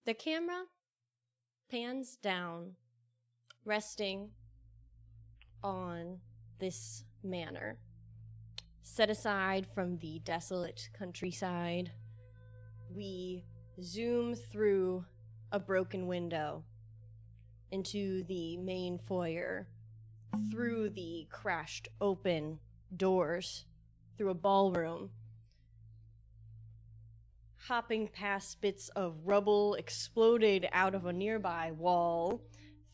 The camera pans down, resting on this manor, set aside from the desolate countryside. We zoom through a broken window into the main foyer, through the crashed open doors, through a ballroom, hopping past bits of rubble exploded out of a nearby wall,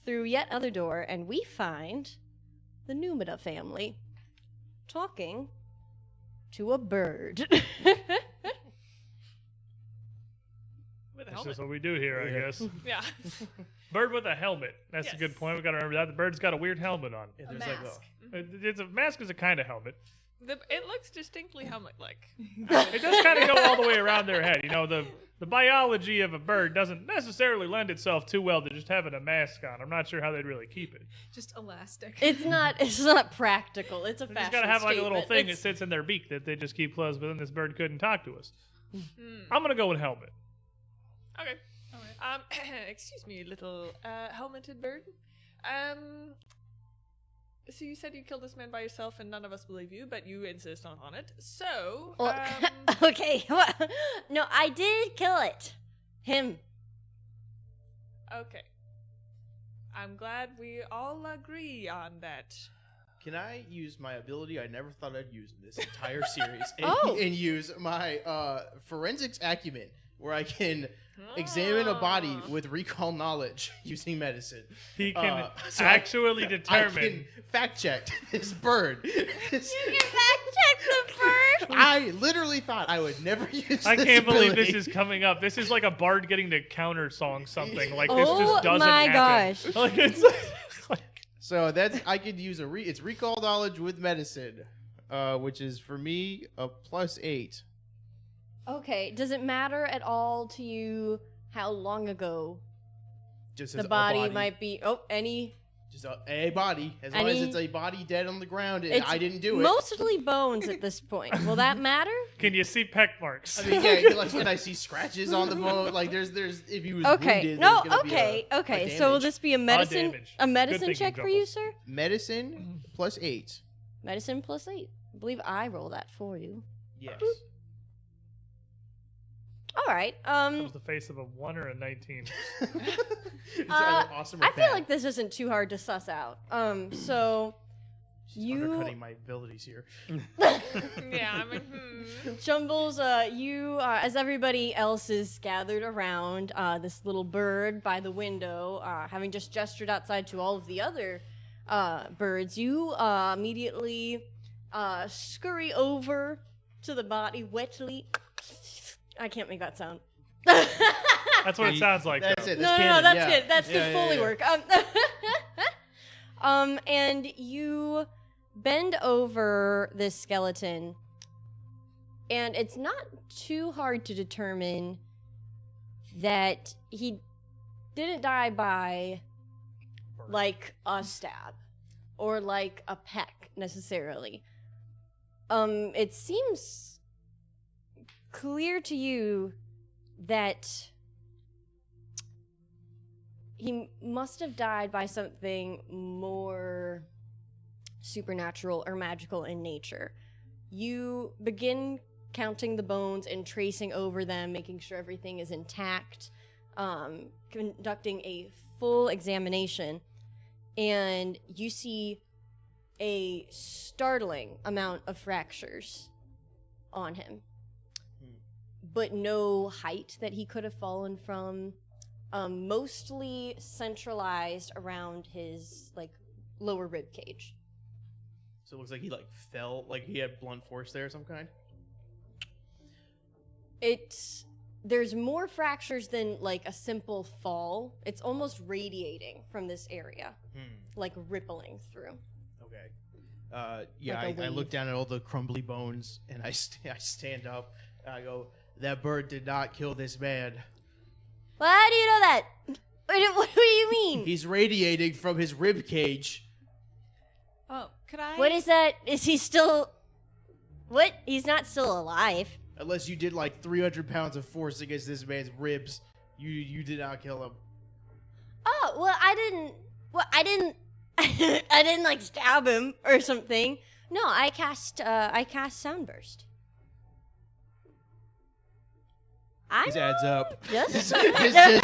through yet another door, and we find the Numidas family talking to a bird. That's just what we do here, I guess. Yeah. Bird with a helmet. That's a good point. We got to remember that. The bird's got a weird helmet on. A mask. It's a mask is a kind of helmet. It looks distinctly helmet-like. It does kind of go all the way around their head. You know, the biology of a bird doesn't necessarily lend itself too well to just having a mask on. I'm not sure how they'd really keep it. Just elastic. It's not practical. It's a fashion just gotta have like a little thing It's... that sits in their beak that they just keep closed, but then this bird couldn't talk to us. I'm gonna go with helmet. Okay. All right. Excuse me, little helmeted bird. So you said you killed this man by yourself, and none of us believe you, but you insist on it. So, okay. No, I did kill it. Him. Okay. I'm glad we all agree on that. Can I use my ability I never thought I'd use in this entire series Oh. and use my forensics acumen, where I can examine a body with recall knowledge using medicine? He can so actually I determine. can fact check this bird. You can fact check the bird. I literally thought I would never use I this can't believe ability. this is coming up. This is like a bard getting to counter song something. Like this Oh just doesn't my happen. gosh. Like it's like, So that's I could use it's recall knowledge with medicine, which is for me a +8. Okay, does it matter at all to you how long ago Just the as a body might be? Oh, any... Just a body, as long as it's a body dead on the ground and I didn't do it. Mostly bones at this point. Will that matter? can you see peck marks? I mean, yeah, like when I see scratches on the bone, like there's if he was wounded, No, there's gonna be okay. a So will damage. this be a medicine damage. a medicine Good check thinking, for you, Jumbles. sir? Medicine +8. Medicine +8. I believe I roll that for you. Yes. All right. That was the face of a 1 or a 19. It's either awesome or I feel bad. like this isn't too hard to suss out. So She's undercutting my abilities here. Yeah, I mean, Jumbles, you, as everybody else is gathered around this little bird by the window, having just gestured outside to all of the other birds, you immediately scurry over to the body wetly. I can't make that sound. That's what it sounds like. That's though. it. No, That's canon, that's yeah. good. That's good Yeah, Foley yeah. work. And you bend over this skeleton, and it's not too hard to determine that he didn't die by like a stab or like a peck necessarily. It seems clear to you that he must have died by something more supernatural or magical in nature. You begin counting the bones and tracing over them, making sure everything is intact, conducting a full examination, and you see a startling amount of fractures on him, but no height that he could have fallen from. Mostly centralized around his lower rib cage. So it looks like he fell, like he had blunt force there of some kind. There's more fractures than a simple fall. It's almost radiating from this area, rippling through. Okay. Yeah, Like a I look wave. down at all the crumbly bones and I stand up and I go, "That bird did not kill this man. How do you know that? What do you mean? He's radiating from his rib cage." Oh, could I? What is that? Is he still... What? He's not still alive. Unless you did like 300 pounds of force against this man's ribs, you did not kill him. Oh, well, I didn't I didn't like stab him or something. No, I cast Soundburst. This adds up. Just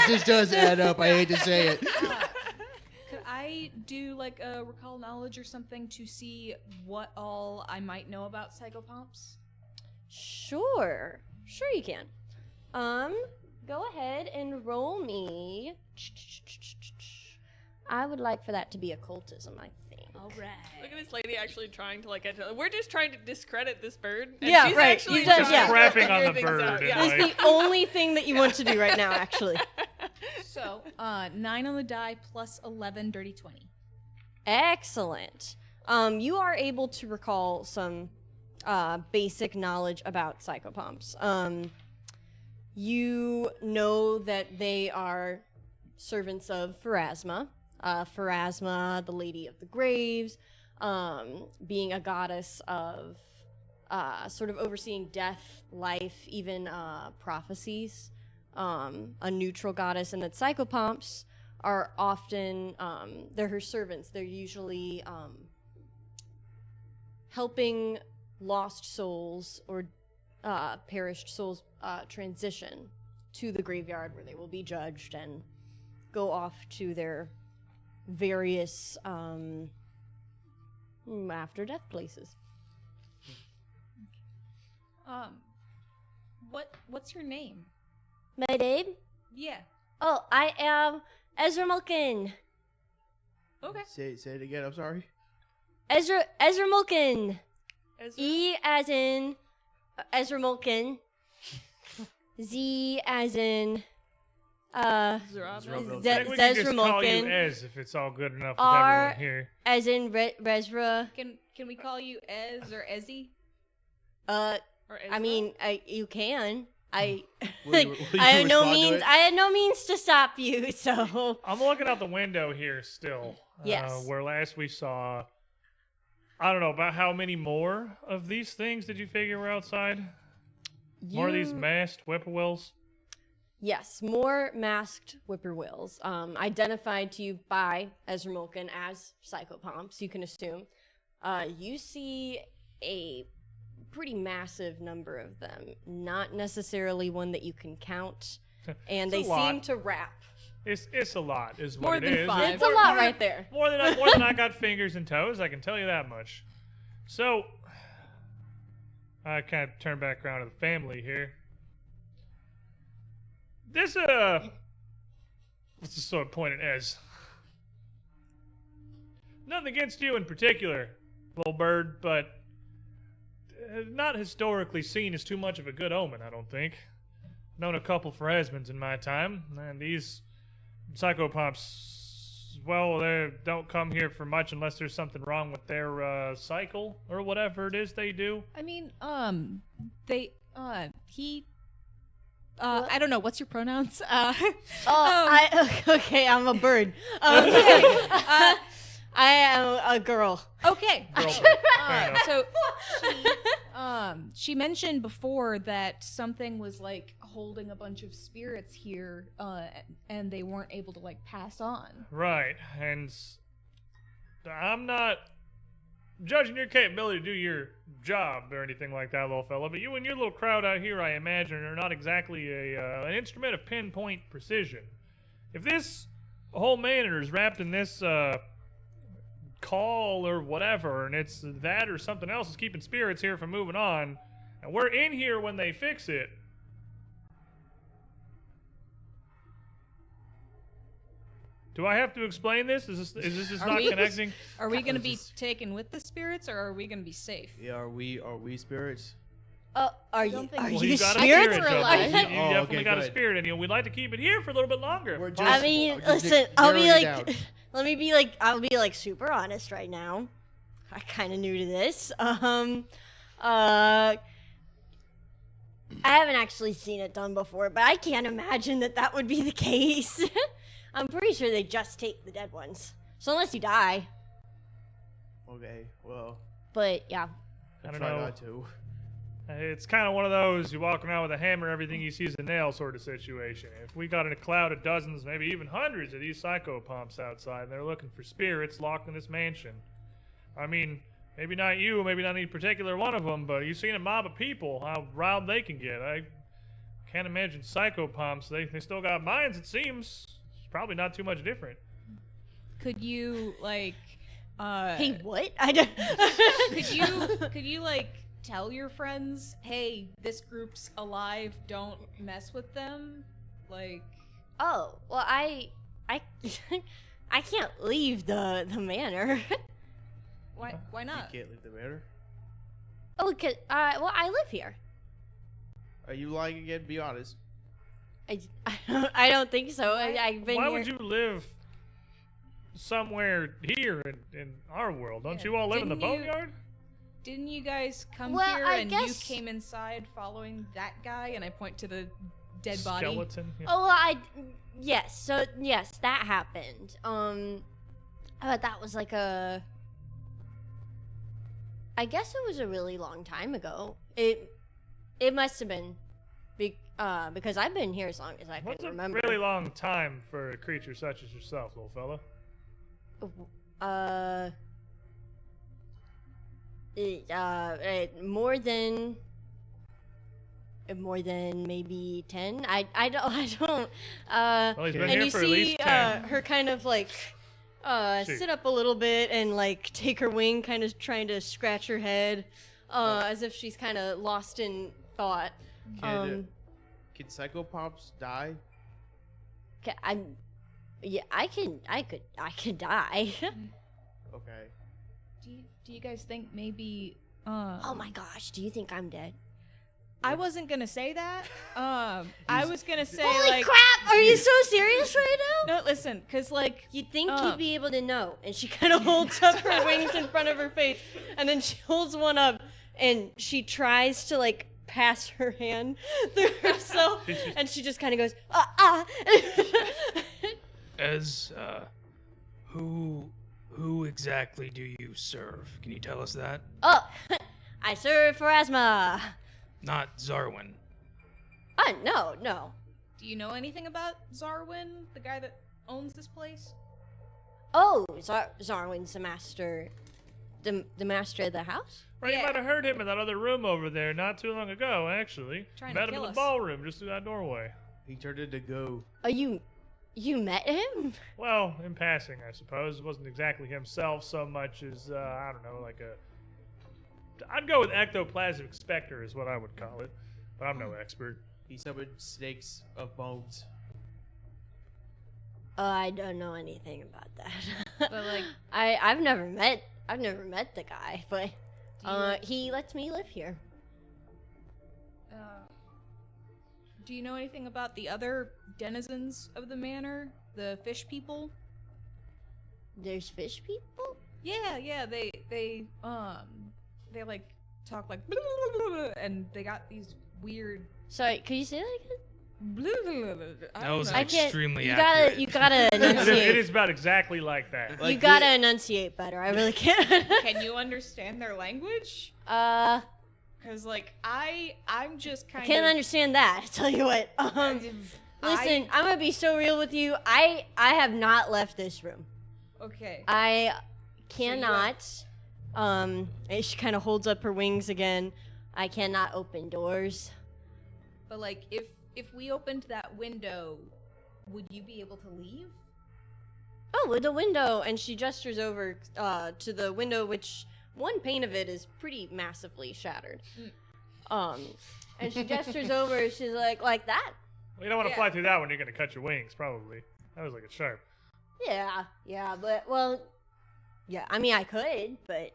this does add up. I hate to say it. Could I do like a recall knowledge or something to see what all I might know about psychopomps? Sure you can. Go ahead and roll me. I would like for that to be occultism, I think. All right. Look at this lady actually trying to like. We're just trying to discredit this bird. And Yeah, she's right. Actually You just- trying yeah. to Crapping on figure the things bird out, and, Yeah. like- It's the only thing that you want to do right now, actually. So, 9 on the die plus 11, dirty 20. Excellent. You are able to recall some basic knowledge about psychopomps. You know that they are servants of Pharasma. Pharasma, the Lady of the Graves, being a goddess of sort of overseeing death, life, even prophecies. A neutral goddess, and that psychopomps are often they're her servants. They're usually helping lost souls or perished souls transition to the graveyard where they will be judged and go off to their various after death places. What's your name? My name? Yeah. Oh, I am Ezra Mulkin. Okay. Say it again. I'm sorry. Ezra Mulkin. Ezra? E as in Ezra Mulkin. Z as in Zerabel? I think we Says can just call you Ramulkin. Ez if it's all good enough with R- everyone here. as in Rezra. Can we call you Ez or Ezzy? Or I mean, you can. I Will you I had no respond to means. it? I had no means to stop you. So I'm looking out the window here still. Yes. Where last we saw, I don't know, about how many more of these things did you figure were outside? More of these masked whippoorwills? Yes, more masked whippoorwills, identified to you by Ezra Mulkin as psychopomps, you can assume. You see a pretty massive number of them, not necessarily one that you can count, and they It's a lot. seem to wrap. It's a lot, is More what it than is. 5. It's a lot right there. More than I got fingers and toes, I can tell you that much. So, I kind of turn back around to the family here. This, let's just sort of point it as. Nothing against you in particular, little bird, but not historically seen as too much of a good omen, I don't think. Known a couple Pharasmans in my time, and these psychopomps, well, they don't come here for much unless there's something wrong with their cycle or whatever it is they do. I mean, he. I don't know. What's your pronouns? Okay, I'm a bird. I am a girl. Okay. Girl bird. Fair enough. So she mentioned before that something was like holding a bunch of spirits here, and they weren't able to like pass on. Right, and I'm not judging your capability to do your job or anything like that, little fella, but you and your little crowd out here, I imagine, are not exactly an instrument of pinpoint precision. If this whole manor is wrapped in this call or whatever, and it's that or something else is keeping spirits here from moving on, and we're in here when they fix it, do I have to explain this? Is this just Are not we- connecting? Are we going to be taken with the spirits, or are we going to be safe? Yeah, are we spirits? Are you don't think- are Well, you you got a spirits? spirit, Are Joker. You alive. definitely Oh, okay, got a good. spirit in you. We'd like to keep it here for a little bit longer. We're if just- I mean, just listen, I'll be narrowing like, it down. I'll be like super honest right now. I kind of new to this. I haven't actually seen it done before, but I can't imagine that would be the case. I'm pretty sure they just take the dead ones. So unless you die. Okay, well, But yeah. I I don't try know. not to. It's kind of one of those you walk around with a hammer, everything you see is a nail sort of situation. If we got in a cloud of dozens, maybe even hundreds of these psychopomps outside, they're looking for spirits locked in this mansion. I mean, maybe not you, maybe not any particular one of them, but you've seen a mob of people, how riled they can get. I can't imagine psychopomps. They still got minds, it seems. It's probably not too much different. Could you like Hey, what? I don't. could you like tell your friends, hey, this group's alive, don't mess with them? Like Oh, well, I I can't leave the manor. why not? You can't leave the manor. Oh, cause well, I live here. Are you lying again? Be honest. I don't think so. I've been Why here. would you live somewhere here in our world? Don't Yeah, you all live in the didn't you- boneyard? Didn't you guys come Well, here I and guess- you came inside following that guy? And I point to the dead body. Skeleton? Yeah. Oh, well, yes. So yes, that happened. But that was like I guess it was a really long time ago. It must have been, because I've been here as long as I can What's a remember. really long time for a creature such as yourself, little fella? More than maybe 10. I don't. Well, he's been And here you for at see least 10. her kind of like sit up a little bit and like take her wing, kind of trying to scratch her head, as if she's kind of lost in thought. Can psychopomps die? I could die. Okay. Do you guys think maybe Oh my gosh, do you think I'm dead? I wasn't gonna say that. I was gonna say Holy like crap! Are you so serious right now? no, listen, cause like You'd think he'd be able to know. And she kind of holds up her wings in front of her face, and then she holds one up, and she tries to like pass her hand through herself, and she just kind of goes As, who exactly do you serve? Can you tell us that? Oh, I serve for asthma. Not Xarwin. No. do you know anything about Xarwin, the guy that owns this place? Oh, Xarwin's the master, the master of the house. Right, you Yeah. might have heard him in that other room over there not too long ago, actually. Trying to Met him in kill the us. ballroom just through that doorway. He turned into go. Oh, you met him? Well, in passing, I suppose. It wasn't exactly himself so much as, I don't know, like a... I'd go with ectoplasmic specter is what I would call it, but I'm no expert. He summoned snakes of bones. I don't know anything about that. But like, I've never met the guy, but Do you- he lets me live here. do you know anything about the other denizens of the manor, the fish people? There's fish people? Yeah, they like talk like and they got these weird Sorry, could you say that again? That was I can't. extremely You accurate. gotta It enunciate. is about exactly like that. Like You gotta enunciate better. I really can't. Can you understand their language? I Cause like I'm just kind can't of understand that. I tell you what. Listen, I'm gonna be so real with you. I have not left this room. okay. I cannot. And she kind of holds up her wings again. I cannot open doors. But like if we opened that window, would you be able to leave? Oh, with the window, and she gestures over to the window, which one pane of it is pretty massively shattered. And she gestures over. She's like that. Well, you don't want to Yeah. fly through that one, you're going to cut your wings, probably. That was like a sharp. Yeah, but well, yeah. I mean, I could, but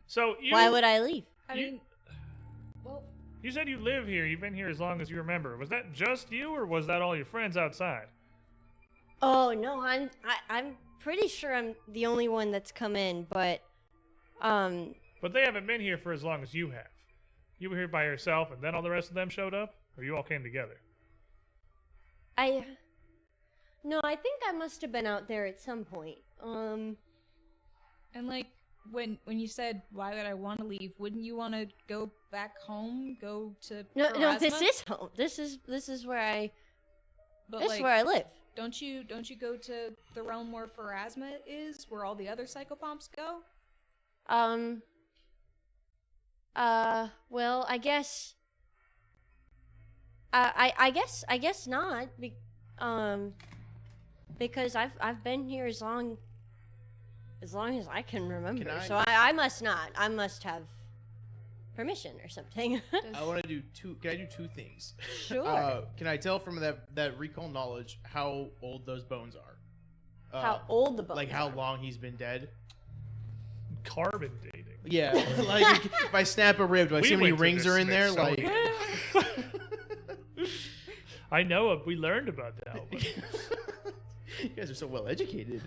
So you... why would I leave? I You- mean, well, You said you live here. You've been here as long as you remember. Was that just you, or was that all your friends outside? Oh no, I'm pretty sure I'm the only one that's come in, but But they haven't been here for as long as you have. You were here by yourself, and then all the rest of them showed up? Or you all came together? No, I think I must have been out there at some point. and like when you said why would I want to leave, wouldn't you want to go back home? Go to No, this Pharasma? is home. This is where I But this like, is where I live. don't you go to the realm where Pharasma is, where all the other psychopomps go? Well, I guess. I guess not. Because I've been here as long as I can remember. Can I- So I must not. I must have permission or something. I want to do two. Can I do two things? Sure. Can I tell from that recall knowledge how old those bones are? How old the bones Like how are. long he's been dead? Carbon dating. Yeah. Like if I snap a rib, do I see how many went to rings the are in there? Like. Smithsonian. I know. We learned about that one. You guys are so well educated.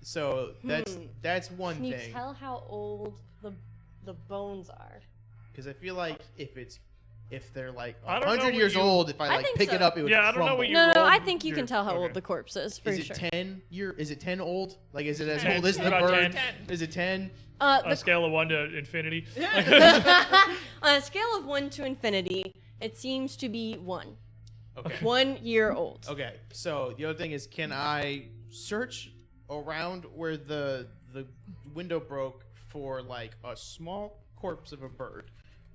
So that's one Can you thing. tell how old the bones are? Because I feel like if they're like I don't know 100 what years you- old, if I I like think pick it so. up, it would Yeah, I don't know crumble. what you- No, rolled I think you your- can tell how okay. old the corpse is for Is it sure. 10 year? Is it 10 old? Like is it as 10. old as the About bird? 10. Is it 10? On a The scale of 1 to infinity. On a scale of 1 to infinity, it seems to be 1. Okay. 1 year old. Okay. So the other thing is, can I search around where the window broke for like a small corpse of a bird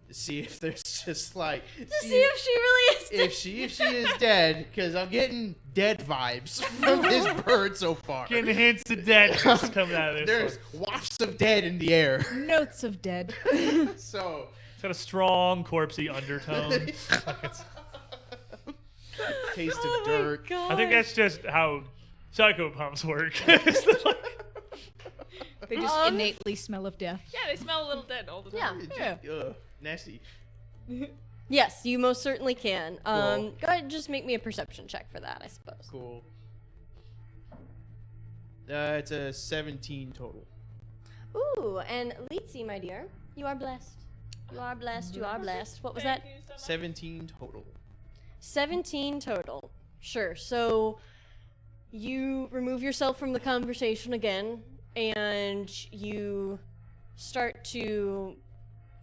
to see if there's just like To see if she really is dead. if she is dead, because I'm getting dead vibes from this bird so far. Getting hints of dead just coming out of this There's one. wafts of dead in the air. Notes of dead. So It's got a strong corpsey undertone. taste Oh of my dirt. God. I think that's just how psychopomps work. It's like- They just innately smell of death. Yeah, they smell a little dead all the time. Yeah. Ugh, nasty. Yes, you most certainly can. Cool. Go ahead and just make me a perception check for that, I suppose. Cool. It's a 17 total. Ooh, and Litsi, my dear, you are blessed. You are blessed. You are blessed. What was that? Thank you so much. 17 total. 17 total. Sure. So you remove yourself from the conversation again, and you start to.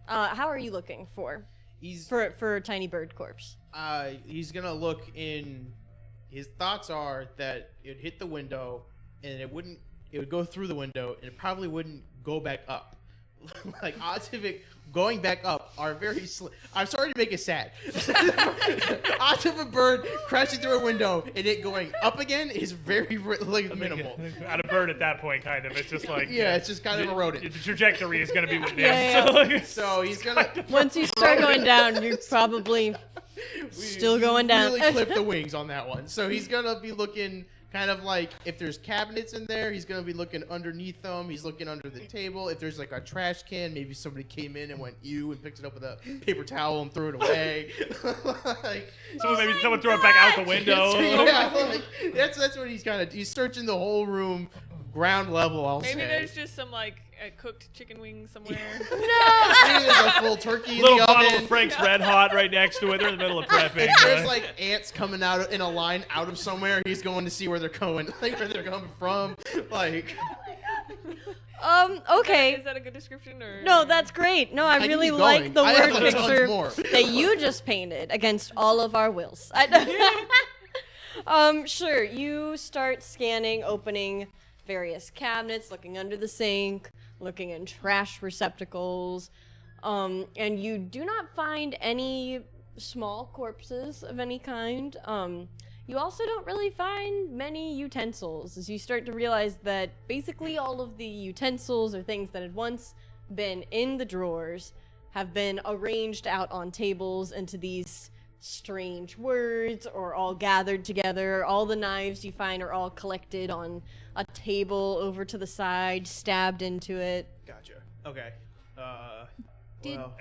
How are you looking for He's a tiny bird corpse? he's gonna look in. His thoughts are that it would hit the window, and it would go through the window, and it probably wouldn't go back up. Like odds of it going back up are very slim. I'm sorry to make it sad. Odds of a bird crashing through a window and it going up again is very like minimal. At a bird at that point, kind of. It's just like Yeah, it's just kind of eroded. The trajectory is going to be with this. Yeah, So, like, So he's gonna Once you start going down, you're probably still going down. Really clip the wings on that one. So he's gonna be looking kind of like if there's cabinets in there, he's gonna be looking underneath them. He's looking under the table. If there's like a trash can, maybe somebody came in and went ew and picked it up with a paper towel and threw it away. Like, maybe someone throw it back out the window. yeah, like, that's what he's kind of. He's searching the whole room, ground level. I'll Maybe say. there's just some like cooked chicken wings somewhere. Maybe there's a full turkey in Little the bottle oven. of Frank's Red Hot right next to it. They're in the middle of prepping. If there's like ants coming out in a line out of somewhere, he's going to see where they're going, like where they're coming from. Like, Okay. Is that a good description or? No, that's great. No, I can really keep like going. the I have, word like, tons picture more. that you just painted against all of our wills. Sure. You start scanning, opening various cabinets, looking under the sink, looking in trash receptacles, and you do not find any small corpses of any kind. You also don't really find many utensils, as you start to realize that basically all of the utensils or things that had once been in the drawers have been arranged out on tables into these strange words or all gathered together. All the knives you find are all collected on a table over to the side, stabbed into it. gotcha. Okay. Did- Well,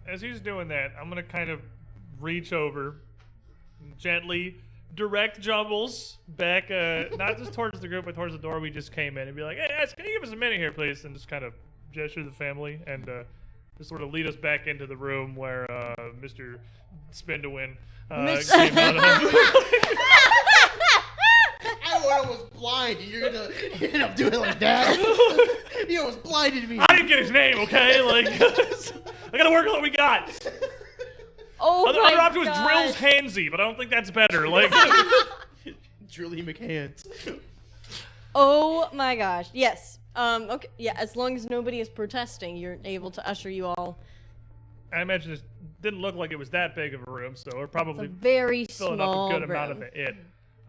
As he's doing that, I'm gonna kind of reach over, gently direct Jumbles back, not just towards the group, but towards the door we just came in, and be like, "Hey, guys, can you give us a minute here, please?" And just kind of gesture to the family and just sort of lead us back into the room where Mr. Spindowin came out of. I was blind. And you're gonna end up doing it like that. You almost blinded me. I didn't get his name, okay? Like, I gotta work with what we got. Oh Other my option was gosh. Drill's Handsy, but I don't think that's better. Like, Drilly McHands. Oh my gosh. Yes. Okay. Yeah. As long as nobody is protesting, you're able to usher you all. I imagine this didn't look like it was that big of a room, so we're It's probably a very filling small up a good room. amount of it.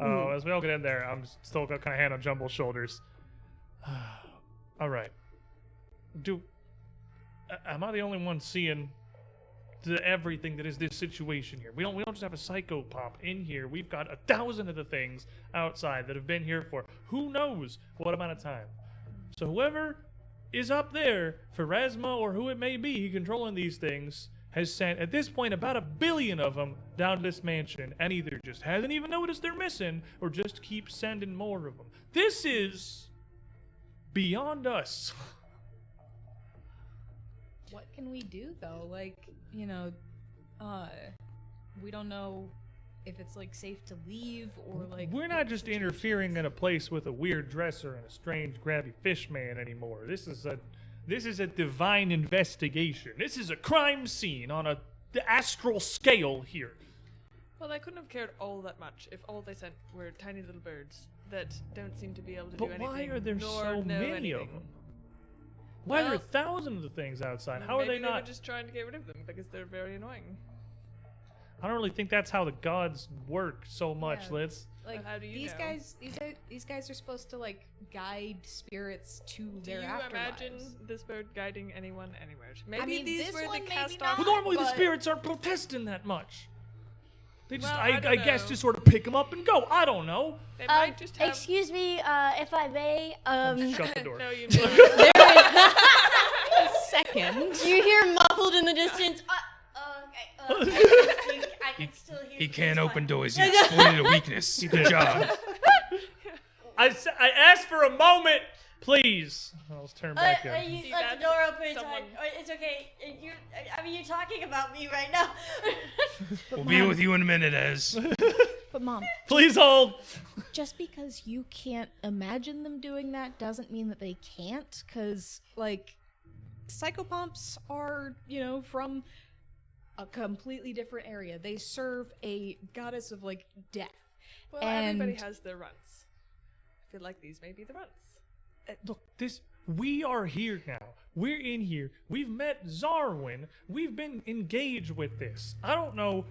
As we all get in there, I'm still got kind of hand on Jumble's shoulders. All right. Am I the only one seeing everything that is this situation here? We don't just have a psychopomp in here. We've got 1,000 of the things outside that have been here for who knows what amount of time. So whoever is up there, Pharasma or who it may be controlling these things, has sent at this point about 1 billion of them down to this mansion, and either just hasn't even noticed they're missing or just keeps sending more of them. This is beyond us. What can we do though? Like, you know, we don't know if it's like safe to leave or like. We're not just interfering in a place with a weird dresser and a strange grabby fish man anymore. This is a divine investigation. This is a crime scene on the astral scale here. Well, they couldn't have cared all that much if all they sent were tiny little birds that don't seem to be able to do But anything. why are there nor so know many anything. of them? Why are there Well, thousands of things outside? How are Maybe they not? were just trying to get rid of them because they're very annoying. I don't really think that's how the gods work so much. Yeah. Let's. Like How do you these know? these guys are supposed to like guide spirits to Do their you afterlives. imagine this bird guiding anyone anywhere? Maybe mean, these this were the one maybe cast not, off. Well, normally the but- spirits aren't protesting that much. They just, Well, I I don't guess, know. just sort of pick them up and go. I don't know. They might just have. Excuse me, if I may. Shut the door. No, you. Second. You hear muffled in the distance. Okay. I can still hear. He you. can't It's open fine. doors. He exploited a weakness. Good job. I asked for a moment, please. I'll turn back in. You See, let the that's door open. It's someone- fine. It's okay. You're talking about me right now. We'll be with you in a minute, Ez. But Mom, Please hold. just because you can't imagine them doing that doesn't mean that they can't, because, Like, psychopomps are, you know, from a completely different area. They serve a goddess of like death. Well, And- everybody has their runs. I feel like these may be the runs. Look, we are here now. We're in here. We've met Xarwin. We've been engaged with this. I don't know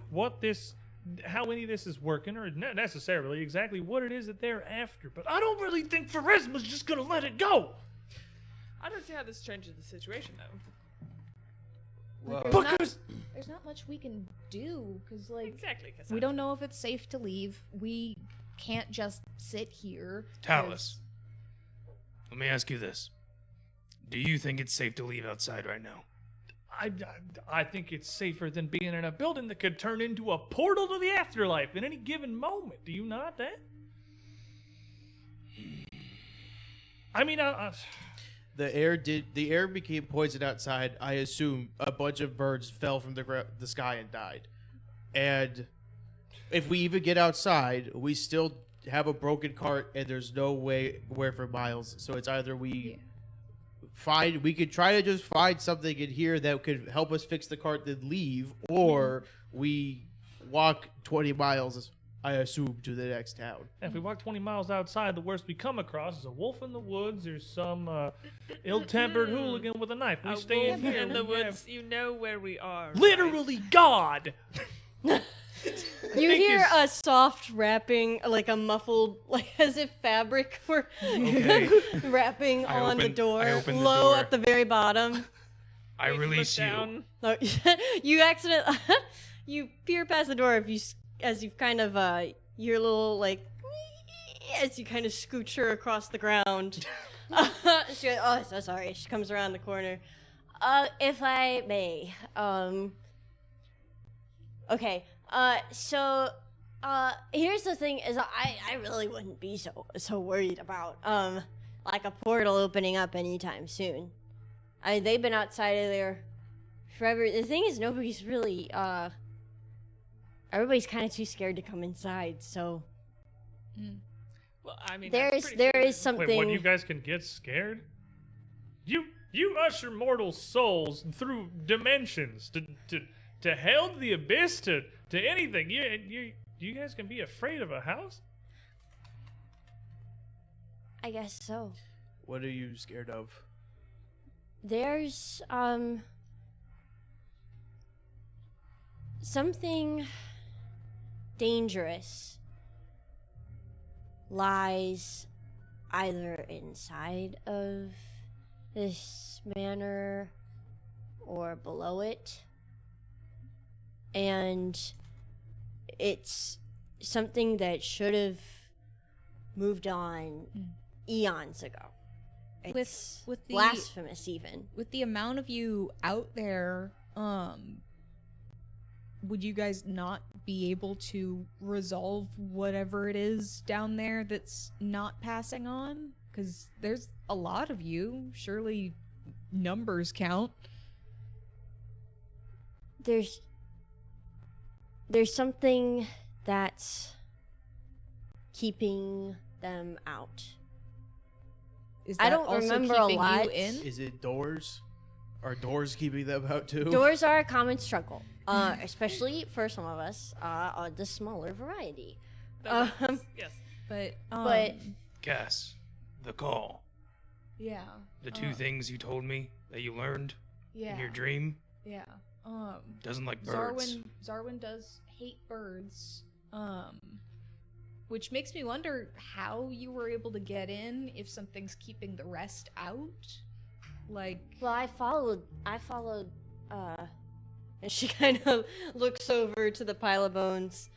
how any of this is working, or not necessarily exactly what it is that they're after, but I don't really think Pharasma's just gonna let it go. I don't see how this changes the situation, though. Because there's not much we can do, because, like, Exactly. we don't know if it's safe to leave. We can't just sit here. Talus, let me ask you this. Do you think it's safe to leave outside right now? I think it's safer than being in a building that could turn into a portal to the afterlife at any given moment. Do you not, Dan? I mean, The air became poisoned outside. I assume a bunch of birds fell from the sky and died. And if we even get outside, we still have a broken cart and there's no way where for miles. So it's either we could try to just find something in here that could help us fix the cart then leave, or we walk 20 miles, I assume, to the next town. if we walk 20 miles outside, the worst we come across is a wolf in the woods. There's some ill-tempered hooligan with a knife. We A stay in wolf here. in the we have woods. You know where we are. right? Literally God. You think hear is- a soft rapping, like a muffled, like as if fabric were Okay. rapping I on the open- door, I open the low door. at the very bottom. I Wait, release look you. down. No, you accidentally you peer past the door as you've kind of your little like as you kind of scooch her across the ground. She goes, oh, so sorry. She comes around the corner. If I may, okay. So here's the thing: is I really wouldn't be so worried about like a portal opening up anytime soon. They've been outside of there forever. The thing is, nobody's really everybody's kind of too scared to come inside. So Well, I mean, there I'm is pretty there sure is that- something. Wait, what, you guys can get scared? You usher mortal souls through dimensions to hell, to the abyss, to anything. You guys can be afraid of a house? I guess so. What are you scared of? There's something dangerous lies either inside of this manor or below it, and it's something that should have moved on eons ago. It's with the blasphemous, even. with the amount of you out there, would you guys not be able to resolve whatever it is down there that's not passing on? Because there's a lot of you. Surely numbers count. There's something that's keeping them out. Is I that don't also remember a keeping lot. you in? Is it doors? Are doors keeping them out too? Doors are a common struggle, especially for some of us, the smaller variety. Yes. But Cass, the call. Yeah. The two things you told me that you learned Yeah. in your dream. Yeah. Doesn't like birds. Zarwin does hate birds. Which makes me wonder how you were able to get in if something's keeping the rest out. Like, well, I followed, and she kind of looks over to the pile of bones.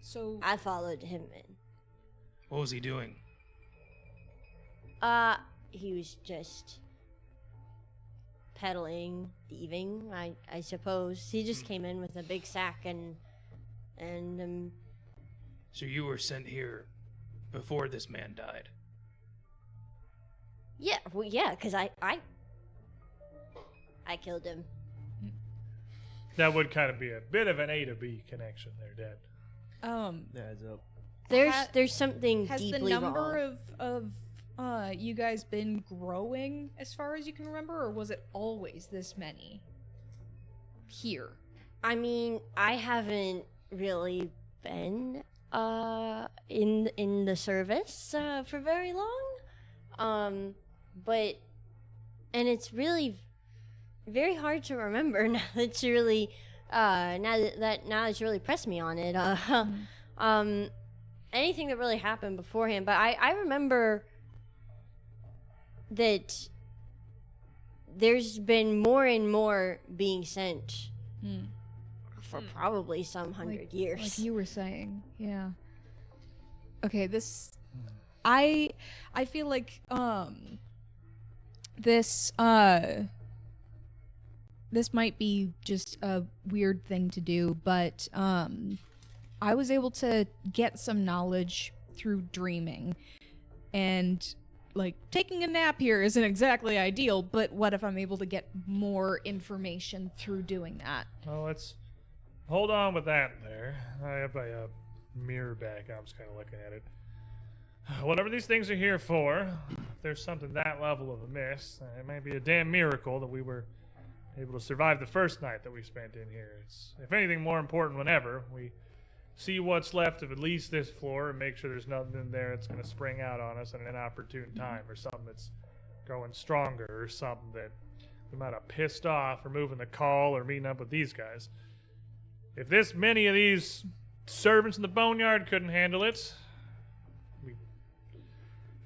so I followed him in. What was he doing? He was just peddling, thieving, I suppose. He just came in with a big sack and So you were sent here before this man died. yeah, well, yeah, because I killed him. That would kind of be a bit of an A to B connection there, Dad. Adds up. There's something has the deeply number wrong. of you guys been growing as far as you can remember, or was it always this many here? I mean, I haven't really been in the service for very long, but it's really very hard to remember now that you really now that you really pressed me on it. Anything that really happened beforehand, but I remember that there's been more and more being sent for probably some 100 years. Like you were saying, yeah. Okay, I feel like this might be just a weird thing to do, but I was able to get some knowledge through dreaming, and like taking a nap here isn't exactly ideal, but what if I'm able to get more information through doing that? Well, let's hold on with that there. I have my mirror back. I'm just kind of looking at it. Whatever these things are here for, if there's something that level of amiss, it might be a damn miracle that we were able to survive the first night that we spent in here. It's, if anything, more important whenever we see what's left of at least this floor and make sure there's nothing in there that's going to spring out on us at an inopportune time, or something that's growing stronger, or something that we might have pissed off for moving the call or meeting up with these guys. If this many of these servants in the boneyard couldn't handle it, we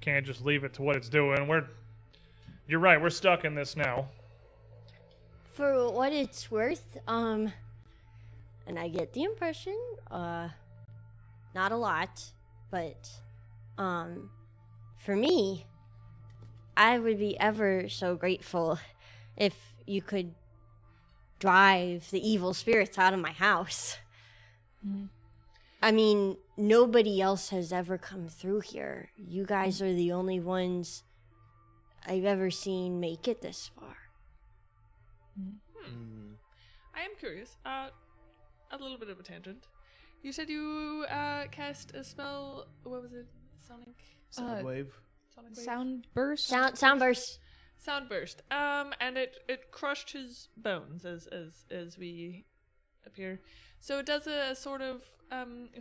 can't just leave it to what it's doing. You're right, we're stuck in this now. For what it's worth, and I get the impression, not a lot, but, for me, I would be ever so grateful if you could drive the evil spirits out of my house. I mean, nobody else has ever come through here. You guys are the only ones I've ever seen make it this far. I am curious. A little bit of a tangent. You said you cast a spell. What was it? Sonic. Soundwave. Sonic wave? Sound burst. Sound burst. Sound burst. And it crushed his bones as we appear. So it does a sort of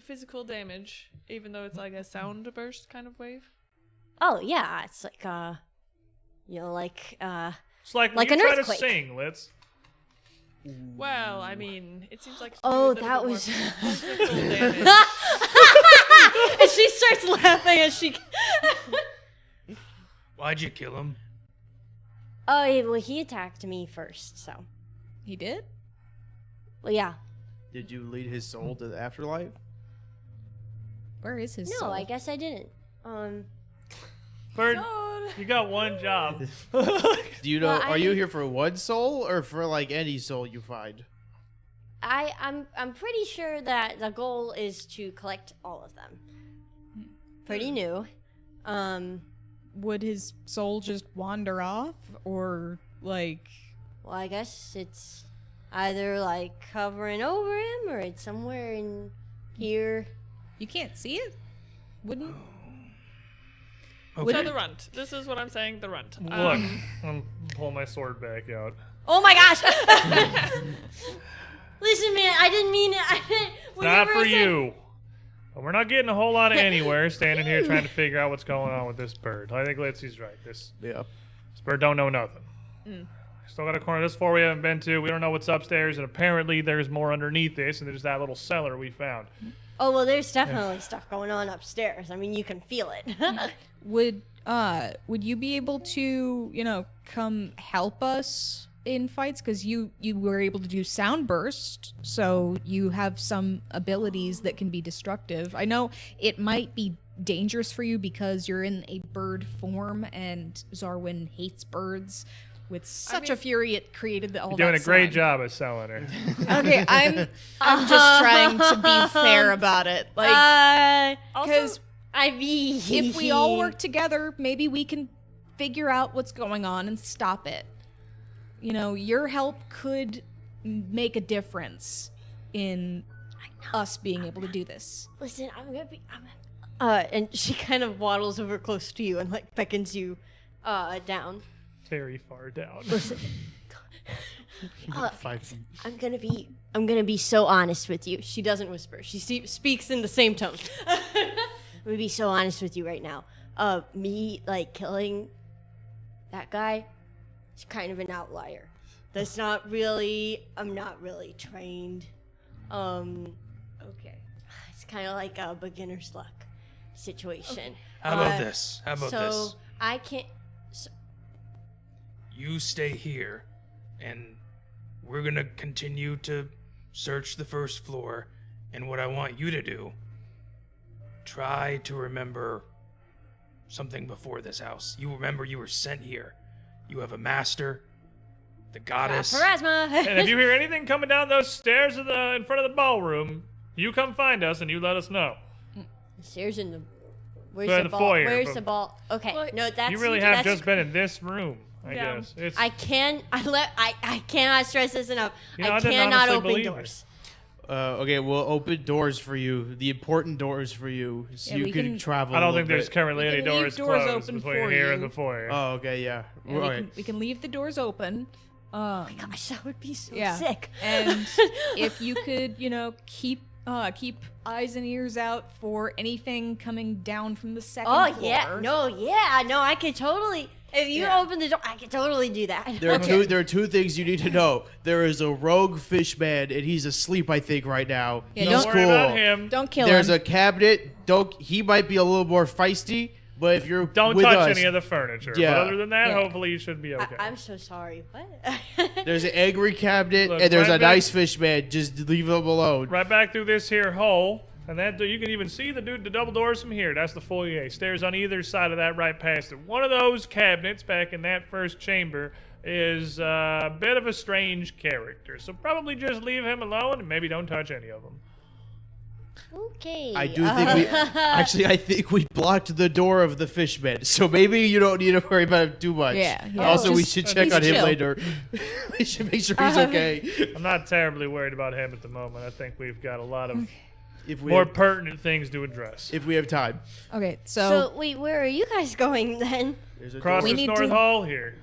physical damage, even though it's like a sound burst kind of wave. Oh yeah, it's like like It's like when Like you an try earthquake. to sing, Litz. Well, I mean, it seems like. Oh, it's a that bit was- more physical damage. and she starts laughing as she. Why'd you kill him? Oh, yeah, well, he attacked me first, so. He did? Well, yeah. Did you lead his soul to the afterlife? Where is his No, soul? I guess I didn't. Bird, you got one job. Do you know? Well, are you I- here for one soul or for like any soul you find? I'm pretty sure that the goal is to collect all of them. Pretty new. Would his soul just wander off, or like? Well, I guess it's either like covering over him or it's somewhere in here. You can't see it? Wouldn't? Okay. So the runt. This is what I'm saying. The runt. Look, I'm pulling my sword back out. Oh my gosh! Listen, man, I didn't mean it. Not for you. But we're not getting a whole lot of anywhere standing here trying to figure out what's going on with this bird. I think Litsy's right. This Yeah. bird don't know nothing. Still got a corner of this floor we haven't been to. We don't know what's upstairs, and apparently there's more underneath this, and there's that little cellar we found. Oh well, there's definitely stuff going on upstairs. I mean, you can feel it. Would you be able to, come help us in fights? Because you were able to do sound burst, so you have some abilities that can be destructive. I know it might be dangerous for you because you're in a bird form, and Xarwin hates birds with such a fury it created all You're that doing a great slime. job of selling her. Okay, I'm just trying to be fair about it, like because I mean, if we all work together, maybe we can figure out what's going on and stop it. Your help could make a difference in us being able to do this. Listen, I'm gonna be. And she kind of waddles over close to you and like beckons you, down. Very far down. 5 feet. I'm gonna be so honest with you. She doesn't whisper. She speaks in the same tone. I'm gonna be so honest with you right now. Me like killing that guy is kind of an outlier. That's not really. I'm not really trained. Okay. It's kind of like a beginner's luck situation. How about this? How about so this? I can't. You stay here, and we're gonna continue to search the first floor. And what I want you to do, try to remember something before this house. You remember you were sent here. You have a master, the goddess. Pharasma. And if you hear anything coming down those stairs in front of the ballroom, you come find us and you let us know. Stairs in the. Where's Go the in the ball? foyer, Where's but- the ball? Okay, Well, no, that's. You really have that's, just been in this room, I Yeah. guess. It's, I cannot stress this enough. You know, I I didn't cannot honestly open believe it. doors. Okay, we'll open doors for you, the important doors for you, so Yeah, you we can can- travel. I a don't little think there's bit. currently We any can leave doors doors closed open between for here and you. the foyer. Oh, okay, yeah. Yeah, Okay. we can leave the doors open. Gosh, that would be so Yeah. sick. And if you could, keep eyes and ears out for anything coming down from the second Oh floor. yeah, no, I could totally. If you Yeah. open the door, I could totally do that. There are two things you need to know. There is a rogue fish man, and he's asleep, I think, right now. Yeah, He's Don't don't worry cool. about him. Don't kill There's him. a cabinet. He might be a little more feisty, but if you're Don't with touch us, any of the furniture. Yeah. But other than that, Yeah. hopefully you should be okay. I'm so sorry. What? there's an angry cabinet, Look, and there's right a back- nice fish man. Just leave him alone. Right back through this here hole, and that you can even see the double doors from here. That's the foyer. Stairs on either side of that right past it. One of those cabinets back in that first chamber is a bit of a strange character. So probably just leave him alone and maybe don't touch any of them. Okay. I do think we I think we blocked the door of the fishman, so maybe you don't need to worry about him too much. Yeah. Also, we Just- should check he's on him chill. later. We should make sure he's okay. I'm not terribly worried about him at the moment. I think we've got a lot of If we more have, pertinent things to address. if we have time. Okay, So wait, where are you guys going then? There's a Across door. We this need north to- hall here.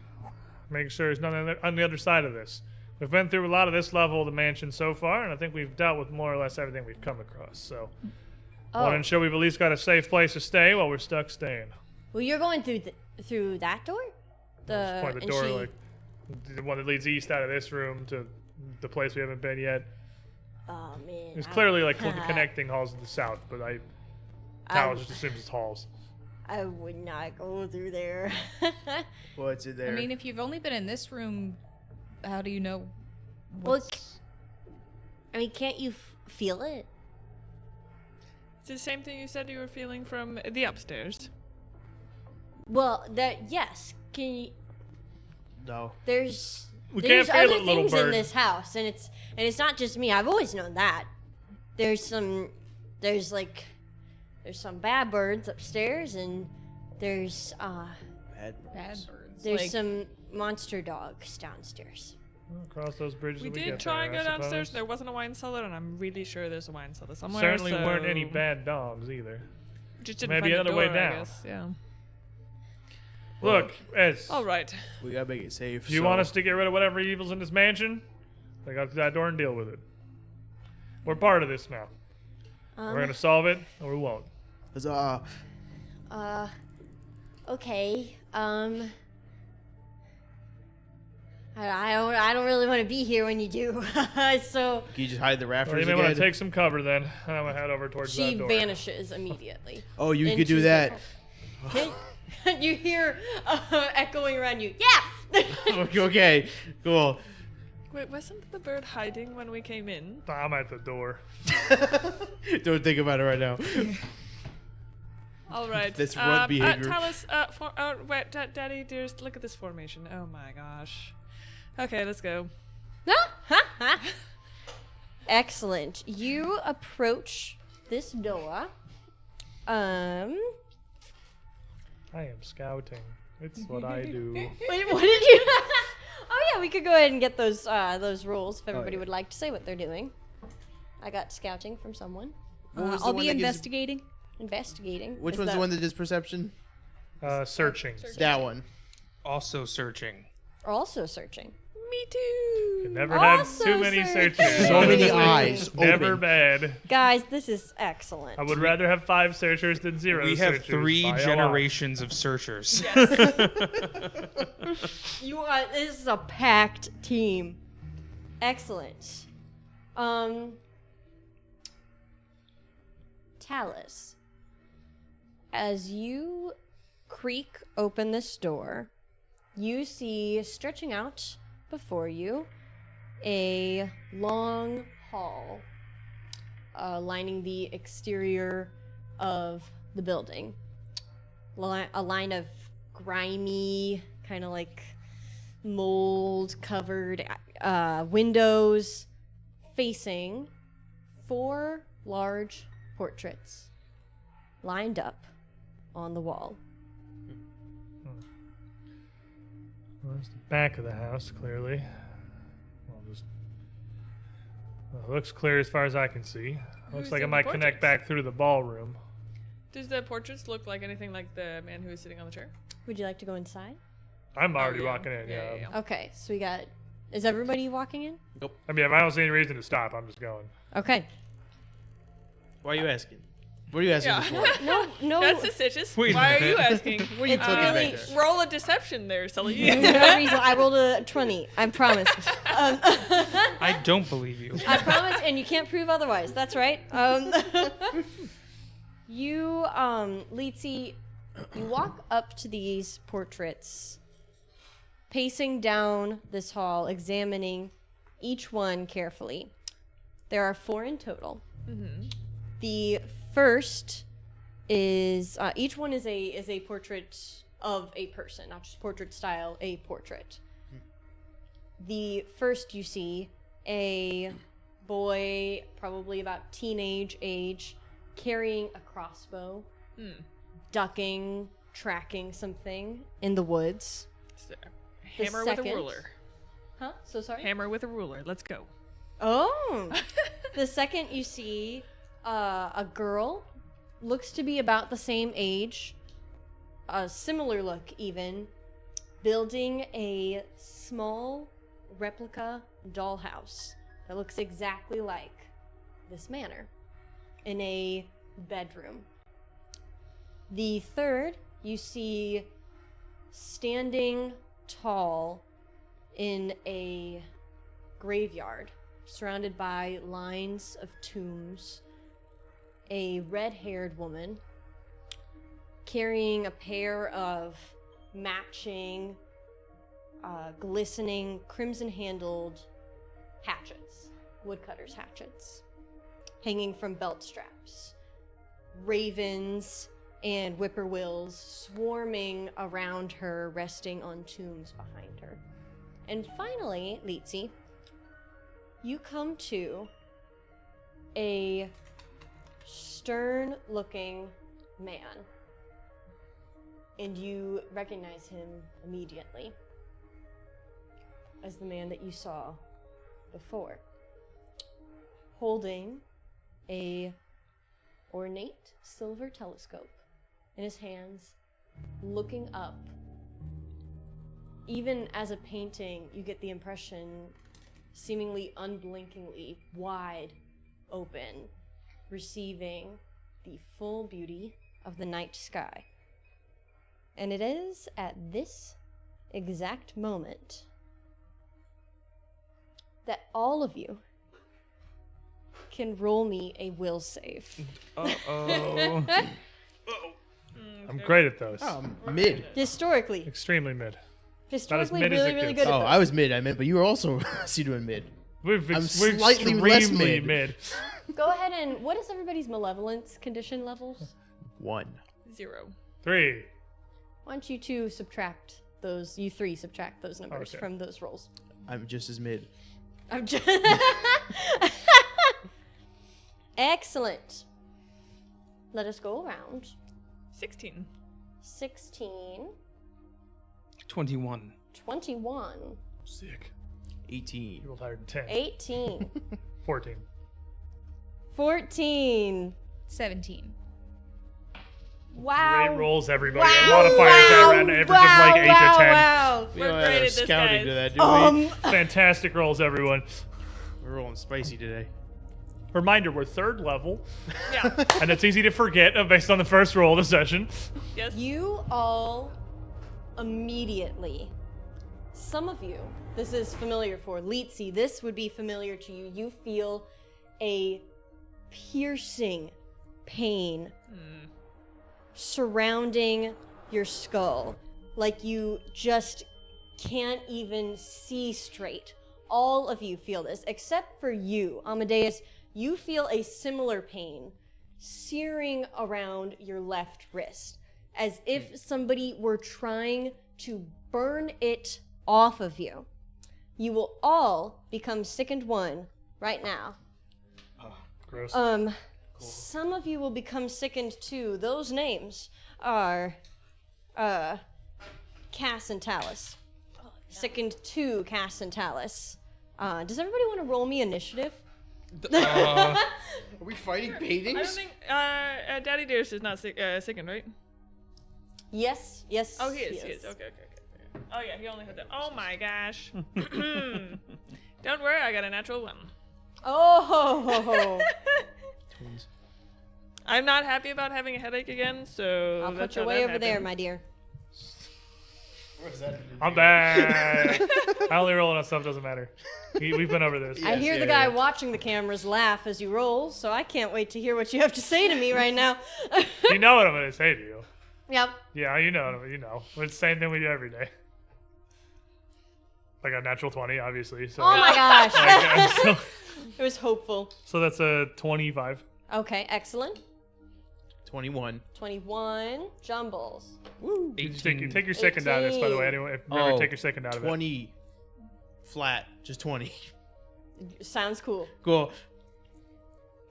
Make sure there's nothing on the other side of this. We've been through a lot of this level of the mansion so far, and I think we've dealt with more or less everything we've come across. So, I want to ensure we've at least got a safe place to stay while we're stuck staying. Well, you're going through that door. Just point the and door, she- like the one that leads east out of this room to the place we haven't been yet. Oh man. There's clearly like connecting halls to the south, but Tal I- just assumes it's halls. I would not go through there. What's in there? I mean, if you've only been in this room, how do you know? Well, What's... I mean, can't you feel it? It's the same thing you said you were feeling from the upstairs. Well, yes. Can you? no. There's We there's can't feel other it, little things in bird. this house, and it's not just me. I've always known that. There's some bad birds upstairs, and there's Bad. Bad birds. there's like, some monster dogs downstairs. Across those bridges We we did get try and there, go I downstairs. suppose. There wasn't a wine cellar, and I'm really sure there's a wine cellar somewhere. Certainly so weren't any bad dogs either. Just didn't Maybe find another the way door, down. I guess. Yeah. Look, Ez, All right. We gotta make it safe. if you want us to get rid of whatever evil's in this mansion, they got through that door and deal with it. We're part of this now. We're gonna solve it, or we won't. Okay. I don't really want to be here when you do. So Can you just hide the Well, rafters you may want again? to take some cover then. And I'm gonna head over towards she that door. vanishes immediately. Oh, you into could do the- that. You hear echoing around you. Yeah. Okay, cool. Wait, wasn't the bird hiding when we came in? I'm at the door. Don't think about it right now. All right. That's runt behavior. Tell us. Wait, Daddy, dearest, look at this formation. Oh my gosh. Okay, let's go. Excellent. You approach this door. I am scouting. It's what I do. Wait, what did you? Oh yeah, we could go ahead and get those rules if everybody yeah. would like to say what they're doing. I got scouting from someone. What was the I'll one be that gives- investigating. Investigating. Which Is one's that- the one that does perception? Searching. That one. Also searching. Also searching. Me too. You never have Also too many searching. searchers. So many honestly. eyes Never open. bad. Guys, this is excellent. I would rather have 5 searchers than 0 We have searchers 3 by a lot. generations of searchers. You are. This is a packed team. Excellent. Talus, as you creak open this door, you see stretching out before you a long hall lining the exterior of the building. A line of grimy, kind of like mold covered windows facing 4 large portraits lined up on the wall. Well, that's the back of the house, clearly. Well, it looks clear as far as I can see. Looks Who's like it in the might connect portraits? back through the ballroom. Does the portraits look like anything like the man who is sitting on the chair? Would you like to go inside? I'm already yeah. walking in, yeah. Yeah. Okay, so we got. Is everybody walking in? I mean, if I don't see any reason to stop, I'm just going. Okay. Why are you asking? What are you asking Yeah. for? No. That's suspicious. Wait a Why are you minute. asking? What are you It's cooking really- back there? Roll a deception there, Sully. There's no reason. I rolled a 20. I promise. I don't believe you. I promise, and you can't prove otherwise. That's right. You, Leetsy, you walk up to these portraits, pacing down this hall, examining each one carefully. There are 4 in total. The first is each one is a portrait of a person, not just portrait style, a portrait. The first you see a boy, probably about teenage age, carrying a crossbow, ducking, tracking something in the woods. Hammer with a second- ruler. Huh? So sorry? Hammer with a ruler. Let's go. Oh! The second you see a girl, looks to be about the same age, a similar look even, building a small replica dollhouse that looks exactly like this manor in a bedroom. The third, you see standing tall in a graveyard surrounded by lines of tombs, a red-haired woman carrying a pair of matching, glistening, crimson-handled hatchets, woodcutter's hatchets, hanging from belt straps. Ravens and whippoorwills swarming around her, resting on tombs behind her. And finally, Litsi, you come to a stern-looking man, and you recognize him immediately as the man that you saw before, holding a ornate silver telescope in his hands, looking up. Even as a painting, you get the impression seemingly unblinkingly wide open, receiving the full beauty of the night sky. And it is at this exact moment that all of you can roll me a will save. Uh-oh. I'm great at those. Oh, mid. Historically. Extremely mid. Historically, mid as really, it really gets. good at Oh, those. I was mid. I meant, but you were also doing mid. We're I'm slightly less extremely mid. Go ahead and, what is everybody's malevolence condition levels? 1. 0. 3. Why don't you two subtract those, you three subtract those numbers Okay. from those rolls. I'm just as mid. I'm just... Excellent. Let us go around. 16. 16, 21. 21, Sick. 18. You rolled higher than 10. 18, 14. 14. 17. Wow. Great rolls, everybody. Wow. Our modifiers Wow. at an average of like 8 to 10. Wow. We We're don't great have at this, scouting guys. to that, do we? Fantastic rolls, everyone. We're rolling spicy today. Reminder, we're 3rd level, Yeah. and it's easy to forget based on the first roll of the session. Yes. You all immediately, some of you, this is familiar for Litsi, this would be familiar to you. You feel a piercing pain surrounding your skull, like you just can't even see straight. All of you feel this, except for you, Amadeus. You feel a similar pain searing around your left wrist, as if somebody were trying to burn it off of you. You will all become sickened 1 right now. Gross. Some of you will become sickened 2. Those names are Cass and Talus. Sickened 2, Cass and Talus. Does everybody want to roll me initiative? Are we fighting I paintings? don't think Daddy Dearest is not sickened, right? Yes. Oh, he is. Okay. Oh yeah, he only had that. Oh my gosh. Don't worry, I got a natural 1. Oh, I'm not happy about having a headache again, so I'll that's put you how way that over there, happened. my dear. I'm back. I only roll enough stuff, doesn't matter. We've been over this. I hear yeah, the guy yeah. watching the cameras laugh as you roll, so I can't wait to hear what you have to say to me right now. You know what I'm going to say to you. Yep. Yeah, you know. It's the same thing we do every day. Like a natural 20, obviously. So, Oh my gosh. so, It was hopeful. so that's a 25. Okay, excellent. 21. 21 jumbles. You take your second out of this, by the way. 18. Anyway, remember, take your second out of it. 20 flat. Just 20. Sounds cool. Cool.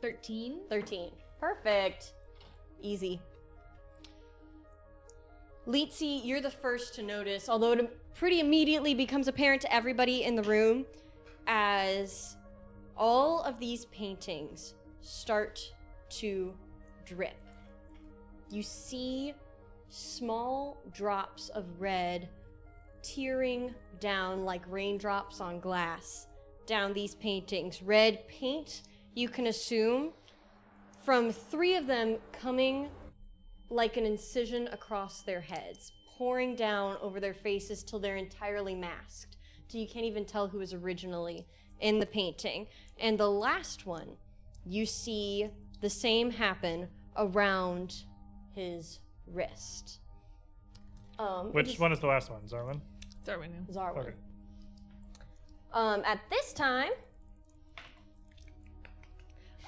13. 13. Perfect. Easy. Litsi, you're the first to notice, although it pretty immediately becomes apparent to everybody in the room as all of these paintings start to drip. You see small drops of red tearing down like raindrops on glass down these paintings. Red paint, you can assume, from 3 of them coming like an incision across their heads, pouring down over their faces till they're entirely masked, so you can't even tell who was originally in the painting. And the last one, you see the same happen around his wrist. Which one is the last one, Xarwin? Xarwin. Okay. At this time,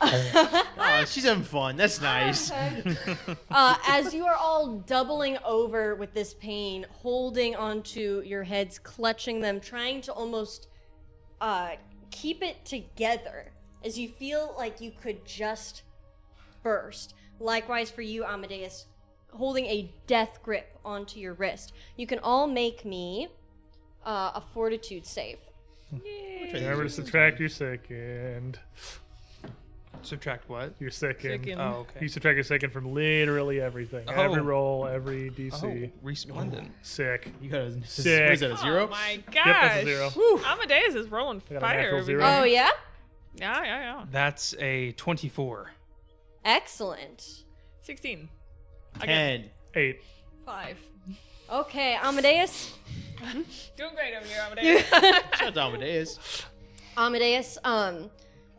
Oh, she's having fun. That's nice. as you are all doubling over with this pain, holding onto your heads, clutching them, trying to almost keep it together, as you feel like you could just burst. Likewise for you, Amadeus, holding a death grip onto your wrist. You can all make me a fortitude save. Remember to subtract your second. Subtract what? Your second. Second. Oh, okay. You subtract your second from literally everything. Oh. Every roll, every DC. Resplendent. Sick. You got a, Sick. what is that, a 0? Oh my Yep, that's a gosh. 0. Amadeus is rolling I got a fire natural over 0. here. Oh, yeah? Yeah. That's a 24. Excellent. 16. 10. 8. 5. Okay, Amadeus. Doing great over here, Amadeus. Shout out to Amadeus. Amadeus,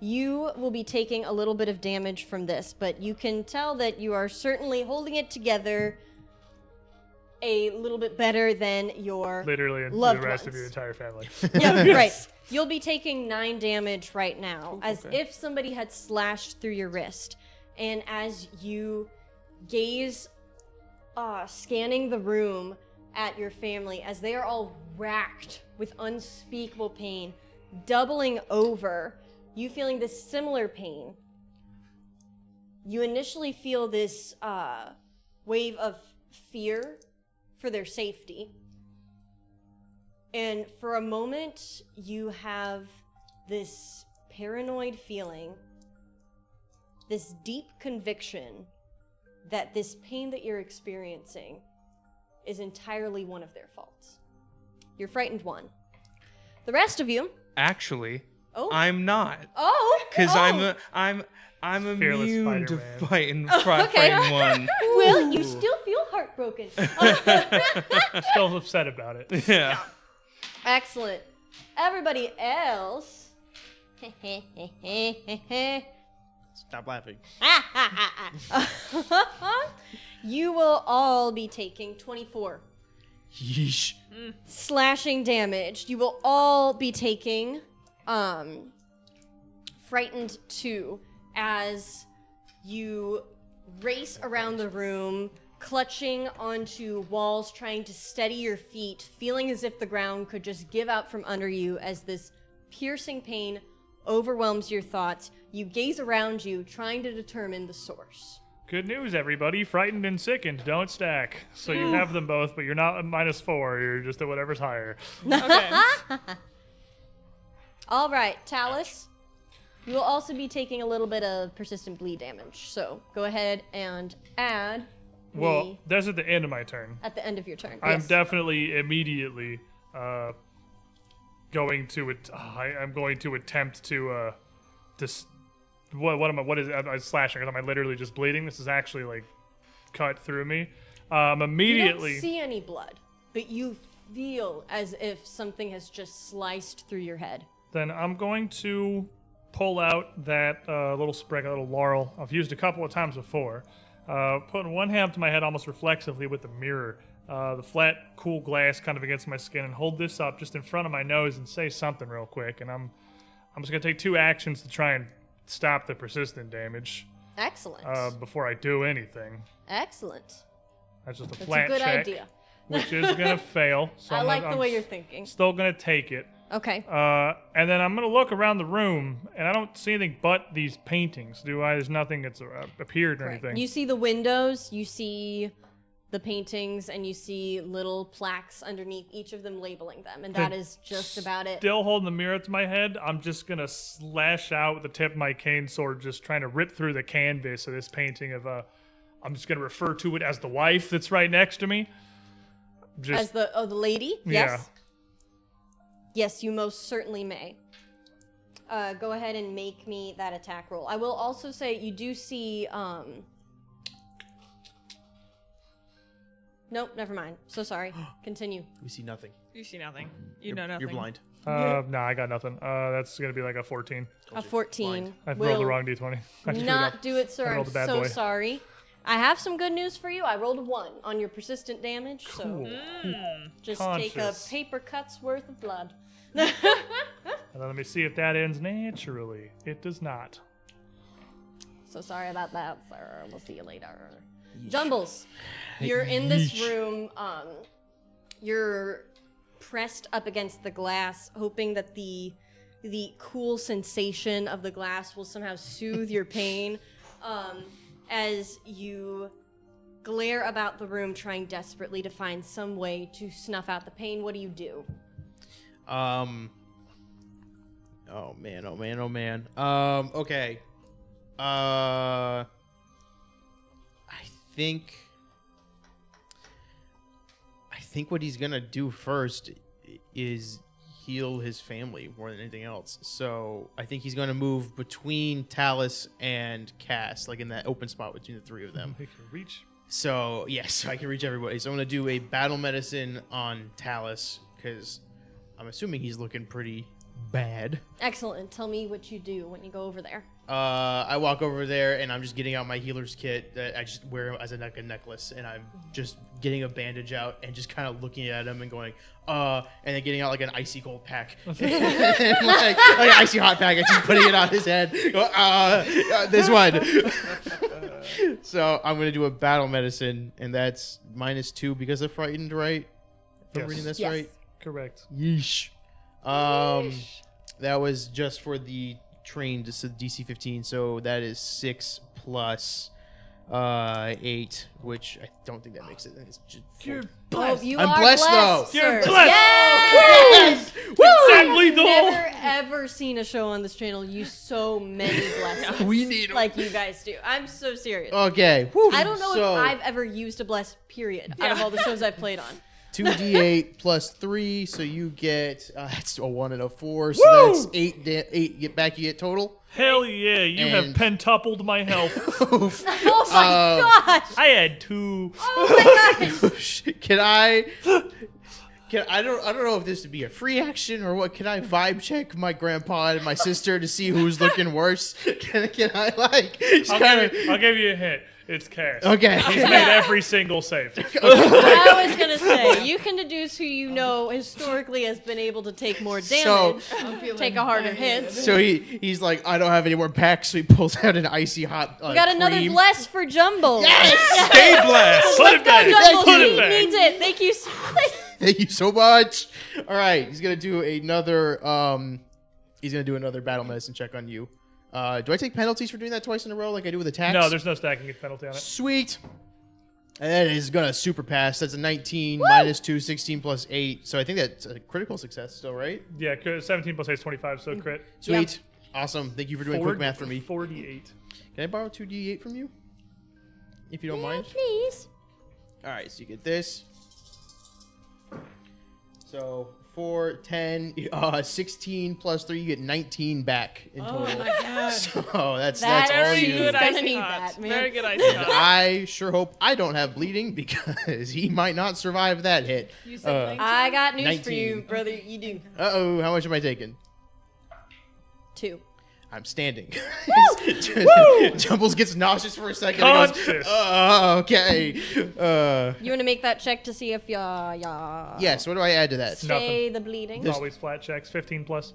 you will be taking a little bit of damage from this, but you can tell that you are certainly holding it together a little bit better than your Literally and the loved rest of ones. your entire family. Yeah, right. You'll be taking 9 damage right now, as okay. if somebody had slashed through your wrist. And as you gaze, scanning the room at your family, as they are all racked with unspeakable pain, doubling over, you feeling this similar pain. You initially feel this wave of fear for their safety. And for a moment, you have this paranoid feeling, this deep conviction that this pain that you're experiencing is entirely one of their faults. You're frightened one. The rest of you... Actually, Oh. I'm not. Oh! Because oh. I'm Fearless immune to Spider-Man. fighting one. Will, you still feel heartbroken. Still upset about it. Yeah. Excellent. Everybody else... Stop laughing. You will all be taking 24 Yeesh. slashing damage. You will all be taking frightened 2 as you race around the room, clutching onto walls, trying to steady your feet, feeling as if the ground could just give out from under you as this piercing pain overwhelms your thoughts. You gaze around you, trying to determine the source. Good news, everybody. Frightened and sickened don't stack. So you have them both, but you're not at -4. You're just at whatever's higher. Okay. All right, Talus, you will also be taking a little bit of persistent bleed damage. So go ahead and add Well, the that's at the end of my turn. at the end of your turn. I'm Yes. definitely immediately going to I'm going to attempt to what is it? I'm slashing. Am I literally just bleeding? This is actually like cut through me. Immediately. You don't see any blood, but you feel as if something has just sliced through your head. Then I'm going to pull out that little sprig, a little laurel. I've used a couple of times before. Putting one hand to my head almost reflexively with the mirror. The flat, cool glass kind of against my skin, and hold this up just in front of my nose and say something real quick. And I'm just going to take 2 actions to try and stop the persistent damage Excellent. before I do anything. Excellent. That's just a That's flat a good check, idea. which is going to fail. So I like the I'm way you're thinking. still going to take it. Okay. And then I'm going to look around the room, and I don't see anything but these paintings, do I? There's nothing that's appeared or Correct. anything. You see the windows. You see the paintings, and you see little plaques underneath each of them labeling them, and that is just about it. Still holding the mirror to my head, I'm just gonna slash out with the tip of my cane sword, just trying to rip through the canvas of this painting of I'm just gonna refer to it as the wife that's right next to me. As the lady? Yeah. Yes. Yes, you most certainly may. Go ahead and make me that attack roll. I will also say you do see Nope, never mind. So sorry. Continue. We see nothing. You see nothing. You know nothing. You're blind. No, I got nothing. That's gonna be like a 14. A 14. I will rolled the wrong d20. I screwed not up. do it, sir. I I'm rolled a bad so boy. sorry. I have some good news for you. I rolled a 1 on your persistent damage, so Cool. just Conscious. take a paper cut's worth of blood. And then let me see if that ends naturally. It does not. So sorry about that, sir. We'll see you later. Jumbles, you're in this room. You're pressed up against the glass, hoping that the cool sensation of the glass will somehow soothe your pain. As you glare about the room, trying desperately to find some way to snuff out the pain, what do you do? Oh man. Okay. I think what he's gonna do first is heal his family more than anything else. So I think he's gonna move between Talus and Cass, like in that open spot between the three of them. Make your reach. So yes, I can reach everybody. So I'm gonna do a battle medicine on Talus because I'm assuming he's looking pretty bad. Excellent. Tell me what you do when you go over there. I walk over there and I'm just getting out my healer's kit that I just wear as a necklace, and I'm just getting a bandage out and just kind of looking at him and going, and then getting out like an icy cold pack, and like an icy hot pack, and just putting it on his head. Go, this one. So I'm gonna do a battle medicine, and that's -2 because of frightened, right? If I'm Yes. reading this Yes. right. Correct. Yeesh. That was just for the trained, so DC 15, so that is 6 plus 8, which I don't think that makes it. It's just You're Oh, you I'm are blessed, though. You're sir. blessed. Yes! Exactly I've the never ever seen a show on this channel use so many blessings we need like you guys do. I'm so serious. Okay. Whew. I don't know So, if I've ever used a bless period out of all the shows I've played on. 2d8 plus 3, so you get that's a 1 and a 4, so Woo! that's 8. 8 get back. You get total. Hell yeah, you have And- pentupled my health. Oh my gosh! I had 2. Oh my gosh! Can I don't know if this would be a free action or what. Can I vibe check my grandpa and my sister to see who's looking worse? Can I like just I'll give you a hint. It's Cass. Okay. He's made every single save. I was gonna say you can deduce who you know historically has been able to take more damage, take a harder hit. So he's like, I don't have any more packs, so he pulls out an icy hot. We got another cream. bless for Jumbo. Stay blessed. Put it back. Jumbo Put it back. needs it. Thank you. Thank you so much. All right, he's gonna do another. He's gonna do another battle medicine check on you. Do I take penalties for doing that twice in a row like I do with attacks? No, there's no stacking penalty on it. Sweet. And that is gonna super pass. That's a 19 -2, 16 plus 8. So I think that's a critical success still, right? Yeah, 17 plus 8 is 25, so crit. Sweet. Awesome. Thank you for doing quick math for me. 48. Can I borrow 2d8 from you? If you don't mind. Please. All right, so you get this. So 4, 10, 16 plus 3, you get 19 back in total. Oh my god. So that's That all Very is you. good Gonna icy need hot. that, man. Very good icy hot. I sure hope I don't have bleeding because he might not survive that hit. You said 19? I got news for 19. you, brother. You do. Uh-oh, how much am I taking? 2. I'm standing. Jumbles gets nauseous for a second. And goes, Conscious. okay. You want to make that check to see if ya Yes, what do I add to that? stay the bleeding? Always flat checks. 15 plus.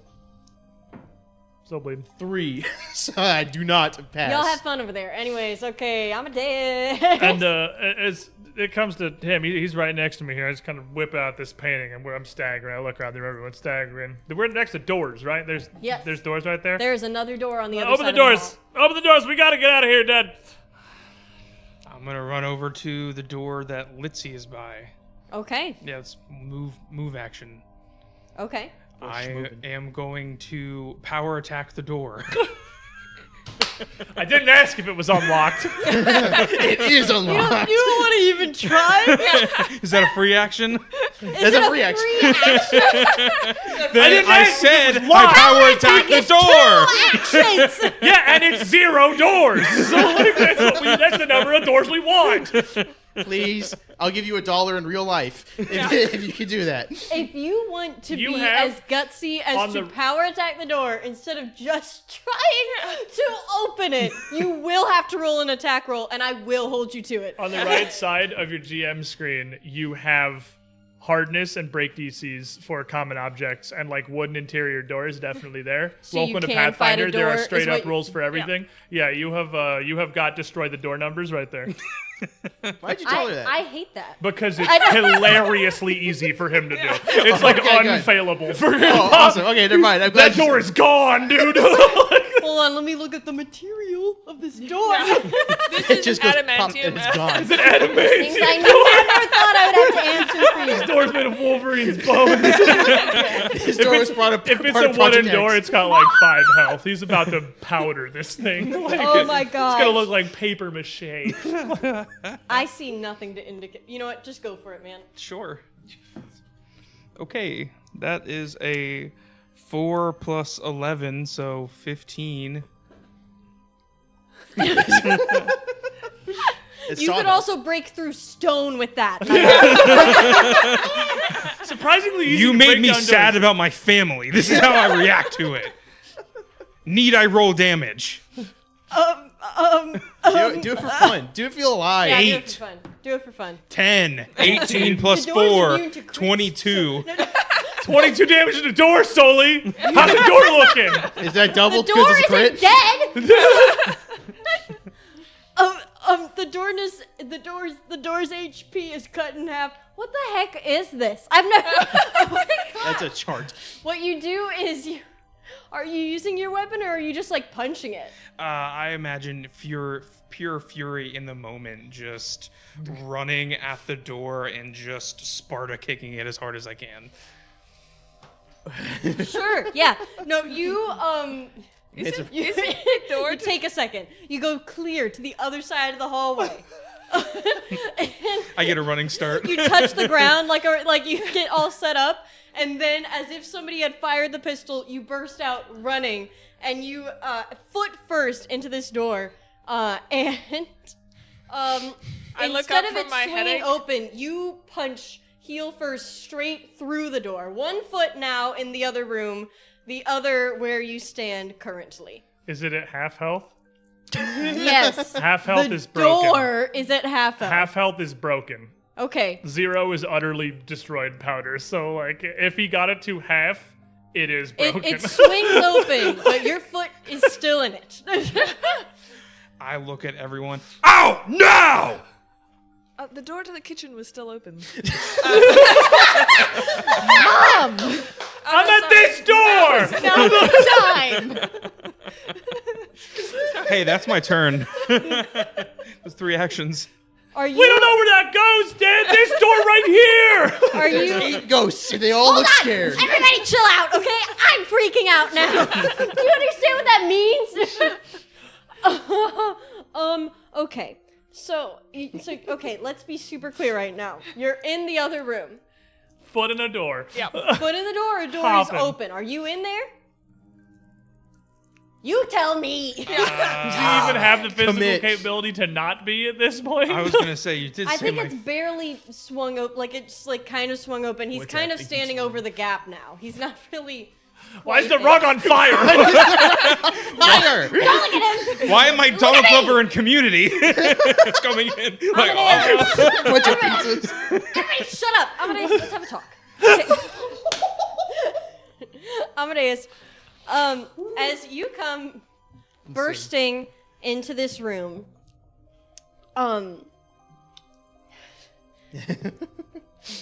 Still bleeding. 3. So I do not pass. Y'all have fun over there. Anyways, okay, I'm a dead. And as it comes to him, he's right next to me here. I just kind of whip out this painting, and I'm staggering. I look around there, everyone's staggering. We're next to doors, right? There's doors right there. There's another door on the other Open side the of doors. Open the doors. We gotta get out of here, Dad. I'm gonna run over to the door that Litzy is by. Okay. Yeah, it's move action. Okay. I am going to power attack the door. I didn't ask if it was unlocked. It is unlocked. You don't want to even try? Is that a free action? That's a free action. Then I said I power attack the door. Yeah, and it's 0 doors. So like, that's the number of doors we want. Please, I'll give you $1 in real life if you can do that. If you want to You be have as gutsy as on to the- power attack the door instead of just trying to open it, you will have to roll an attack roll, and I will hold you to it. On the right side of your GM screen, you have hardness and break DCs for common objects, and like wooden interior doors definitely there. So you Welcome to can fight a Pathfinder. There door are is straight what up you- rules for everything. Yeah, you have got destroy the door numbers right there. Why'd you tell her that? I hate that. Because it's hilariously easy for him to do. It's like Okay, good. unfailable for him. Oh, awesome. Okay, never mind. I'm glad That door is gone, dude. Hold on, let me look at the material of this door. This it is just goes pop adamantium. and it's gone. It's an adamantium. Things I never thought I would have to answer for you. This door's made of Wolverine's bones. This door was brought up. If it's part a of wooden Project door, X. it's got like 5 health. He's about to powder this thing. Like, Oh my It's god. gonna look like paper mache. I see nothing to indicate. You know what? Just go for it, man. Sure. Okay, that is a 4 plus 11, so 15. It's You could sawdust. also break through stone with that. Surprisingly easy You to made break me down sad doors. about my family. This is how I react to it. Need I roll damage? Do it for fun. Do it feel alive. Yeah, do it 8. for fun. Do it for fun. 10. 18 plus The door's 4. immune to crits. 22. 22 damage to the door, Soli. How's the door looking? Is that double The door because it's isn't crit? dead. The door's HP is cut in half. What the heck is this? I've never. Oh my God. That's a chart. What you do is are you using your weapon or are you just like punching it? I imagine pure fury in the moment, just running at the door and just Sparta kicking it as hard as I can. Sure. Yeah. No, you It's a, you, door you take a second. You go clear to the other side of the hallway. And I get a running start. you touch the ground like you get all set up, and then as if somebody had fired the pistol, you burst out running, and you foot first into this door, and I look instead up of from it my swinging headache. open, you punch heel first straight through the door. 1 foot now in the other room, the other where you stand currently. Is it at half health? Yes. Half health The is broken. door is at half health. Half health is broken. Okay. 0 is utterly destroyed powder. So, like, if he got it to half, it is broken. It swings open, but your foot is still in it. I look at everyone. Ow! No! The door to the kitchen was still open. Mom! I'm at this door! Now time! Hey, that's my turn. There's 3 actions. Are you? We don't know where that goes, Dad! This door right here! Are you? 8 ghosts, and they all look scared. Everybody, chill out, okay? I'm freaking out now. Do you understand what that means? Okay. So, okay, let's be super clear right now. You're in the other room. Foot in a door. Yeah. Foot in the door, a door Hopping. is open. Are you in there? You tell me. Do you even have the physical Commit. capability to not be at this point? I was gonna say you did I say think my. it's barely swung open, like it's like kind of swung open. He's What's kind that? of Think standing he's over the gap now. He's not really. Why is the rug on fire? Fire! Why am I Donald Glover in Community coming in? Like, oh. Bunch of pizzas. Everybody, shut up! Amadeus, let's have a talk. Okay. Amadeus, as you come bursting into this room,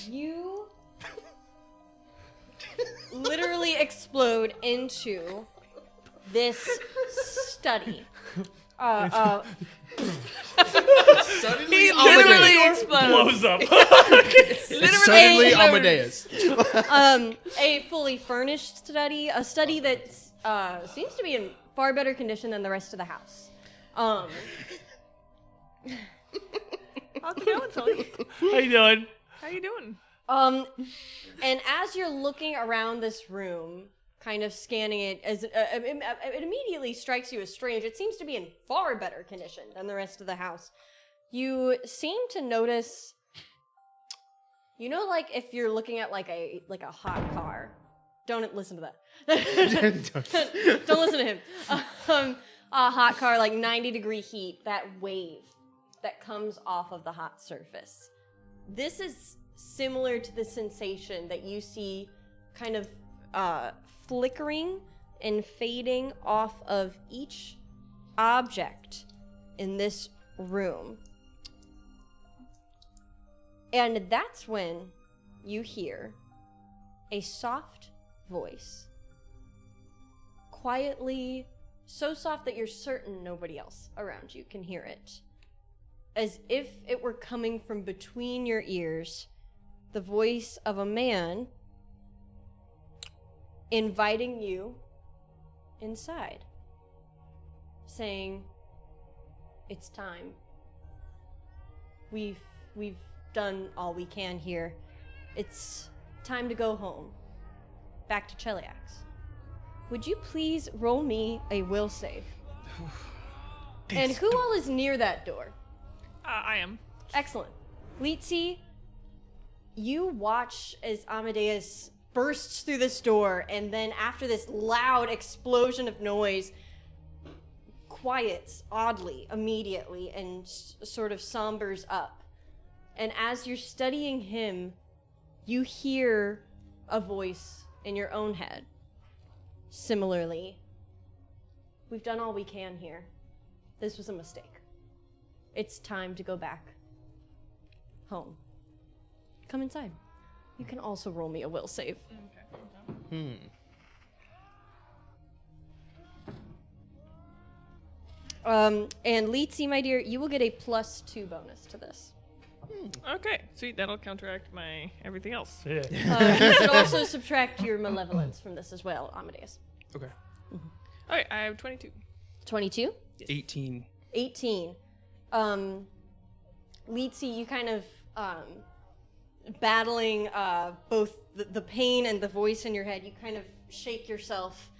you literally explode into this study. Suddenly, He literally Amadeus. explodes. Blows up. Suddenly, explodes. Amadeus. A fully furnished study, a study that seems to be in far better condition than the rest of the house. How's it going, Tony? How you doing? How you doing? And as you're looking around this room, kind of scanning it, as it immediately strikes you as strange. It seems to be in far better condition than the rest of the house. You seem to notice, you know, like if you're looking at like a hot car. Don't listen to that. Don't listen to him. A hot car, like 90-degree heat, that wave that comes off of the hot surface. This is similar to the sensation that you see kind of flickering and fading off of each object in this room. And that's when you hear a soft voice, quietly, so soft that you're certain nobody else around you can hear it. As if it were coming from between your ears, the voice of a man inviting you inside, saying, "It's time. We've done all we can here. It's time to go home. Back to Cheliax. Would you please roll me a will save?" And who all is near that door? I am. Excellent. Litsi, you watch as Amadeus bursts through this door, and then after this loud explosion of noise, quiets oddly immediately and sort of sombers up. And as you're studying him, you hear a voice in your own head. Similarly, "We've done all we can here. This was a mistake. It's time to go back home. Come inside." You can also roll me a will save. And Litsi, my dear, you will get a +2 bonus to this. Okay, sweet. That'll counteract my everything else. Yeah. You should also subtract your malevolence from this as well, Amadeus. Okay. Okay, I have 22. 22? 18. 18. Litsi, you kind of battling both the pain and the voice in your head. You kind of shake yourself,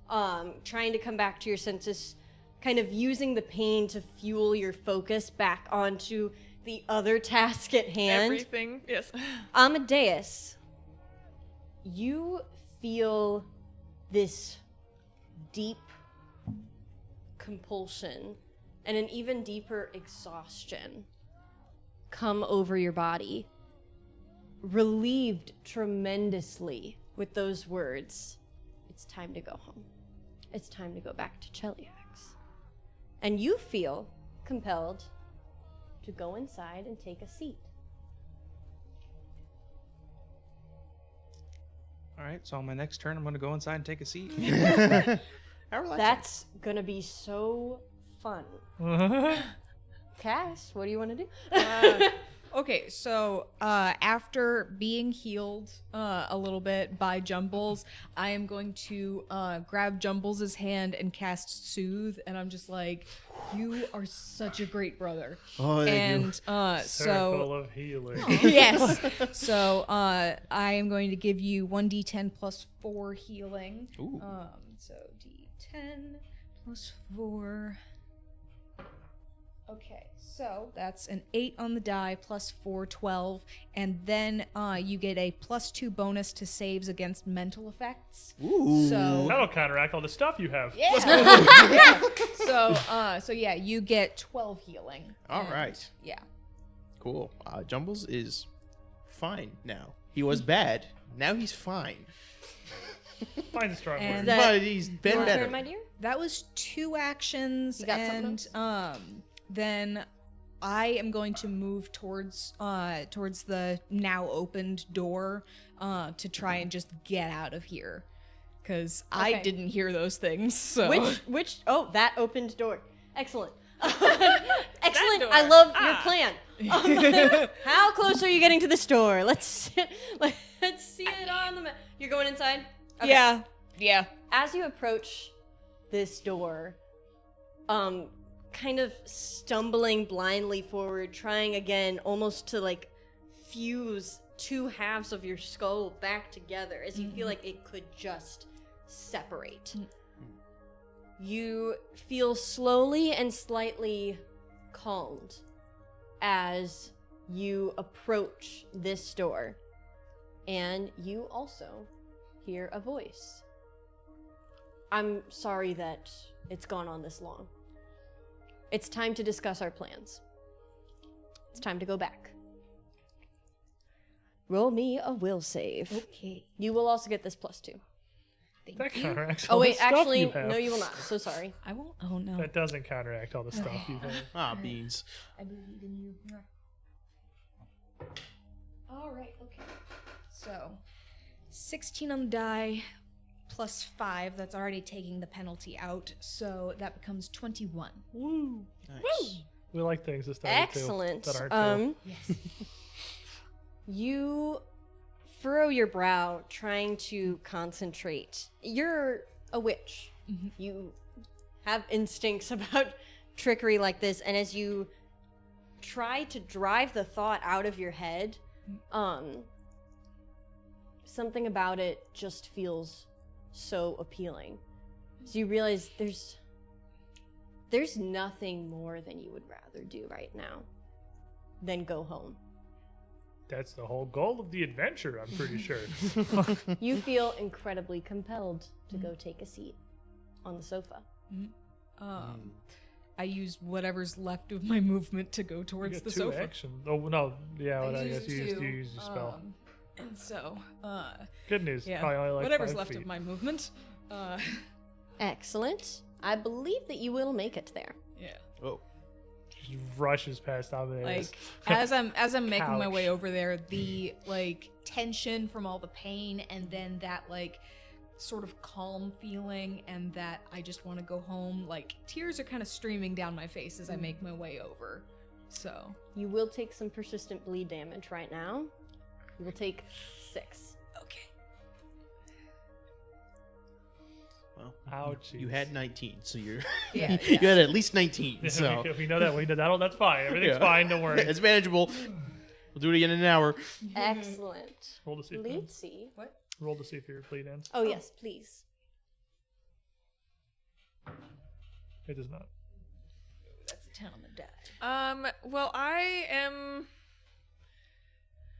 trying to come back to your senses, kind of using the pain to fuel your focus back onto the other task at hand. Everything, yes. Amadeus, you feel this deep compulsion and an even deeper exhaustion come over your body, relieved tremendously with those words. It's time to go home. It's time to go back to Cheliax. And you feel compelled to go inside and take a seat. All right, so on my next turn, I'm going to go inside and take a seat. That's gonna be so fun. Cass, what do you want to do? Okay, so after being healed a little bit by Jumbles, I am going to grab Jumbles' hand and cast Soothe, and I'm just like, "You are such a great brother." Oh, thank you. Circle of healing. Yes. So I am going to give you 1d10 plus 4 healing. Ooh. So d10 plus 4. Okay, so that's an 8 on the die plus 4, 12, and then you get a +2 bonus to saves against mental effects. Ooh. So That'll counteract all the stuff you have. yeah. So yeah, you get 12 healing. All And, right. Yeah. Cool. Jumbles is fine now. He was bad. Now he's fine. Find a strong And- word. That- But he's been Your better. turn, my dear? That was 2 actions, You got something and then I am going to move towards the now opened door to try and just get out of here, because I Okay. didn't hear those things. So Which? Oh, that opened door. Excellent. Excellent. door. I love your Ah. plan. How close are you getting to the store? Let's see it on the map. You're going inside? Okay. Yeah. As you approach this door, kind of stumbling blindly forward, trying again almost to like fuse two halves of your skull back together as you feel like it could just separate. You feel slowly and slightly calmed as you approach this door, and you also hear a voice. I'm sorry that it's gone on this long. It's time to discuss our plans. It's time to go back. Roll me a will save. Okay. You will also get this +2. That counteracts Oh all the wait, stuff actually, you have. no, you will not. So sorry. I won't. Oh no. That doesn't counteract all the stuff you have. Ah, beans. I believe in you. All right. Okay. So, 16 on the die, plus 5. That's already taking the penalty out. So that becomes 21. Nice. We like things this time Excellent. too, that aren't too. Yes. You furrow your brow, trying to concentrate. You're a witch. You have instincts about trickery like this, and as you try to drive the thought out of your head, something about it just feels so appealing. So you realize there's nothing more than you would rather do right now than go home. That's the whole goal of the adventure, I'm pretty sure. You feel incredibly compelled to go take a seat on the sofa. I use whatever's left of my movement to go You towards get the 2 sofa. actions. Oh no, yeah, well, I guess you two, use your spell. And so, Good news. yeah, Probably only like whatever's 5 left feet. of my movement. Excellent. I believe that you will make it there. Yeah. Oh. Just rushes past Amadeus. Like as I'm making my Couch. way over there, the like tension from all the pain, and then that like sort of calm feeling, and that I just want to go home. Like tears are kind of streaming down my face as I make my way over. So You will take some persistent bleed damage right now. You will take 6. okay. Well, Ouchies. you had 19, so you're Yeah, you had at least 19. Yeah, So we know that. We know that. That's fine. Everything's Yeah. fine. Don't worry. it's manageable. We'll do it again in an hour. Excellent. Roll to see if Lucy. roll to see if your bleed ends. Oh, yes, please. It does not. That's a 10 on the die. Well, I am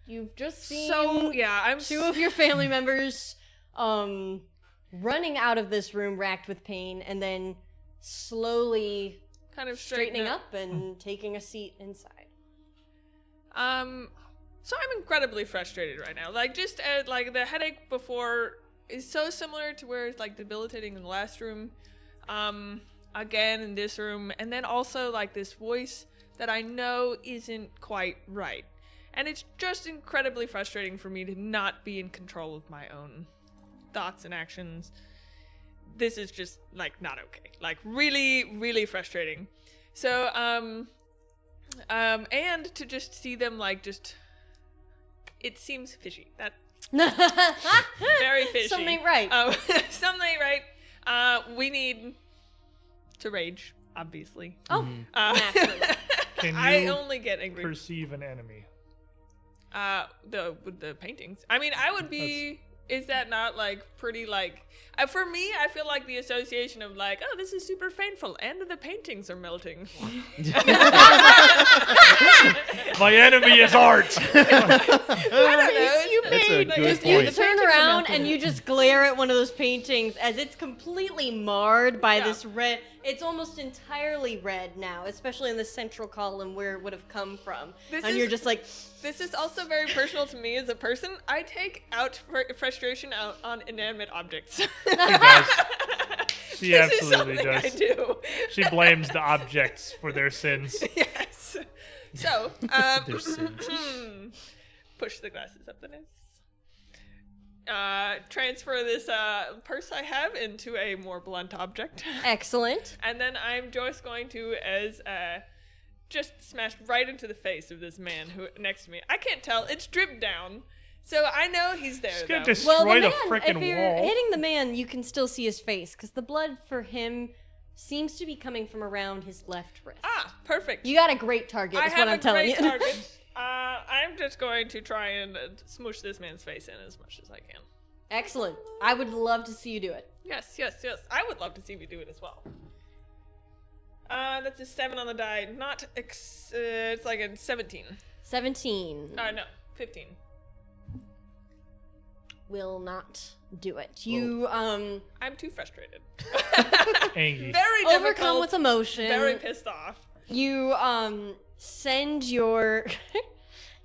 You've just seen I'm 2 of your family members running out of this room racked with pain, and then slowly kind of straightening up and taking a seat inside. So I'm incredibly frustrated right now. Like, just like the headache before is so similar to where it's like debilitating in the last room, again in this room, and then also like this voice that I know isn't quite right. And it's just incredibly frustrating for me to not be in control of my own thoughts and actions. This is just like not okay. Like really, really frustrating. So, and to just see them like just, it seems fishy. That very fishy. Something ain't right. Something ain't right. We need to rage, obviously. Oh, naturally. Can I you only get angry. perceive an enemy? With the paintings. I mean, I would be. Is that not like pretty like? For me, I feel like the association of like, oh, this is super painful, and the paintings are melting. My enemy is art. I don't know. You That's a like, good just- You point. the turn paintings are around melting. and you just glare at one of those paintings as it's completely marred by Yeah. this red. It's almost entirely red now, especially in the central column where it would have come from. This and is- you're just like, This is also very personal to me as a person. I take out frustration out on inanimate objects. She does. She This is absolutely something does. I do. She blames the objects for their sins. Yes. So, Their sins. push the glasses up the nose. transfer this purse I have into a more blunt object. Excellent. And then I'm just going to, just smash right into the face of this man who next to me. I can't tell. It's dripped down. So I know he's there, Just gonna though. destroy the if frickin' you're wall. hitting the man, you can still see his face because the blood for him seems to be coming from around his left wrist. Ah, perfect. You got a great target. I Is have what I'm a telling great you. target. I'm just going to try and smoosh this man's face in as much as I can. Excellent. I would love to see you do it. Yes. I would love to see you do it as well. That's a 7 on the die. Not it's like a 17. 17 No, 15. will not do it. You I'm too frustrated. Angry. Very overcome difficult, with emotion. very pissed off. You send your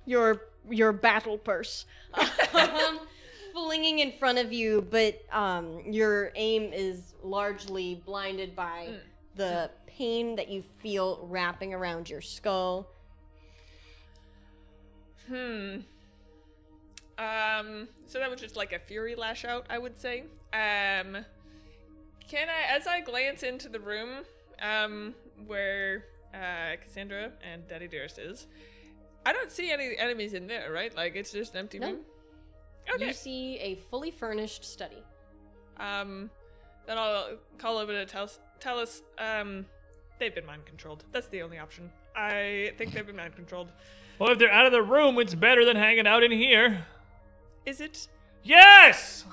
your battle purse flinging in front of you, but your aim is largely blinded by the pain that you feel wrapping around your skull. So that was just like a fury lash out, I would say. Can I, as I glance into the room, where Cassandra and Daddy Dearest is, I don't see any enemies in there, right? Like, it's just an empty No. room? Okay. You see a fully furnished study. Then I'll call over to tell us, they've been mind controlled. That's the only option. I think they've been mind controlled. Well, if they're out of the room, it's better than hanging out in here. Is it? Yes!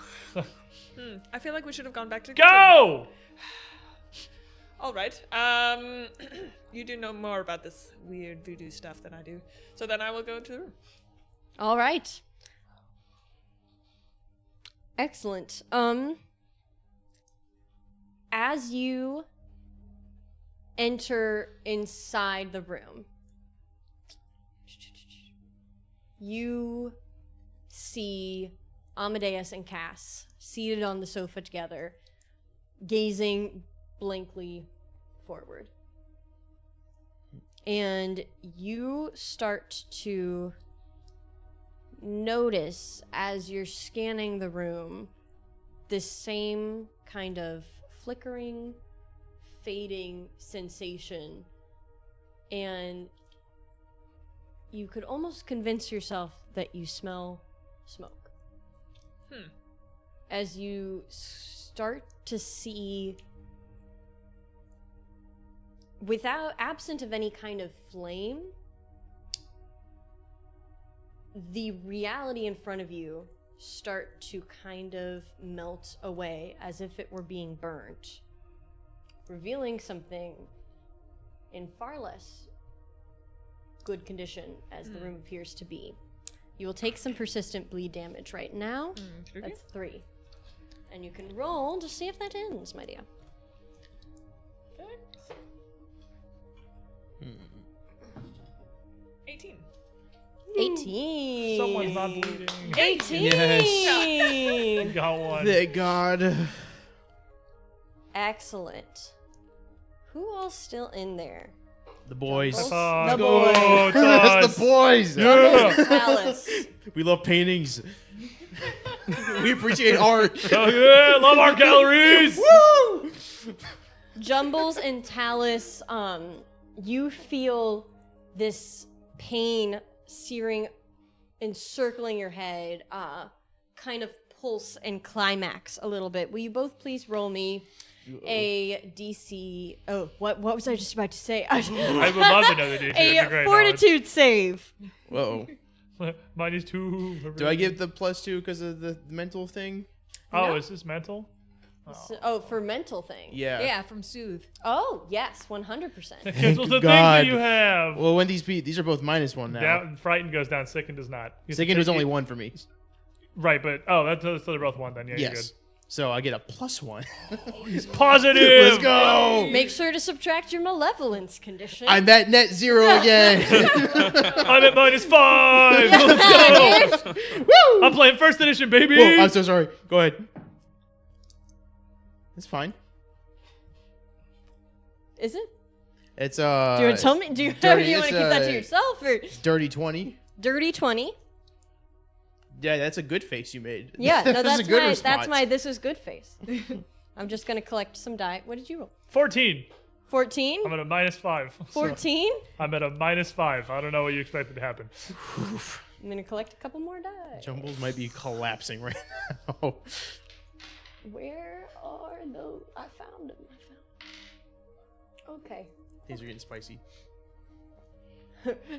I feel like we should have gone back to the Go! All right. You do know more about this weird voodoo stuff than I do. So then I will go into the room. All right. Excellent. As you enter inside the room, you see Amadeus and Cass seated on the sofa together, gazing blankly forward. And you start to notice, as you're scanning the room, this same kind of flickering, fading sensation. And you could almost convince yourself that you smell smoke. As you start to see, absent of any kind of flame, the reality in front of you start to kind of melt away as if it were being burnt, revealing something in far less good condition as the room appears to be. You will take some persistent bleed damage right now. That's 3. And you can roll to see if that ends, my dear. 18. 18. Someone's not bleeding. 18. Yes. Got one. Thank God. Excellent. Who all's still in there? The boys. The Go, boys. it's That's us. the boys. Yeah. Alice. We love paintings. We appreciate art. Oh, yeah, love our galleries. Woo! Jumbles and Talus, you feel this pain searing, encircling your head, kind of pulse and climax a little bit. Will you both please roll me a DC? Oh, what was I just about to say? I would love to know the details. It's A great fortitude save. Whoa. knowledge. -2. Do I give the +2 because of the mental thing? Oh, No. is this mental? For mental thing. Yeah. Yeah, from Soothe. Oh, yes, 100%. Cancels the things God. that you have. Well, when these are both -1 now. Down, frightened goes down, sickened does not. You Second was take only it- 1 for me. Right, but so they're both 1 then. Yeah, Yes. So I get a +1. you're good. Positive. Let's go. Make sure to subtract your malevolence condition. I'm at net 0 again. I'm at -5. Let's go. Woo! I'm playing first edition, baby. Whoa, I'm so sorry. Go ahead. It's fine. Is it? It's Do you want to tell me? Do you, dirty, you want to it's, keep that to yourself or dirty 20. dirty 20? Yeah, that's a good face you made. Yeah, no, That's a that's good my response. this is good face. I'm just gonna collect some die. What did you roll? 14. 14? I'm at a -5. so 14? I'm at a -5. I don't know what you expected to happen. I'm gonna collect a couple more die. Jumbles might be collapsing right now. Where are those? I found them. Okay. These are getting spicy.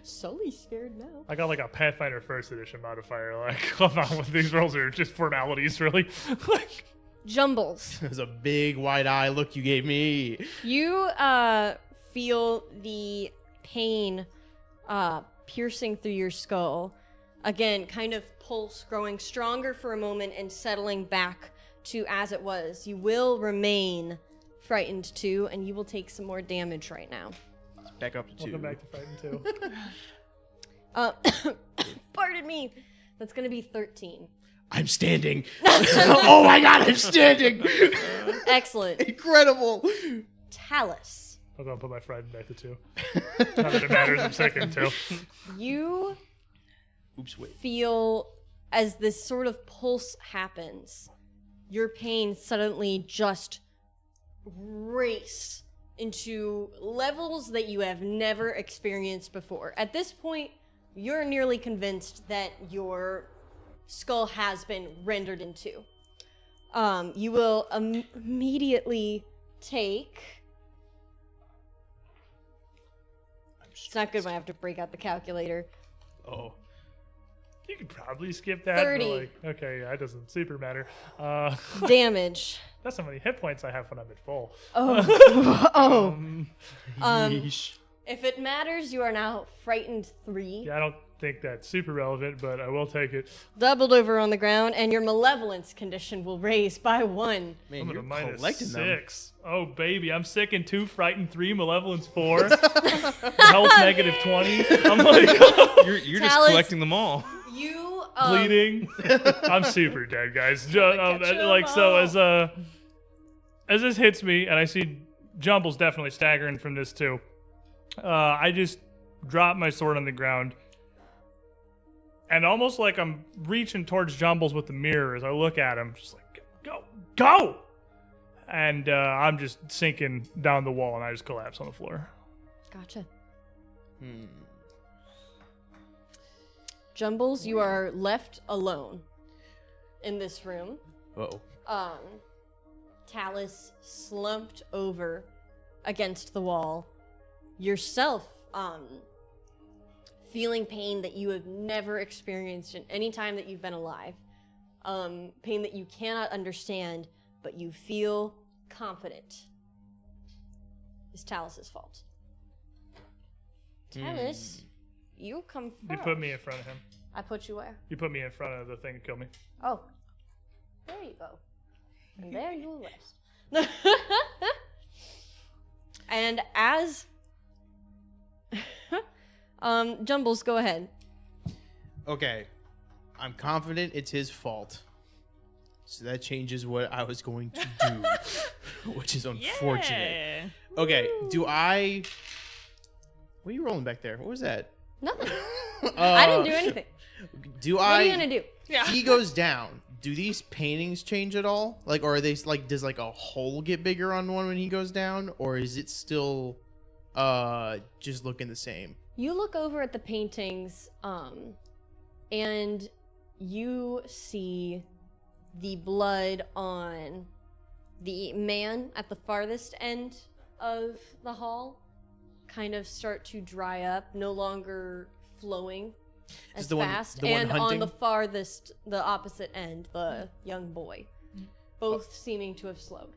Sully's scared now. I got like a Pathfinder first edition modifier. Like, come on, these rolls are just formalities, really. Like, Jumbles. There's a big wide eye look you gave me. You feel the pain piercing through your skull. Again, kind of pulse growing stronger for a moment and settling back to as it was. You will remain frightened too, and you will take some more damage right now. Back up to 2. welcome back to fighting too. Pardon me. That's gonna be 13. I'm standing. Oh my god, I'm standing. Excellent. Incredible. Talus. I'm gonna put my friend back to 2. Not that it matters. I'm second too. You Oops, wait. feel as this sort of pulse happens, your pain suddenly just race into levels that you have never experienced before. At this point, you're nearly convinced that your skull has been rendered in two. You will immediately take... It's not good when I have to break out the calculator. Oh. You could probably skip that. 30. But like, okay, yeah, it doesn't super matter. Damage. That's how many hit points I have when I'm at full. Oh. Yeesh. If it matters, you are now frightened 3. Yeah, I don't think that's super relevant, but I will take it. Doubled over on the ground, and your malevolence condition will raise by 1. Man, I'm at you're a minus collecting them. 6. Oh, baby, I'm sick in 2, frightened 3, malevolence 4, health negative 20. I'm like, You're just Talus- collecting them all. You bleeding. I'm super dead, guys. Like, so as this hits me, and I see Jumble's definitely staggering from this too, I just drop my sword on the ground, and almost like I'm reaching towards Jumbles with the mirror as I look at him, just like, go! And I'm just sinking down the wall, and I just collapse on the floor. Gotcha. Jumbles, you are left alone in this room. Uh-oh. Talus slumped over against the wall. Yourself, feeling pain that you have never experienced in any time that you've been alive. Pain that you cannot understand, but you feel confident is Talus's fault. Talus, you come first. You put me in front of him. I put you where? You put me in front of the thing to kill me. Oh, there you go. And there you will rest. And as Jumbles, go ahead. Okay. I'm confident it's his fault. So that changes what I was going to do, which is unfortunate. Yeah. Okay, do I... What are you rolling back there? What was that? Nothing. I didn't do anything. Do What I... are you gonna do? Yeah. He goes down. Do these paintings change at all? Like, or are they like, does like a hole get bigger on one when he goes down, or is it still, just looking the same? You look over at the paintings, and you see the blood on the man at the farthest end of the hall kind of start to dry up, no longer flowing as the one- fast. the one And on hunting? the farthest, the opposite end, the young boy. Both seeming to have slowed.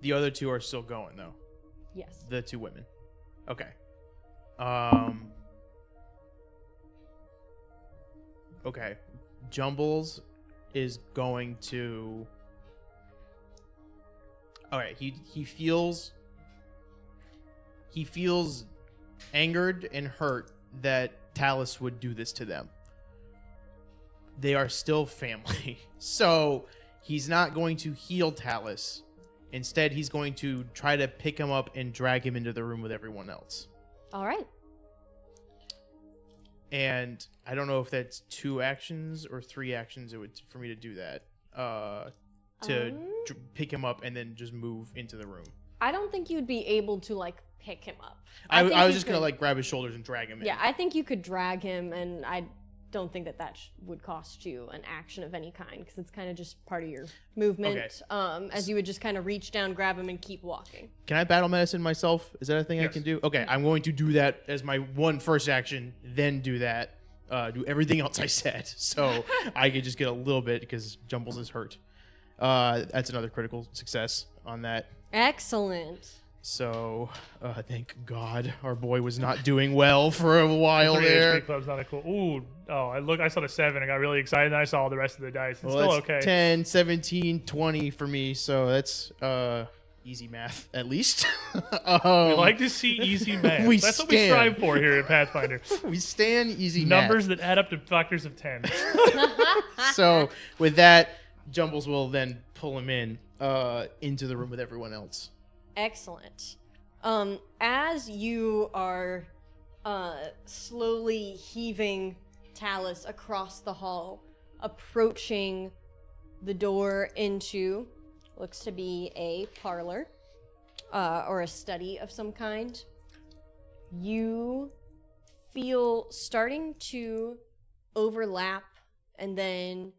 The other two are still going though. Yes. The two women. Okay. Okay. Jumbles is going to... Alright, he feels angered and hurt that Talus would do this to them. They are still family. So he's not going to heal Talus. Instead, he's going to try to pick him up and drag him into the room with everyone else. All right. And I don't know if that's 2 actions or 3 actions it would for me to do that. Pick him up and then just move into the room. I don't think you'd be able to like pick him up. I think was you just gonna could- like grab his shoulders and drag him in. Yeah, I think you could drag him, and I don't think that would cost you an action of any kind because it's kind of just part of your movement. Okay. As you would just kind of reach down, grab him, and keep walking. Can I battle medicine myself? Is that a thing I Yes. can do? Okay, I'm going to do that as my first action, then do that. Do everything else I said, so I could just get a little bit because Jumbles is hurt. That's another critical success on that. Excellent. So, thank God our boy was not doing well for a while 3 there. HP club's not a cool. Ooh, I saw the 7. I got really excited. And I saw all the rest of the dice. It's Well, still that's okay. 10, 17, 20 for me, so that's easy math at least. We like to see easy math. We That's what we stand. strive for here at Pathfinder. we stand easy Numbers that add up to factors of 10. math. So with that, Jumbles will then pull him in into the room with everyone else. Excellent. As you are slowly heaving Talus across the hall, approaching the door into looks to be a parlor or a study of some kind, you feel starting to overlap and then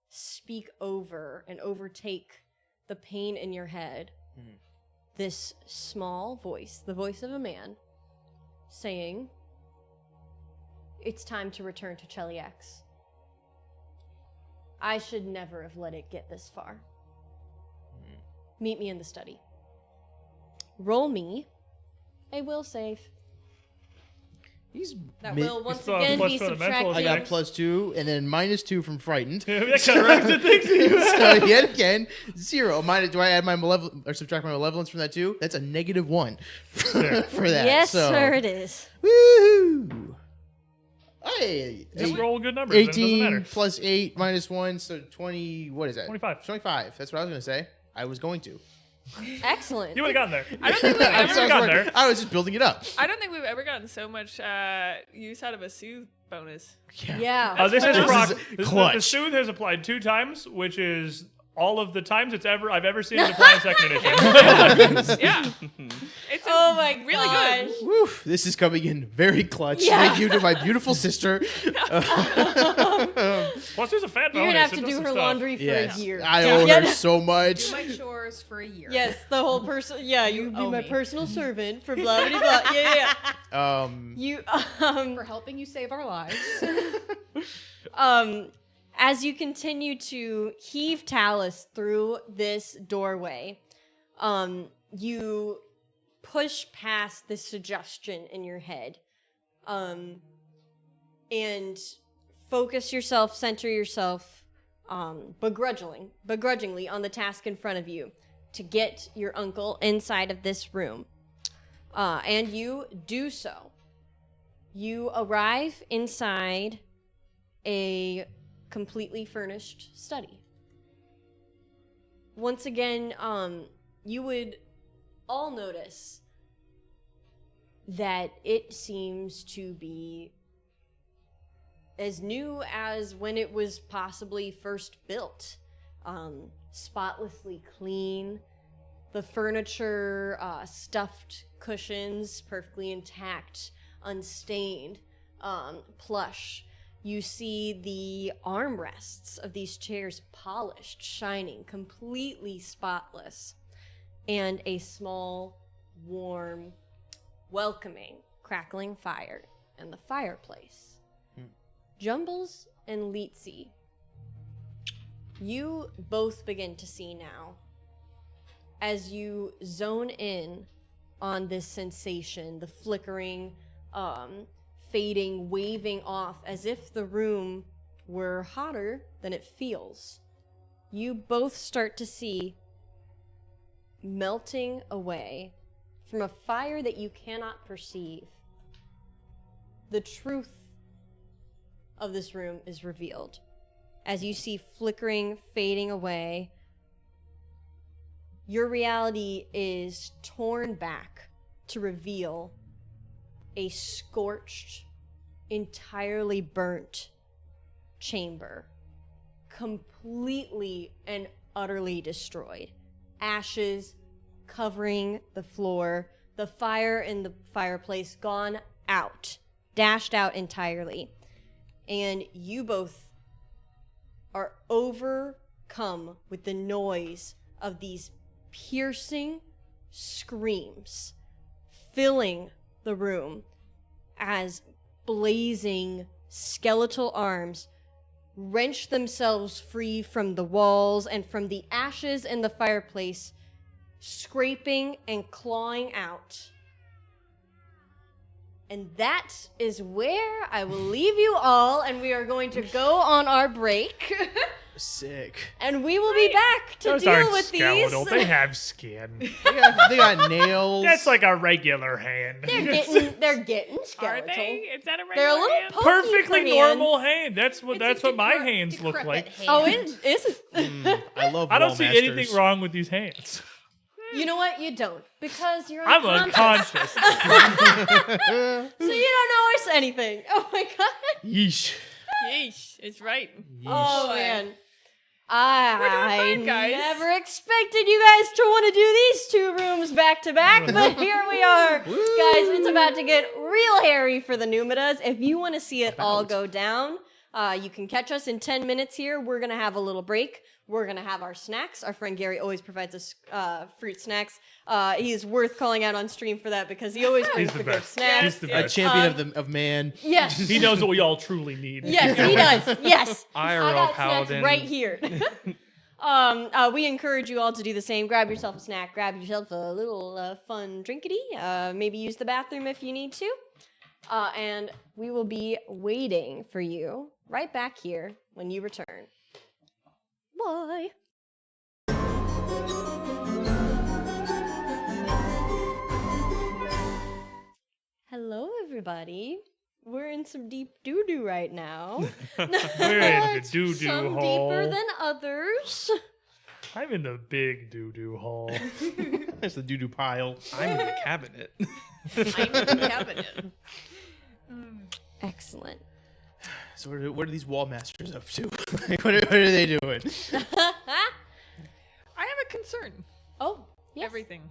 speak over and overtake the pain in your head. This small voice, the voice of a man, saying, "It's time to return to Cheliax. I should never have let it get this far. Meet me in the study. Roll me a will save." He's That mid- will once still have again plus be for the mental subtracted. I got Yes. +2 and then -2 from frightened. That kind of wrecks the things that you have. So yet again, 0. Do I add my malevolence or subtract my malevolence from that too? That's a -1 for that. Yes, so. sir, it is. Woohoo! Hey, Just roll good numbers. Then it doesn't 18 matter. plus 8 minus 1, so 20. What is that? 25. 25. That's what I was gonna say. I was going to. Excellent. You would have gotten there. I don't think we've I ever gotten there. I was just building it up. I don't think we've ever gotten so much use out of a soothe bonus. Yeah. This is This proc. is The clutch. soothe has applied 2 times, which is all of the times I've ever seen it apply in second edition. Yeah. It's Oh my really gosh. good. Woo, this is coming in very clutch. Yeah. Thank you to my beautiful sister. Plus, there's a fat You're bonus. gonna have It to does do some her stuff. laundry for Yes, a year. I Yeah. owe Yeah. her so much. Do my chores for a year. Yes, the whole person. Yeah, you be owe my me. personal servant for blah blah blah. Yeah, yeah. You For helping you save our lives. as you continue to heave Talus through this doorway, you push past this suggestion in your head, and focus yourself, center yourself, begrudgingly on the task in front of you to get your uncle inside of this room. And you do so. You arrive inside a completely furnished study. Once again, you would all notice that it seems to be as new as when it was possibly first built. Spotlessly clean. The furniture, stuffed cushions, perfectly intact, unstained, plush. You see the armrests of these chairs polished, shining, completely spotless, and a small, warm, welcoming, crackling fire in the fireplace. Jumbles and Leetsy, you both begin to see now, as you zone in on this sensation, the flickering, fading, waving off as if the room were hotter than it feels. You both start to see melting away from a fire that you cannot perceive. The truth of this room is revealed as you see flickering, fading away. Your reality is torn back to reveal a scorched entirely burnt chamber, completely and utterly destroyed. Ashes covering the floor, the fire in the fireplace gone out, dashed out entirely. And you both are overcome with the noise of these piercing screams filling the room as blazing skeletal arms wrench themselves free from the walls and from the ashes in the fireplace, scraping and clawing out. And that is where I will leave you all, and we are going to go on our break. Sick. And we will be back to Those deal aren't with skeletal. these. They have skin. They got nails. That's like a regular hand. They're getting Are skeletal. they? Is that a regular They're a little hand? pokey Perfectly for normal hands. hand. That's what It's a my decre- hands look decrepit like. hand. Oh, it is. I love I don't wall see masters. anything wrong with these hands. You know what? You don't, because you're I'm unconscious. unconscious. So you don't notice anything. Oh my god. Yeesh. Yeesh, it's right. Oh Boy. man. We're doing I fine, guys. never expected you guys to want to do these two rooms back to back, but here we are. Guys, it's about to get real hairy for the Numidas. If you want to see it all go down, you can catch us in 10 minutes here. We're going to have a little break. We're going to have our snacks. Our friend Gary always provides us fruit snacks. He's worth calling out on stream for that because he always brings He's the the good best. snacks. He's the A best. champion of man. Yes. He knows what we all truly need. Yes, he does. Yes. I IRL got paladin. snacks right here. We encourage you all to do the same. Grab yourself a snack. Grab yourself a little fun drinkity. Maybe use the bathroom if you need to. And we will be waiting for you right back here when you return. Bye. Hello, everybody. We're in some deep doo-doo right now. We're in the doo-doo Some hole. deeper than others. I'm in the big doo-doo hole. That's the doo-doo pile. I'm in the cabinet. I'm in the cabinet. Excellent. So what are these wall masters up to? Like, what are they doing? I have a concern. Oh, yes. Everything.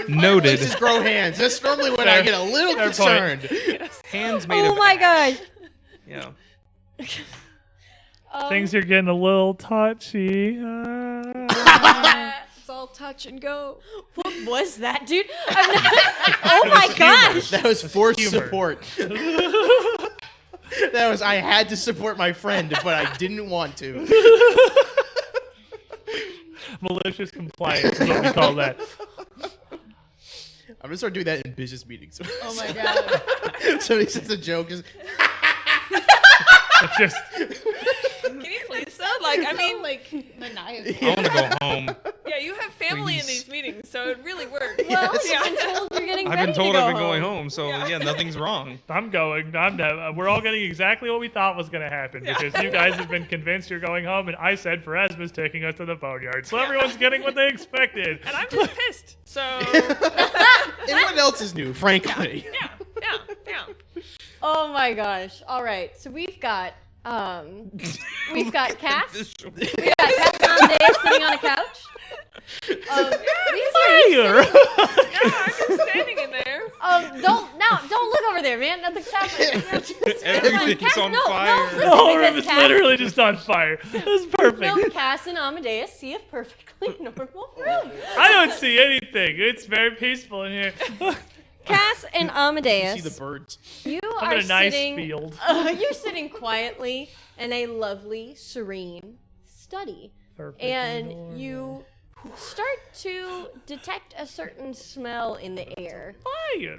Noted. Places grow hands. That's normally when I get a little Fair concerned. Hands made Oh of my ash. gosh. Yeah. Things are getting a little touchy. It's all touch and go. What was that, dude? Oh my gosh. That was forced Humor. support. That was I had to support my friend, but I didn't want to. Malicious compliance is what we call that. I'm gonna start doing that in business meetings. Oh my god. Somebody says a joke, just It's just Can you please though? Like, I mean, like, Maniacal. I want to go home. yeah, you have family in Please. these meetings, so it really works. Well, Yeah. you've been told you're getting I've ready been told to go I've been going home, so Yeah. yeah, nothing's wrong. I'm going. We're all getting exactly what we thought was going to happen because you guys have been convinced you're going home, and I said Pharasma's taking us to the boneyard. So everyone's getting what they expected. And I'm just pissed. So and what else is new, frankly. yeah. Oh my gosh. All right. So we've got Cass. We've got Cass Amadeus sitting on a couch. These are Fire! No, I'm just standing in there. don't look over there, man. The couch. Everything's Cass, on no, fire. The whole because room is Cass- literally just on fire. This is perfect. No, Cass and Amadeus see a perfectly normal room. I don't see anything. It's very peaceful in here. Cass and Amadeus, See the birds. you I'm are in a nice sitting. field. You're sitting quietly in a lovely, serene study, Perfect. and you start to detect a certain smell in the air. Fire!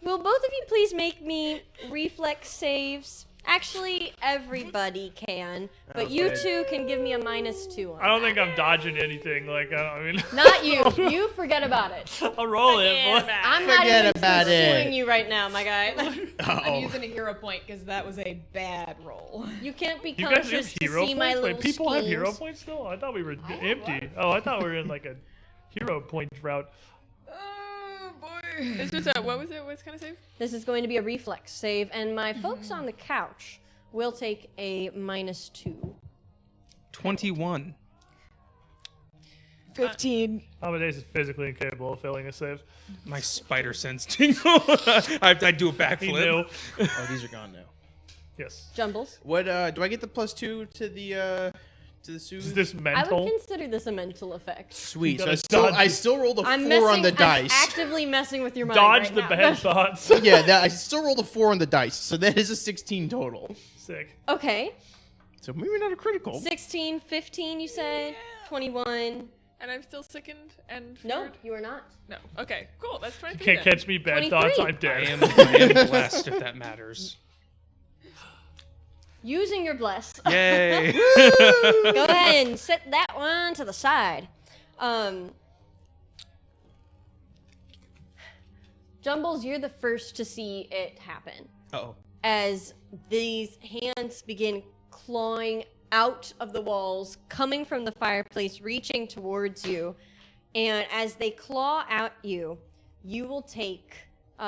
Will both of you please make me reflex saves? Actually, everybody can, but you Okay. two can give me a -2 on I don't that. think I'm dodging anything. Like, I mean, Not you. You forget about it. I'll roll it. Yeah, but- I'm not Forget even about pursuing it. you right now, my guy. I'm using a hero point because that was a bad roll. You can't be You guys have conscious to hero see my points? little Wait, people have hero schemes. points still? I thought we were empty. Oh, I thought we were in like a hero point route. Oh boy. This was what was it? What's kind of save? This is going to be a reflex save, and my folks on the couch will take a -2. 21. 15. Amadeus is physically incapable of failing a save. My spider sense tingle. I do a He backflip. knew. Oh, these are gone now. Yes. Jumbles. What do I get the +2 to the soothe? Is this I mental? would consider this a mental effect. Sweet. So gotta I dodge still rolled a 4 I'm on the I'm dice. actively messing with your mind. Dodge right the now. bad thoughts. Yeah, I still rolled a 4 on the dice, so that is a 16 total. Sick. Okay. So maybe not a critical. 16, 15, you say? 21. And I'm still sickened and No, feared? you are not. No. Okay, cool. That's 23 Can't then. catch me, bad 23. thoughts. I'm I dead. am blessed, if that matters. Using your bless. Yay! Go ahead and set that one to the side. Jumbles, you're the first to see it happen. Oh. As these hands begin clawing out of the walls, coming from the fireplace, reaching towards you. And as they claw at you, you will take,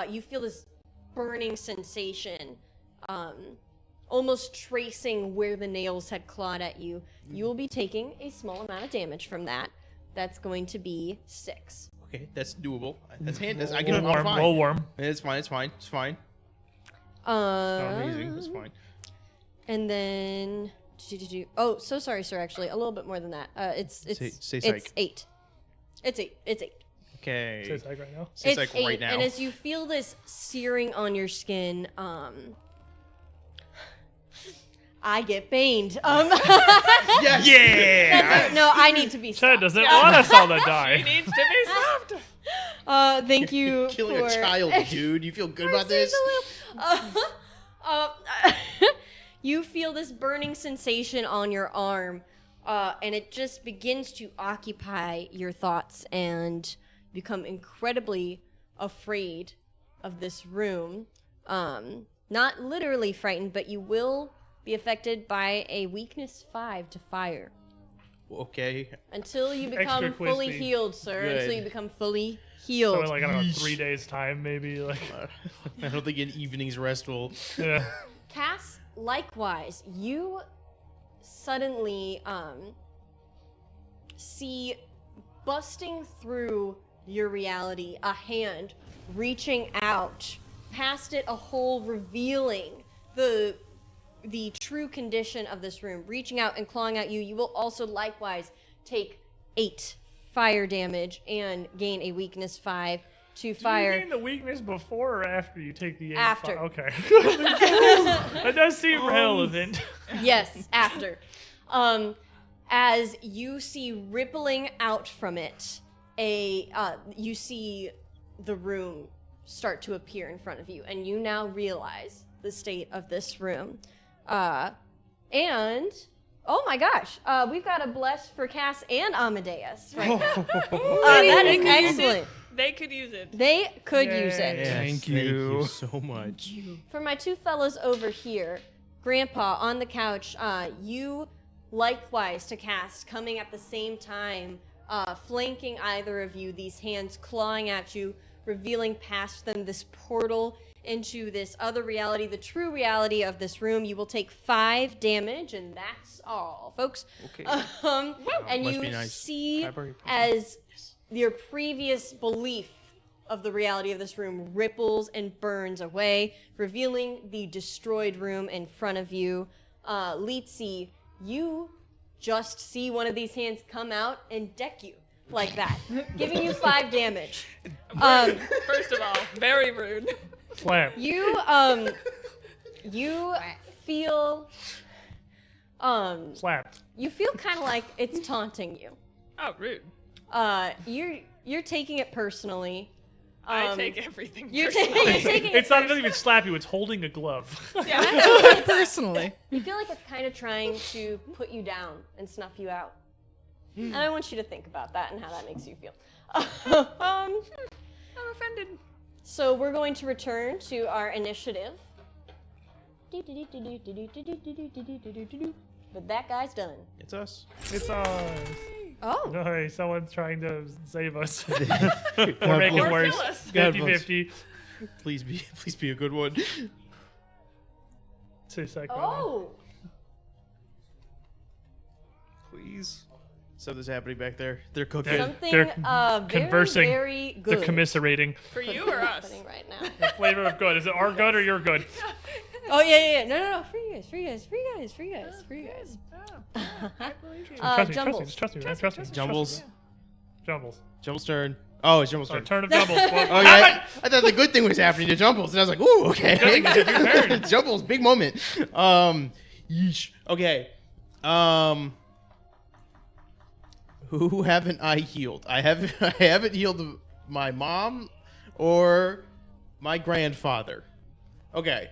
you feel this burning sensation, almost tracing where the nails had clawed at you. You will be taking a small amount of damage from that. That's going to be 6. Okay, that's doable. That's I Roll can. I'm warm. fine. Roll warm. It's fine. It's fine. It's fine. Amazing. That's fine. And then, oh, so sorry, sir. Actually, a little bit more than that. Say It's psych. 8. It's 8. It's 8. Okay. Says like right now. Say It's psych 8. right now. And as you feel this searing on your skin, I get baned. Yes. Yeah! No, I need to be Ted stopped. doesn't want us all to He die. needs to be stopped. Thank you Killing for a child, dude. You feel good about this? You feel this burning sensation on your arm, and it just begins to occupy your thoughts and become incredibly afraid of this room. Not literally frightened, but you will be affected by a weakness 5 to fire. Okay. Until you Extra become fully crispy. healed, sir. Good. Until you become fully So healed. in like, I don't know, 3 days time maybe. Like, I don't think an evening's rest will. yeah. Cass, likewise, you suddenly see busting through your reality a hand reaching out past it, a hole revealing the true condition of this room, reaching out and clawing at you. You will also likewise take 8 fire damage and gain a weakness 5 to Do you fire. gain the weakness before or after you take the 8? After. Okay. That does seem relevant. Yes, after. As you see rippling out from it, you see the room start to appear in front of you, and you now realize the state of this room. And oh my gosh, we've got a bless for Cass and Amadeus right now. That is excellent. They could use it. They could Yay. use it. Yes, Thank you. so much. For my 2 fellows over here, Grandpa on the couch, you likewise to cast, coming at the same time, flanking either of you, these hands clawing at you, revealing past them this portal into this other reality, the true reality of this room. You will take 5 damage, and that's all, folks. Okay. And Must you be nice. see Library potion. as your previous belief of the reality of this room ripples and burns away, revealing the destroyed room in front of you. Litsi, you just see one of these hands come out and deck you like that, giving you 5 damage. First of all, very rude. Slam. You feel Slapped. you feel kind of like it's taunting you. Oh, rude. You're taking it personally. I take everything You're personally. taking it It's not, it doesn't even slap you, it's holding a glove. Personally. You feel like it's kind of trying to put you down and snuff you out. And I want you to think about that and how that makes you feel. I'm offended. So we're going to return to our initiative. But that guy's done. It's us. It's Oh. No, hey, someone's trying to save us. God or make it bless. Or worse. kill us. God bless. 50-50. Please be a good one. 2 seconds. Oh. Please. Something's happening back there. They're cooking. Something they're very, conversing. very good. They're commiserating. For you or us? happening right now. The flavor of good. Is it our good or your good? Oh yeah. No. For you guys. I believe you. Trust me, Jumbles. trust me, man. Trust me. Jumbles. Jumbles. Jumbles' turn. Oh, it's Jumbles' Or turn. turn of Jumbles. Well, Oh yeah, I thought the good thing was happening to Jumbles, and I was like, "Ooh, okay." Good thing you did your turn. Jumbles, big moment. Yeesh. Okay. Who haven't I healed? I haven't healed my mom or my grandfather. Okay.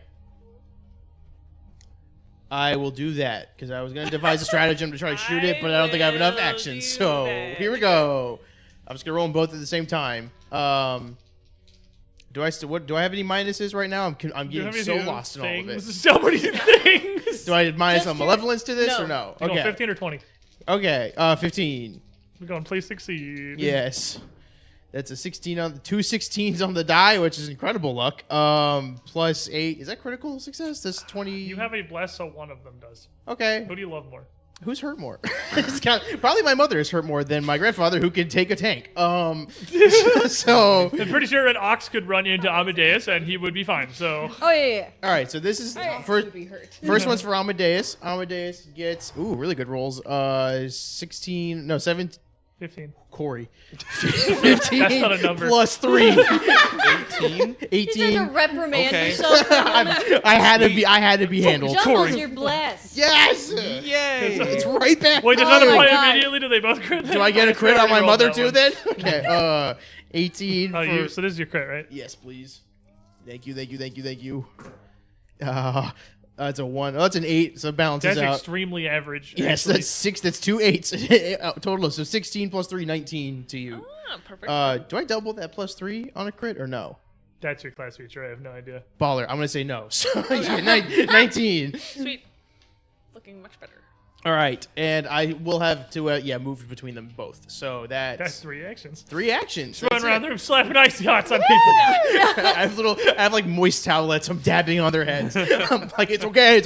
I will do that because I was gonna devise a stratagem to try to shoot it, but I don't think I have enough will action. do So that. here we go. I'm just gonna roll them both at the same time. Do I have any minuses right now? I'm Do you getting have so any lost in all of it. So many things. Do I minus Just some malevolence to this or no? You going Okay. 15 or 20? Okay. 15. We're going please succeed. Yes. That's a 16 on the 2 16s on the die, which is incredible luck. Plus 8. Is that critical success? That's 20. You have a bless, so one of them does. Okay. Who do you love more? Who's hurt more? Probably my mother is hurt more than my grandfather, who can take a tank. So. I'm pretty sure an ox could run into Amadeus and he would be fine. So Oh yeah. All right. So this is Would be hurt. first one's for Amadeus. Amadeus gets really good rolls. 16. No, 17. 15. Corey. 15 That's not a number. plus 3. 18? He's trying to reprimand Okay. yourself. I had to be handled. Jumbles, you're blessed. Yes! Yay! It's right back. Wait, does Oh that my apply God. immediately? Do they both crit? Do I get a crit on my Roll mother that too one. then? Okay. 18 Oh, for... so this is your crit, right? Yes, please. Thank you. That's a 1. Oh, that's an 8, so it balances That's out. extremely average. Yes, actually. that's 6. That's 2 8s total. So 16 plus 3, 19 to you. Ah, perfect. Do I double that plus 3 on a crit or no? That's your class feature. I have no idea. Baller. I'm gonna say no. So yeah, 19. Sweet. Looking much better. All right, and I will have to move between them both. So That's 3 actions. 3 actions. Run That's around it. the room slapping icy hots on people. I have like moist towelettes. I'm dabbing on their heads. I'm like, it's okay.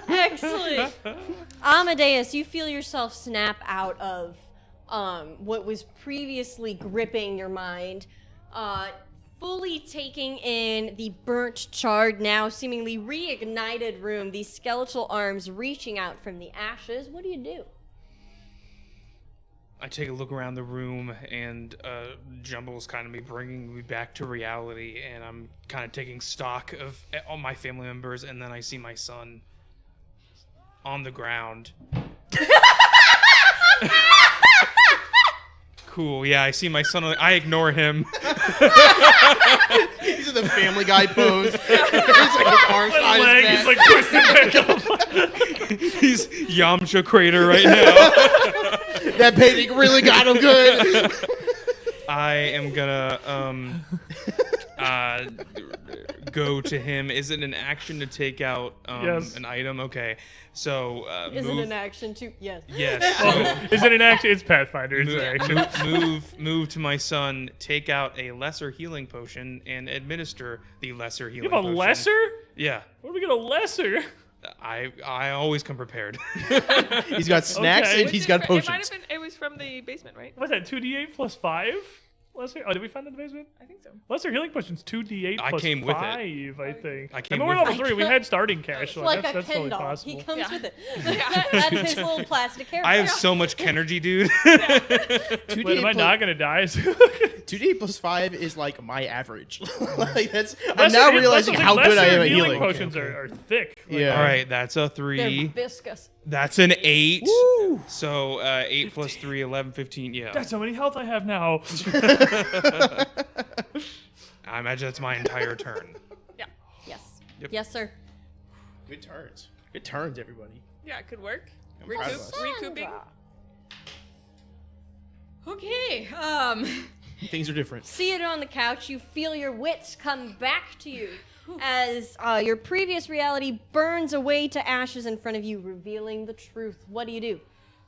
Excellent. Amadeus, you feel yourself snap out of what was previously gripping your mind, fully taking in the burnt, charred, now seemingly reignited room, these skeletal arms reaching out from the ashes. What do? I take a look around the room, and Jumble's kind of bringing me back to reality, and I'm kind of taking stock of all my family members, and then I see my son on the ground. Cool, yeah, I see my son. I ignore him. These are the Family Guy pose. It's like his arms My behind leg his is back. like twisted back. He's Yamcha Crater right now. That painting really got him good. I am gonna go to him. Is it an action to take out Yes. an item? Okay, so Is move. it an action too? Yes. Yes. Oh, is it an action? It's Pathfinder. It's an action. Move to my son. Take out a lesser healing potion and administer the lesser You healing have a potion. lesser? Yeah. Where do we get a lesser? I always come prepared. He's got snacks Okay. and he's got It might potions. have been. It was from the basement, right? What's that? 2d8 plus 5? Lesser? Oh, did we find that in the basement? I think so. Lesser healing potion's 2d8 I plus came with it. 5, I think. I came mean, we're with level it. 3. We had starting cash, so Like that's a totally Ken doll. possible. He comes Yeah. with it. That's his little plastic hair. I have so much Kenergy, dude. 2d8 Wait, am I plus, not gonna die? 2d8 plus 5 is like my average. Like that's. I'm Lesser- now that's realizing the thing, how good I lesser am at healing healing. potions are thick. Like, Yeah. All right, that's a They're 3. viscous. That's an 8. Woo! So 8 plus 3, 11, 15. Yeah. That's how many health I have now. I imagine that's my entire turn. Yes. Yep. Yes, sir. Good turns. Good turns, everybody. Yeah, it could work. I'm proud of us. Recouping. Okay. Things are different. Seated on the couch, you feel your wits come back to you as your previous reality burns away to ashes in front of you, revealing the truth. What do?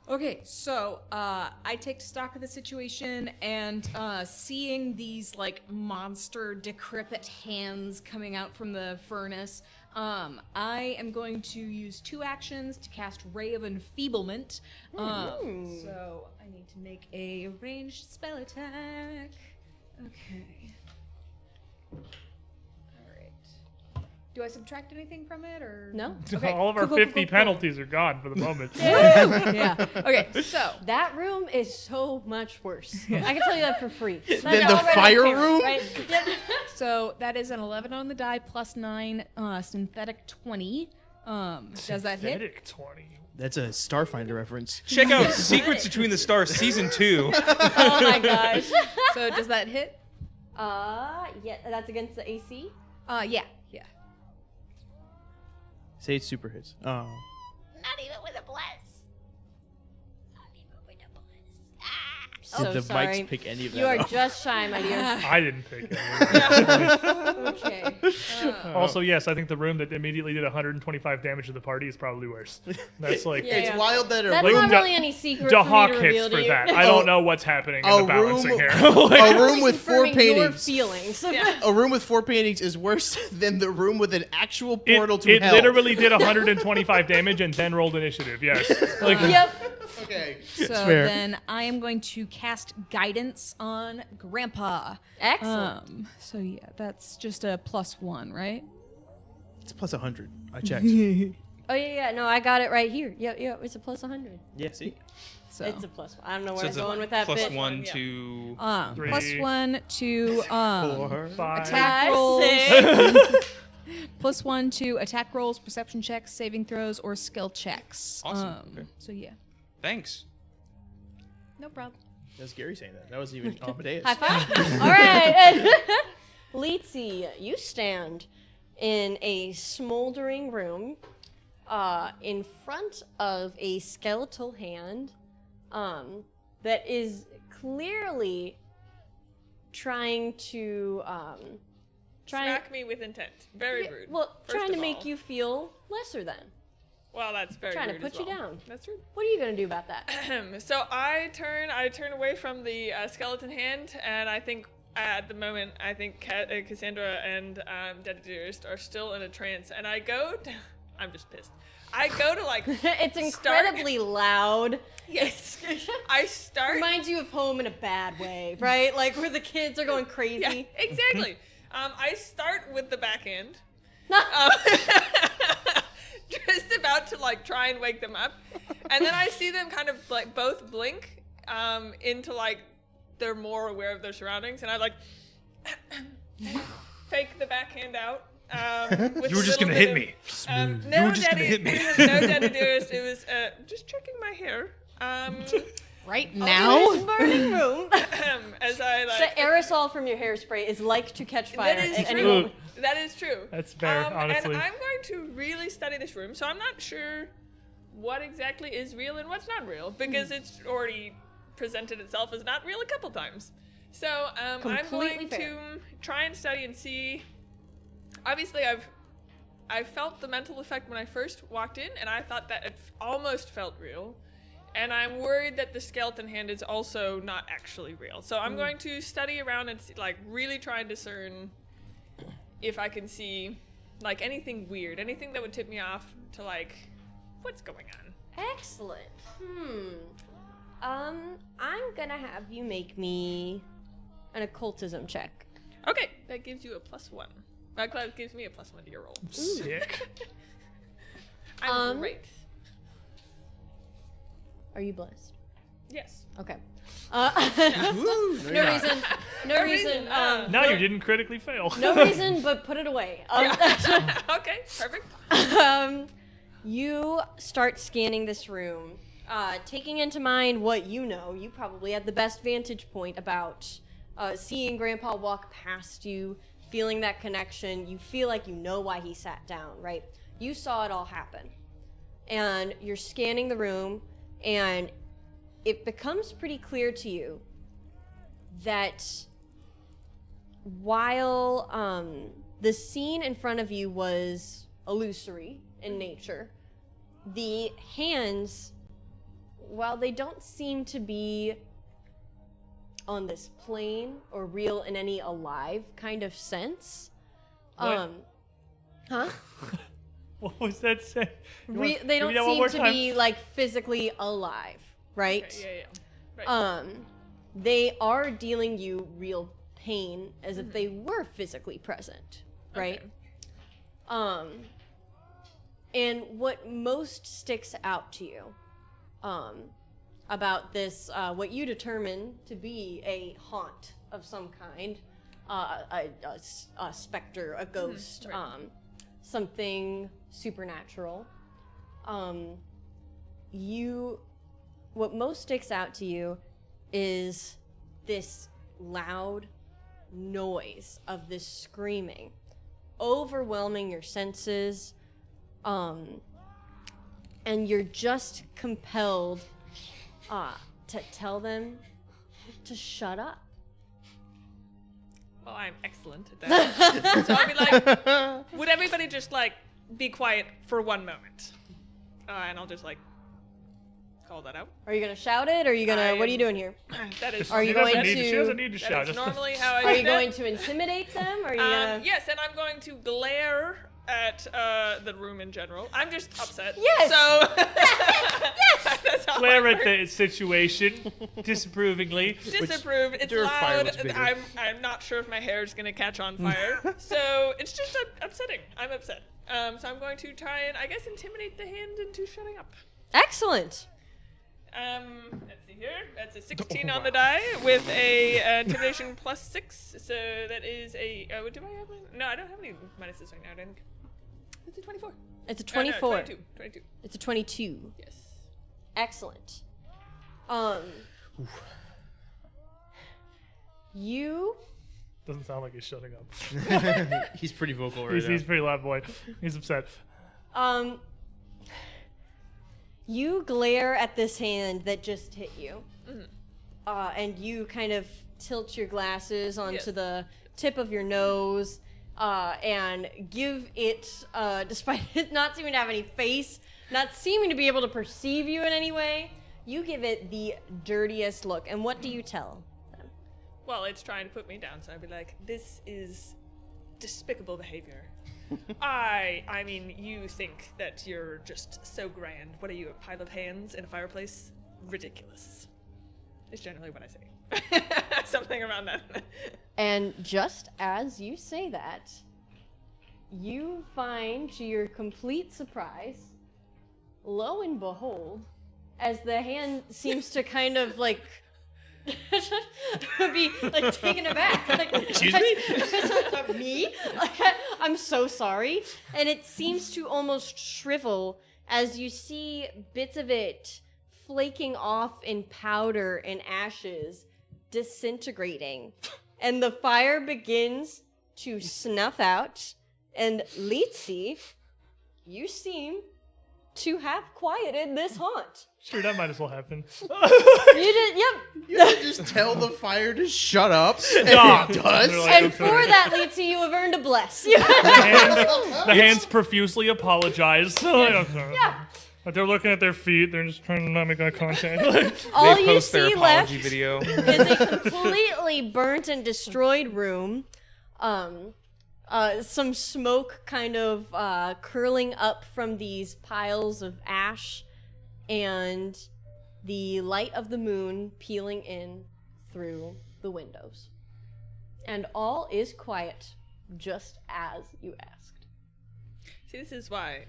Okay, so I take stock of the situation and seeing these like monster decrepit hands coming out from the furnace, I am going to use 2 actions to cast Ray of Enfeeblement. So I need to make a ranged spell attack. Okay. Do I subtract anything from it, or No? Okay, All of our cool, 50 cool. penalties are gone for the moment. Yeah. Okay, so That room is so much worse. I can tell you that for free. Then the fire room? Right? Yep. so that is an 11 on the die plus 9, synthetic 20. Does that hit? Synthetic 20. That's a Starfinder reference. Check out Secrets Between the Stars Season 2. Oh my gosh. So does that hit? Yeah, that's against the AC. Yeah. Say it's super hits. Oh. Not even with a bless. Not even with a bless. So Did the sorry. mics pick any of that You are up? just shy, my dear. I didn't pick it. Okay. Also, yes, I think the room that immediately did 125 damage to the party is probably worse. That's like Yeah. It's wild that a That's room, not da- really any secret for me Dahak to hits reveal for to you. that. I don't know what's happening in a the balancing room- here. a room with 4 Confirming your paintings. feelings. A room with 4 paintings is worse than the room with an actual portal to it hell. literally did 125 damage and then rolled initiative. Yes. Like, Yep. Okay. So fair. then I am going to cast Guidance on Grandpa. Excellent. So yeah, that's just a +1, right? It's plus 100. I checked. Oh yeah. No, I got it right here. Yep. It's a plus 100. Yeah, see? So It's a plus. I don't know So where I'm it's a going with that bit. +1 to. Three. +1 to 4. 5. attack Five, rolls. six. +1 to attack rolls, perception checks, saving throws, or skill checks. Awesome. Okay. So yeah. Thanks. No problem. That's Gary saying that. That was even Amadeus. High five. All right. Leetsy, you stand in a smoldering room in front of a skeletal hand that is clearly trying to Smack me with intent. Very rude. well, First trying to of make all. you feel lesser than. Well, that's very trying to rude put as you well. down. That's rude. What are you gonna do about that? So I turn away from the skeleton hand, and I think at the moment Cassandra and Dedidearist are still in a trance, and I go. I'm just pissed. I go to like. It's incredibly loud. Yes. I start. Reminds you of home in a bad way, right? Like where the kids are going crazy. Yeah, exactly. I start with the backhand. Just about to like try and wake them up, and then I see them kind of like both blink into like they're more aware of their surroundings, and I like fake the backhand out. With You were a just little gonna bit hit of- me. No, You were just gonna Daddy, hit me. it was no Daddy Dearest. It was just checking my hair. Right In now? this burning room. As I The like. aerosol from your hairspray is like to catch fire That is at any true. moment. That is true. That's fair, honestly. And I'm going to really study this room, so I'm not sure what exactly is real and what's not real, because it's already presented itself as not real a couple times. So I'm Completely going fair. to try and study and see. Obviously, I felt the mental effect when I first walked in, and I thought that it almost felt real. And I'm worried that the skeleton hand is also not actually real. So I'm going to study around and see, like really try and discern if I can see like anything weird, anything that would tip me off to like what's going on. Excellent. I'm gonna have you make me an occultism check. Okay, that gives you a +1. That gives me a +1 to your roll. Sick. I'm great. Are you blessed? Yes. Okay. No, you're No not. reason. No reason. Now no, you didn't critically fail. No reason, but put it away. Okay, perfect. You start scanning this room, taking into mind what you know. You probably had the best vantage point about seeing Grandpa walk past you, feeling that connection. You feel like you know why he sat down, right? You saw it all happen. And you're scanning the room, and it becomes pretty clear to you that while the scene in front of you was illusory in nature, the hands while they don't seem to be on this plane or real in any alive kind of sense, What? huh? What was that say? They don't seem to be like physically alive, right? Okay, yeah. Right. They are dealing you real pain as if they were physically present, right? Okay. And what most sticks out to you, about this, what you determine to be a haunt of some kind, a specter, a ghost, right. Something supernatural. What most sticks out to you is this loud noise of this screaming, overwhelming your senses, and you're just compelled to tell them to shut up. Well, I'm excellent at that. So I'll be like, would everybody just like be quiet for one moment? And I'll just like call that out. Are you gonna shout it, or are you gonna? What are you doing here? That is. Are you going to? She doesn't need to That shout. is normally how I Are do you that. going to intimidate them? Or are you gonna? Yes, and I'm going to glare at the room in general. I'm just upset. Yes! So that's how Glare I at work. the situation disapprovingly. Disapprove. It's your fire loud. looks bigger. I'm not sure if my hair is gonna catch on fire. So it's just upsetting. I'm upset. So I'm going to try and I guess intimidate the hand into shutting up. Excellent. Let's see here. That's a 16 on the die with a intimidation +6. So that is a. Do I have? No, I don't have any minuses right now. I think. It's a 24. It's a No, 24. 22. It's a 22. Yes. Excellent. You Doesn't sound like he's shutting up. He's pretty vocal right now. He's pretty loud boy. He's upset. You glare at this hand that just hit you, and you kind of tilt your glasses onto Yes. the tip of your nose, and give it, despite it not seeming to have any face, not seeming to be able to perceive you in any way, you give it the dirtiest look. And what do you tell them? Well, it's trying to put me down, so I'd be like, this is despicable behavior. I mean, you think that you're just so grand. What are you, a pile of hands in a fireplace? Ridiculous. Is generally what I say. Something around that. And just as you say that, you find, to your complete surprise, lo and behold, as the hand seems to kind of like be like taken aback. Like, Excuse me? Me? Like, I'm so sorry. And it seems to almost shrivel as you see bits of it flaking off in powder and ashes, disintegrating. And the fire begins to snuff out. And Litsi, you seem to have quieted this haunt. Sure, that might as well happen. You did, yep. You have to just tell the fire to shut up. And Stop. it does. They're like, And for that, Litsi, you have earned a bless. The hands profusely apologize. Yeah. But they're looking at their feet. They're just trying to not make eye contact. All They you post their see left apology video. is a completely burnt and destroyed room. Some smoke kind of curling up from these piles of ash, and the light of the moon peeling in through the windows. And all is quiet, just as you asked. See, this is why,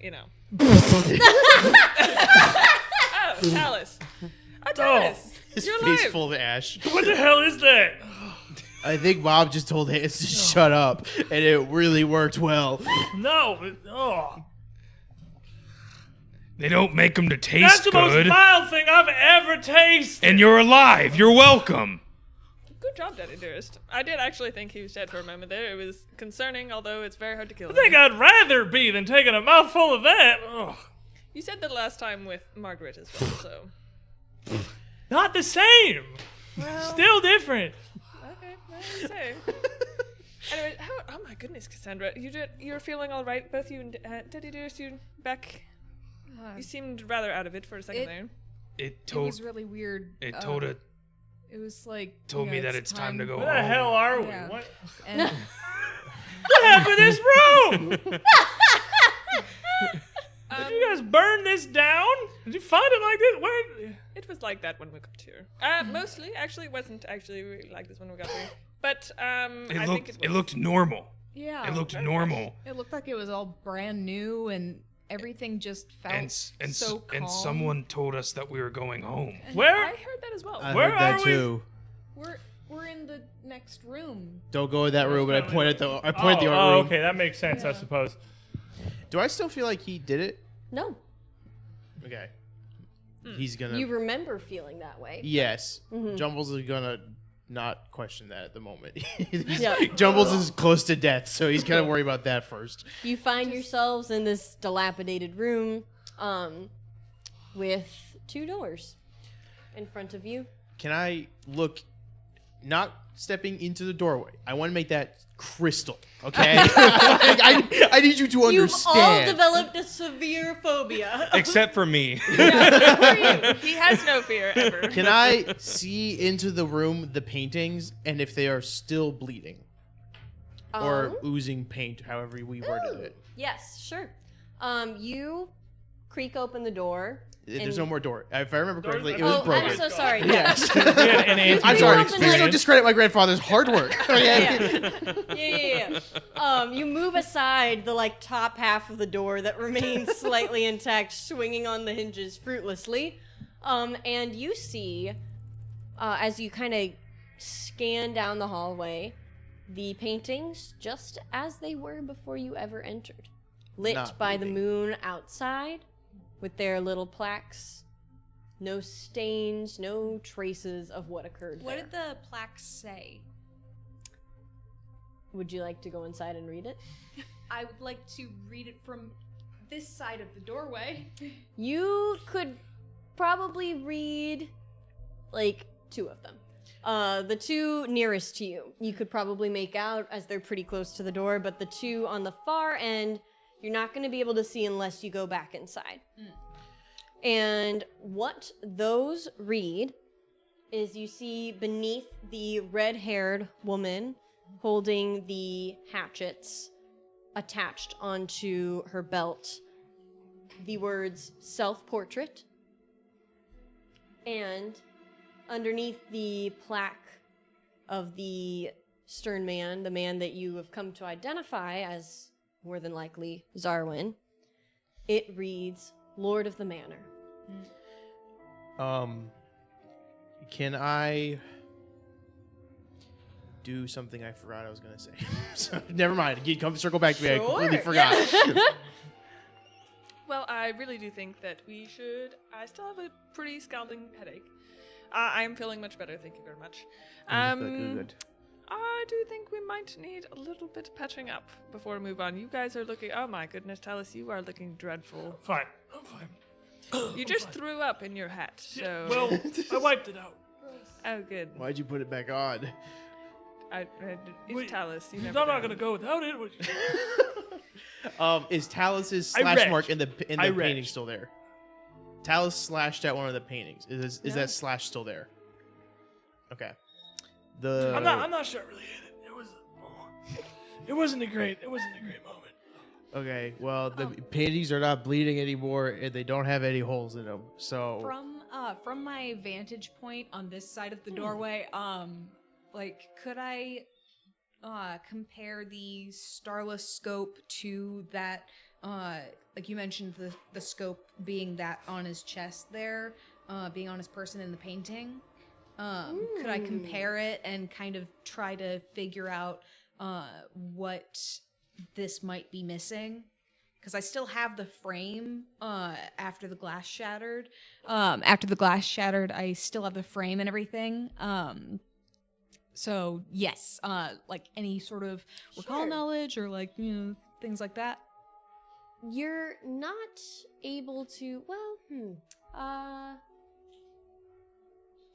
Oh, Alice. Oh, Alice. His You're face alive. full of ash. What the hell is that? I think Bob just told Hans to shut up, and it really worked well. No. Oh. They don't make them to That's taste the good. most vile thing I've ever tasted. And you're alive. You're welcome. Good job, Daddy Dearest. I did actually think he was dead for a moment there. It was concerning, although it's very hard to kill I him. think I'd rather be than taking a mouthful of that. Ugh. You said that last time with Margaret as well, so. Not the same. Still different. Okay, well, you say. Anyway, oh my goodness, Cassandra, you're feeling all right, both you and Daddy Dearest. You back? You seemed rather out of it for a second there. It It was really weird. It It was like told me that it's time to go Where home. the hell are we? Yeah. What? And What happened to this room? Did you guys burn this down? Did you find it like this? Where? It was like that when we got here. Mostly, actually, it wasn't actually really like this when we got here. But It think it looked normal. yeah, It looked normal. It looked like it was all brand new, and everything just felt And so calm. and someone told us that we were going home. Where? I heard that as well. I Where heard that are we? too. We're in the next room. Don't go in that room. But I point at the other Oh, room. okay, that makes sense, I suppose. Do I still feel like he did it? No, Okay. He's gonna. you remember feeling that way. Yes. Jumbles is gonna not question that at the moment. Yeah. Jumbles is close to death, so he's gonna worry about that first. You find yourselves in this dilapidated room, with 2 doors in front of you. Can I look? Not stepping into the doorway. I want to make that crystal. Okay. I need you to You've all understand. developed a severe phobia. Except for me. He has no fear ever. Can I see into the room the paintings and if they are still bleeding or oozing paint, however we worded it? Yes, sure. You creak open the door. There's no more door. If I remember correctly, it Oh, was broken. I'm so sorry. Yes. We had an I'm You sorry. open Please the- don't discredit my grandfather's hard work. Okay? Yeah. You move aside the top half of the door that remains slightly intact, swinging on the hinges fruitlessly, and you see, as you kind of scan down the hallway, the paintings just as they were before you ever entered, lit Not by the moving. moon outside, with their little plaques. No stains, no traces of what occurred What there. did the plaque say? Would you like to go inside and read it? I would like to read it from this side of the doorway. You could probably read 2 of them. The 2 nearest to you, you could probably make out as they're pretty close to the door, but the 2 on the far end, you're not going to be able to see unless you go back inside. And what those read is you see beneath the red-haired woman holding the hatchets attached onto her belt the words self-portrait, and underneath the plaque of the stern man, the man that you have come to identify as more than likely Xarwin, it reads Lord of the Manor. Can I do something I forgot I was gonna say? So, never mind. Come circle back to me. I completely forgot. Well, I really do think that we should. I still have a pretty scalding headache. I am feeling much better, thank you very much. Good. I do think we might need a little bit patching up before we move on. You guys are looking. Oh my goodness, Talus, you are looking dreadful. Fine. I'm fine. You just threw up in your hat, so. Well, I wiped it out. Oh, good. Why'd you put it back on? It's Wait, Talus. You I'm never not know. gonna go without it. Is Talus's I slash retched. mark in the I painting retched. still there? Talus slashed at one of the paintings. Is that slash still there? Okay. I'm not sure I really hit it. It wasn't a great moment. Okay. Well, the paintings are not bleeding anymore, and they don't have any holes in them. So From my vantage point on this side of the doorway, could I compare the starless scope to that? Like you mentioned, the scope being that on his chest there, being on his person in the painting. Could I compare it and kind of try to figure out what this might be missing? Because I still have the frame after the glass shattered. After the glass shattered, I still have the frame and everything. So yes, like any sort of recall Sure. knowledge or things like that. You're not able to,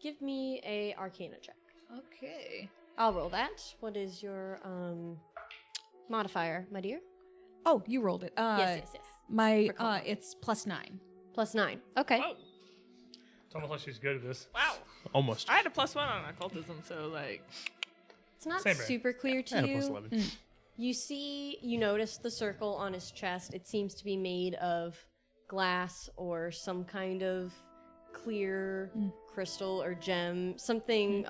give me a Arcana check. Okay. I'll roll that. What is your modifier, my dear? Oh, you rolled it. Yes. My Recall knowledge. it's +9. +9. Okay. It's almost like she's good at this. Wow. Almost. I had a +1 on occultism, so like. It's not Same here. super clear to I had a you. +11. You notice the circle on his chest. It seems to be made of glass or some kind of clear crystal or gem. Something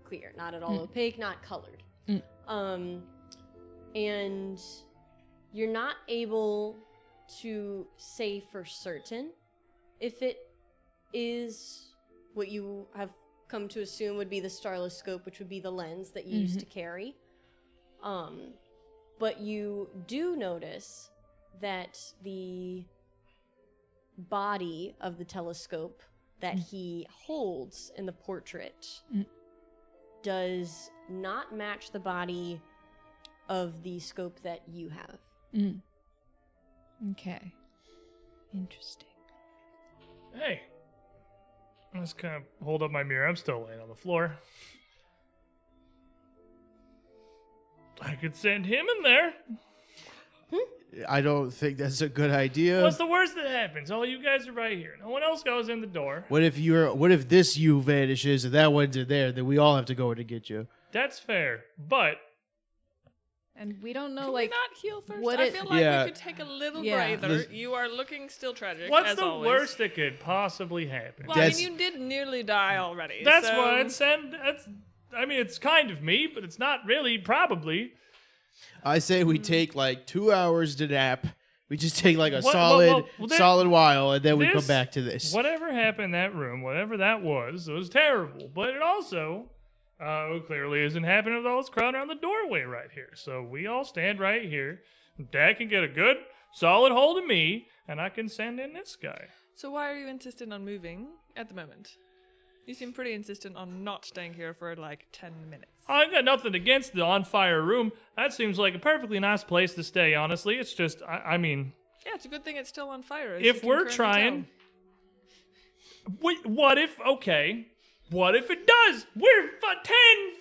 clear, not at all opaque, not colored. And you're not able to say for certain if it is what you have come to assume would be the starless scope, which would be the lens that you used to carry. But you do notice that the body of the telescope that he holds in the portrait does not match the body of the scope that you have. Okay. Interesting. Hey. I just kind of hold up my mirror. I'm still laying on the floor. I could send him in there. I don't think that's a good idea. What's the worst that happens? All you guys are right here. No one else goes in the door. What if this you vanishes and that one's in there? Then we all have to go in to get you. That's fair. But And we don't know, Can like, we not heal first? what I it- feel like Yeah. we could take a little Yeah. breather. You are looking still tragic. what's as the always. worst that could possibly happen? Well, That's- I mean, you did nearly die already. That's so... why I'd send. I mean, it's kind of me, but it's not really. Probably. I say we take like 2 hours to nap. We just take like a What- solid well, there- solid while, and then we come This- back to this. Whatever happened in that room, whatever that was terrible. But it also clearly isn't happening with all this crowd around the doorway right here. So we all stand right here. Dad can get a good, solid hold of me, and I can send in this guy. So why are you insistent on moving at the moment? You seem pretty insistent on not staying here for like 10 minutes. I've got nothing against the on-fire room. That seems like a perfectly nice place to stay, honestly. It's just, I mean... Yeah, it's a good thing it's still on fire. as If you can we're currently trying... tell. What if it does? We're 10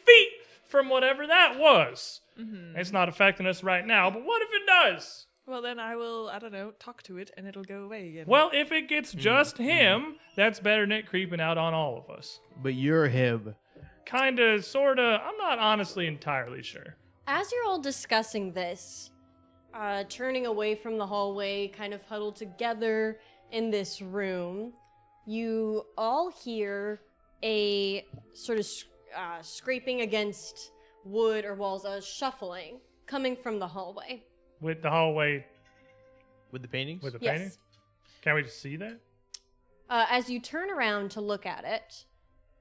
feet from whatever that was. It's not affecting us right now, but what if it does? Well, then I will, I don't know, talk to it and it'll go away again. Well, if it gets just him, that's better than it creeping out on all of us. But you're him. Kinda, sorta, I'm not honestly entirely sure. As you're all discussing this, turning away from the hallway, kind of huddled together in this room, you all hear a sort of scraping against wood or walls, a shuffling coming from the hallway. With the hallway, With the paintings? with the Yes. painting? Can we just see that? As you turn around to look at it,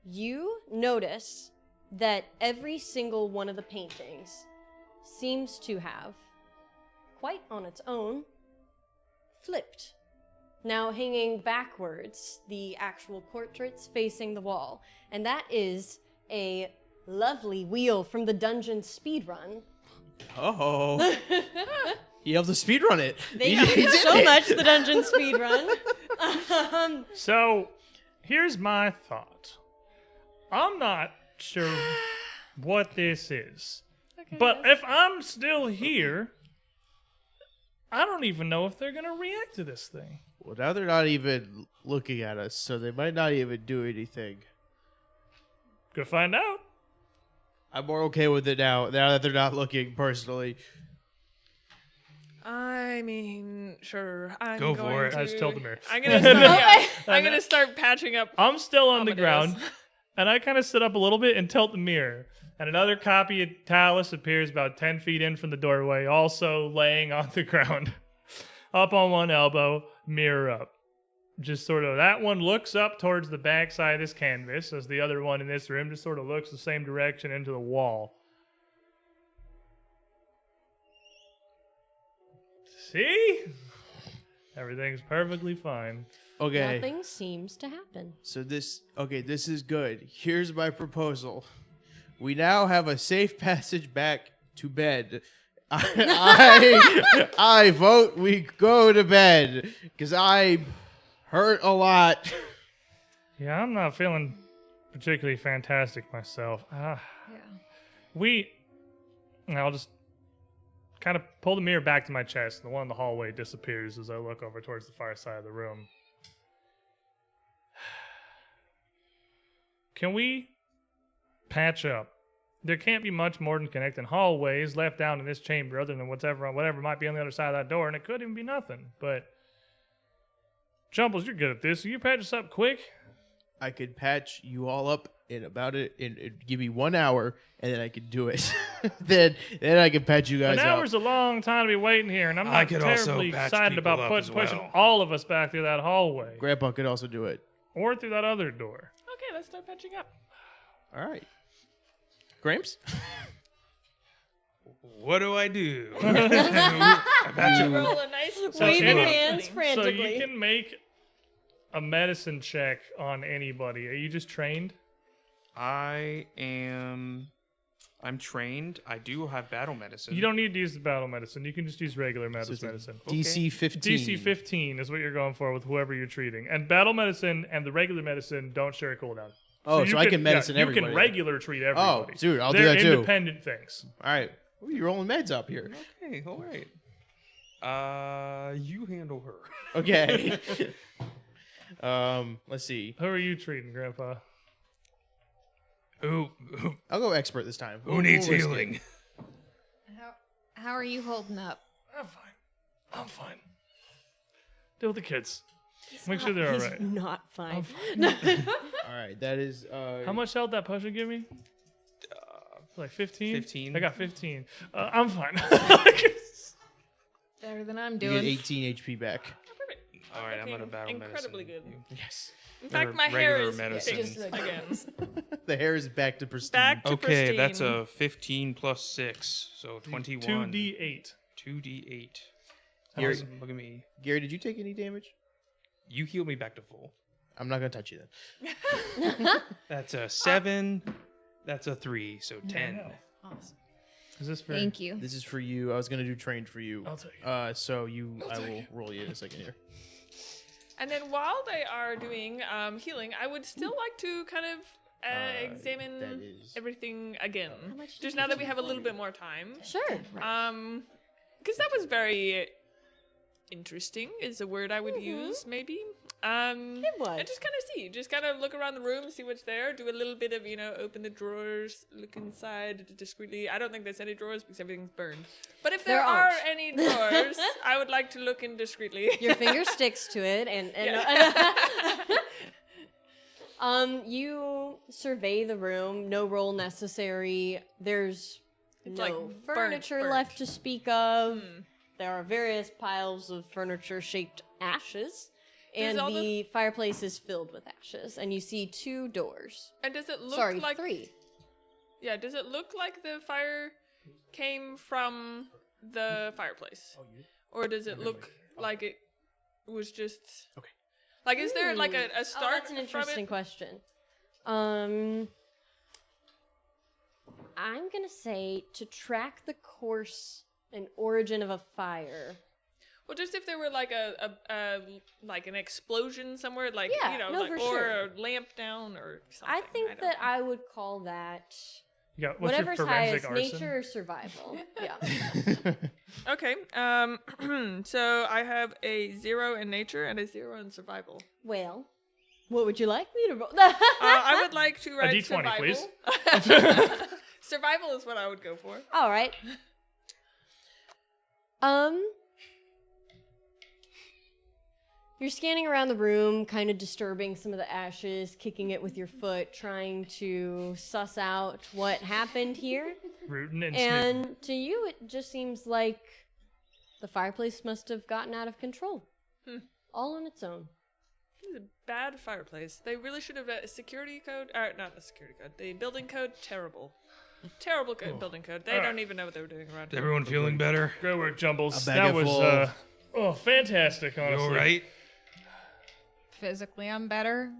you notice that every single one of the paintings seems to have, quite on its own, flipped. Now hanging backwards, the actual portraits facing the wall. And that is a lovely wheel from the dungeon speedrun. Oh. You have to speedrun it. They You use did so it. much the dungeon speedrun. So, here's my thought. I'm not sure what this is. Okay, But yes. if I'm still here, I don't even know if they're going to react to this thing. Well, now they're not even looking at us, so they might not even do anything. Go find out. I'm more okay with it now that they're not looking personally. I mean, sure. I'm Go for going it. To, I just told the mirror. I'm gonna start, yeah, I'm gonna start patching up. I'm still on the Amadeus. ground, and I kind of sit up a little bit and tilt the mirror. And another copy of Talus appears about 10 feet in from the doorway, also laying on the ground. Up on one elbow, mirror up. Just sort of, that one looks up towards the back side of this canvas, as the other one in this room just sort of looks the same direction into the wall. See? Everything's perfectly fine. Okay. Nothing seems to happen. So this is good. Here's my proposal. We now have a safe passage back to bed. I vote we go to bed because I hurt a lot. Yeah, I'm not feeling particularly fantastic myself. I'll just kind of pull the mirror back to my chest. The one in the hallway disappears as I look over towards the far side of the room. can we patch up? There can't be much more than connecting hallways left down in this chamber other than whatever might be on the other side of that door, and it could even be nothing. But, Jumbles, you're good at this. Will you patch us up quick? I could patch you all up in about it, and it'd give me 1 hour, and then I could do it. then I can patch you guys An up. hour's a long time to be waiting here, and I'm I not could also terribly patch excited people about up as pushing well. all of us back through that hallway. Grandpa could also do it. Or through that other door. Okay, let's start patching up. All right. Gramps? What do I do? I patch him. Roll a nice Waving any- hands So frantically. you can make a medicine check on anybody. Are you just trained? I'm trained. I do have battle medicine. You don't need to use the battle medicine. You can just use regular So it's a medicine. DC 15. DC 15 is what you're going for with whoever you're treating. And battle medicine and the regular medicine don't share a cooldown. Oh, you so I can medicine you everybody. can regular treat everybody. Oh, dude, I'll do They're that too. independent things. All right. Ooh, you're rolling meds up here. Okay, all right. You handle her. Okay. Let's see. Who are you treating, Grandpa? Who I'll go expert this time. who needs We'll risk it. healing? How are you holding up? I'm fine. Deal with the kids. Make sure they're all He's right. not fine. All right. That is. How much health that potion give me? Like 15? 15. I got 15. I'm fine. Better than I'm You get doing. 18 HP back. All right, I'm gonna Looking battle incredibly medicine. good. Yes. In fact, my Regular hair is medicine. fixed again. The hair is back to pristine. Back to Okay, pristine. that's a 15 plus 6, so 21. 2d8. 2d8. Gary- Awesome, look at me. Gary, did you take any damage? You heal me back to full. I'm not gonna touch you then. That's a 7. That's a 3, so 10. Awesome. Is this for... Thank you. This is for you. I was gonna do trained for you. I'll take it. So I will roll you in a second here. And then while they are doing healing, I would still like to kind of that examine is- everything again. much did Just you now that we take have a little bit more time. Sure. Because that was very interesting is a word I would use, maybe. It was. And just kind of see, just kind of look around the room, see what's there, do a little bit of, open the drawers, look inside discreetly. I don't think there's any drawers because everything's burned. But if there There are aren't. any drawers, I would like to look in discreetly. Your finger sticks to it, and you survey the room. No roll necessary. There's It's no like burnt, furniture burnt. left to speak of. There are various piles of furniture-shaped ashes, Does and all the fireplace is filled with ashes. And you see 2 doors. And does it look Sorry, like 3. Yeah, does it look like the fire came from the fireplace? Or does it look like it was just Okay. Like is there like a start Oh, that's an from interesting it? question. I'm gonna say to track the course and origin of a fire. Well, just if there were like a like an explosion somewhere, like Yeah, no, like for or sure. a lamp down or something. I think don't that know. I would call that You got, what's your whatever's highest, forensic arson? nature or survival. Yeah. Okay. So I have a 0 in nature and a 0 in survival. Well, what would you like me to roll? I would like to write D20, survival. please. Survival is what I would go for. All right. You're scanning around the room, kind of disturbing some of the ashes, kicking it with your foot, trying to suss out what happened here. Rootin' and snootin'. And to you, it just seems like the fireplace must have gotten out of control. All on its own. This is a bad fireplace. They really should have a security code. Not a security code. The building code, terrible. Terrible building code. They don't even know what they were doing around Is here. everyone feeling better? Great work, Jumbles. A bag That of was full. Fantastic, You honestly. all right? Physically, I'm better.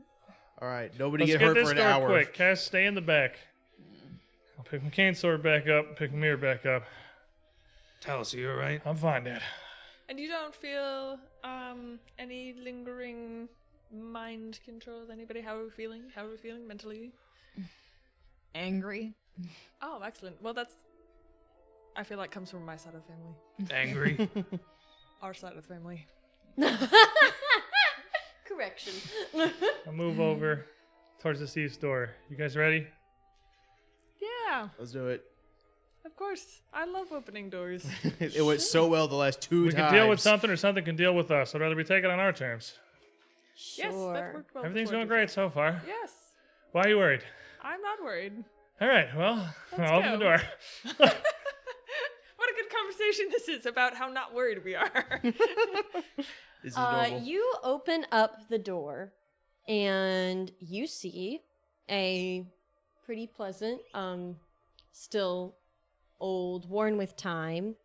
All right. Nobody Let's get get hurt this for an door hour. quick. Cass, stay in the back. I'll pick my cane sword back up, pick my mirror back up. Talus, you all right? I'm fine, Dad. And you don't feel any lingering mind control with anybody? How are we feeling? How are we feeling mentally? Angry. Oh, excellent. Well, that's, I feel like comes from my side of the family. Angry? Our side of the family. Correction. I'll move over towards the Steve's door. You guys ready? Yeah, Let's do it. of course. I love opening doors. It went so well the last two We times. can deal with something or something can deal with us. I'd rather we take it on our terms. Yes, that Sure. worked well. Everything's before going great so far. Yes, Why are you worried? I'm not worried. All right, well, Let's I'll open the go. door. What a good conversation this is about how not worried we are. This is normal. You open up the door and you see a pretty pleasant, still old, worn with time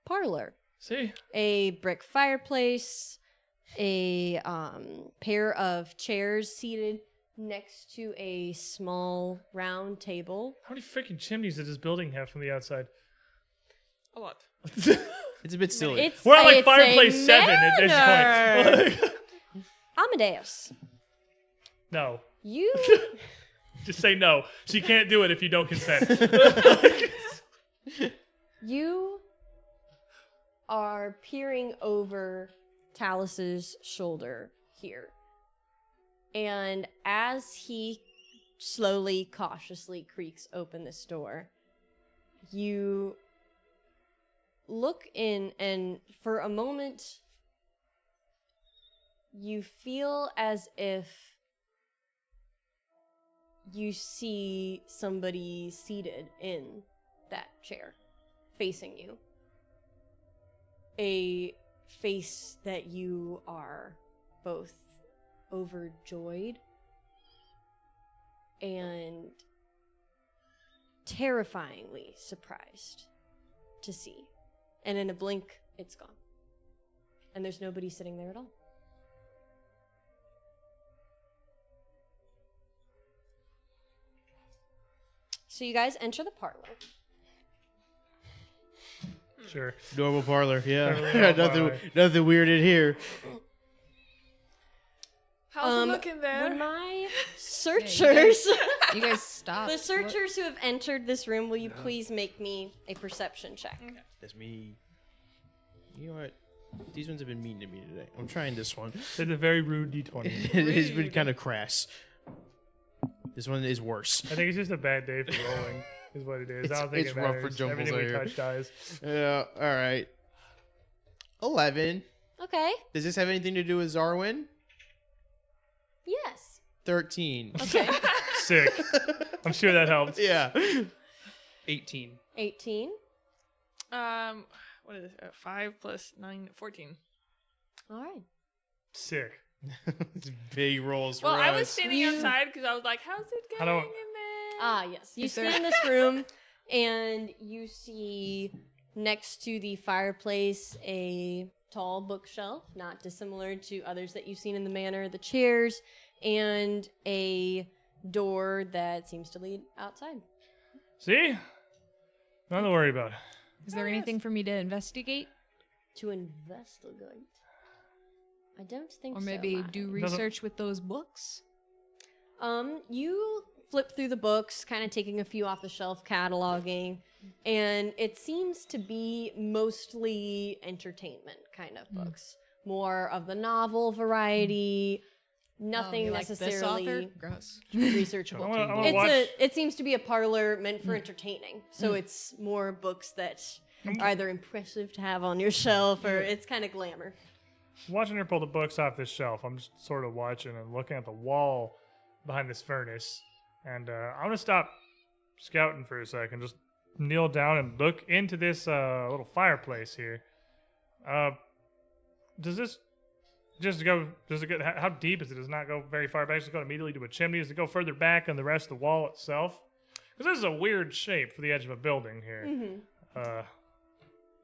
parlor. See? A brick fireplace, a pair of chairs seated next to a small round table. How many freaking chimneys does this building have from the outside? A lot. It's a bit silly. We're at like it's fireplace a 7 at this manor. point. Amadeus, No. you Just say no. She can't do it if you don't consent. you are peering over Talus's shoulder here. And as he slowly, cautiously creaks open this door, you look in, and for a moment, you feel as if you see somebody seated in that chair, facing you. A face that you are both overjoyed and terrifyingly surprised to see. And in a blink, it's gone. And there's nobody sitting there at all. So you guys enter the parlor. Sure. Normal parlor, yeah. Totally normal parlor. nothing weird in here. How's it looking there? Would my searchers, You guys stop. the searchers who have entered this room, will you please make me a perception check? That's me. You know what? These ones have been mean to me today. I'm trying this one. It's a very rude D20. It has been kind of crass. This one is worse. I think it's just a bad day for rolling, is what it is. I don't think It's it rough for matters. jumbles Everything we here. touch dies. Yeah, alright. 11. Okay. Does this have anything to do with Xarwin? Yes. 13. Okay. Sick. I'm sure that helped. Yeah. 18. 18. What is it? 5 plus 9, 14. All right. Sick. It's big rolls for Well, I was us. standing outside because I was like, "How's it I going don't- in there?" Ah, yes. You Is there- stand in this room, and you see next to the fireplace a tall bookshelf, not dissimilar to others that you've seen in the manor, the chairs, and a door that seems to lead outside. See? Nothing to worry about. Is there anything for me to investigate? To investigate. I don't think Or so. maybe Maya. do research with those books? You flip through the books, kind of taking a few off the shelf, cataloging, and it seems to be mostly entertainment kind of books. More of the novel variety, nothing You like this author? necessarily Gross. researchable. I wanna watch. It seems to be a parlor meant for entertaining, so it's more books that are either impressive to have on your shelf or it's kind of glamour. Watching her pull the books off this shelf, I'm just sort of watching and looking at the wall behind this furnace. And I'm going to stop scouting for a second. Just kneel down and look into this little fireplace here. Does this just go, how deep is it? Does it not go very far back? Does it go immediately to a chimney? Does it go further back on the rest of the wall itself? Because this is a weird shape for the edge of a building here.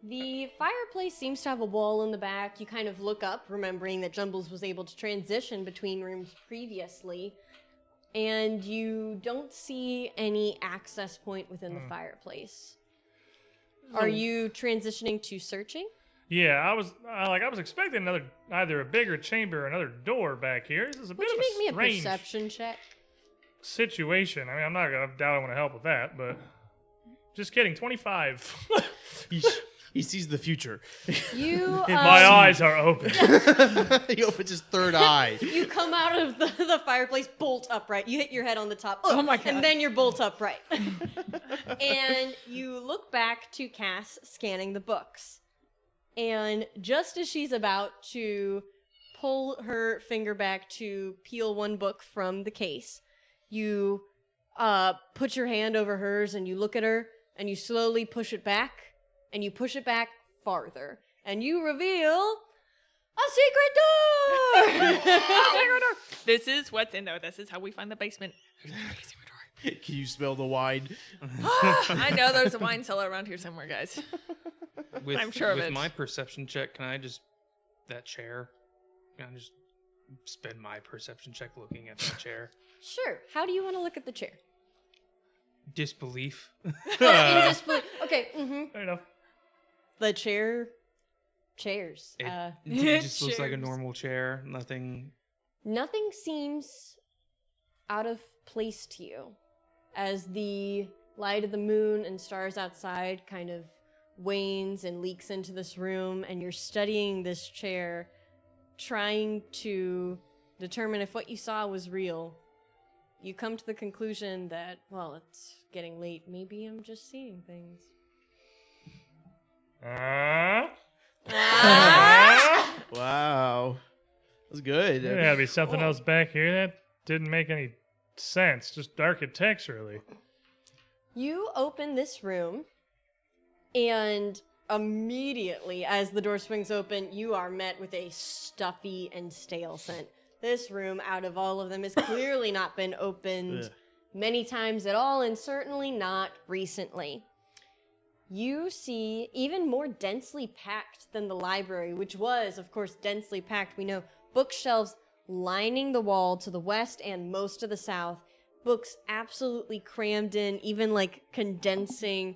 The fireplace seems to have a wall in the back. You kind of look up, remembering that Jumbles was able to transition between rooms previously, and you don't see any access point within the fireplace. Are you transitioning to searching? Yeah, I was expecting either a bigger chamber or another door back here. This is a Would bit you of make me a a strange perception check? situation. I mean, I'm not gonna doubt I want to help with that, but just kidding. 25. He sees the future. You My eyes are open. He opens his third eye. You come out of the fireplace bolt upright. You hit your head on the top. Oh my God. And then you're bolt upright. And you look back to Cass scanning the books. And just as she's about to pull her finger back to peel one book from the case, you put your hand over hers and you look at her and you slowly push it back. And you push it back farther. And you reveal a secret door! Secret door! This is what's in there. This is how we find the basement. Can you smell the wine? I know there's a wine cellar around here somewhere, guys. I'm sure of with it. my perception check, can I just that chair? Can I just spend my perception check looking at that chair? Sure. How do you want to look at the chair? Disbelief. Okay, Fair enough. The chairs. It just looks like a normal chair. Nothing. Nothing seems out of place to you as the light of the moon and stars outside kind of wanes and leaks into this room, and you're studying this chair, trying to determine if what you saw was real. You come to the conclusion that, well, it's getting late. Maybe I'm just seeing things. Wow. That's good. There had to be something else back here that didn't make any sense, just architecturally. You open this room, and immediately, as the door swings open, you are met with a stuffy and stale scent. This room, out of all of them, has clearly not been opened many times at all, and certainly not recently. You see even more densely packed than the library, which was, of course, densely packed. We know bookshelves lining the wall to the west and most of the south. Books absolutely crammed in, even like condensing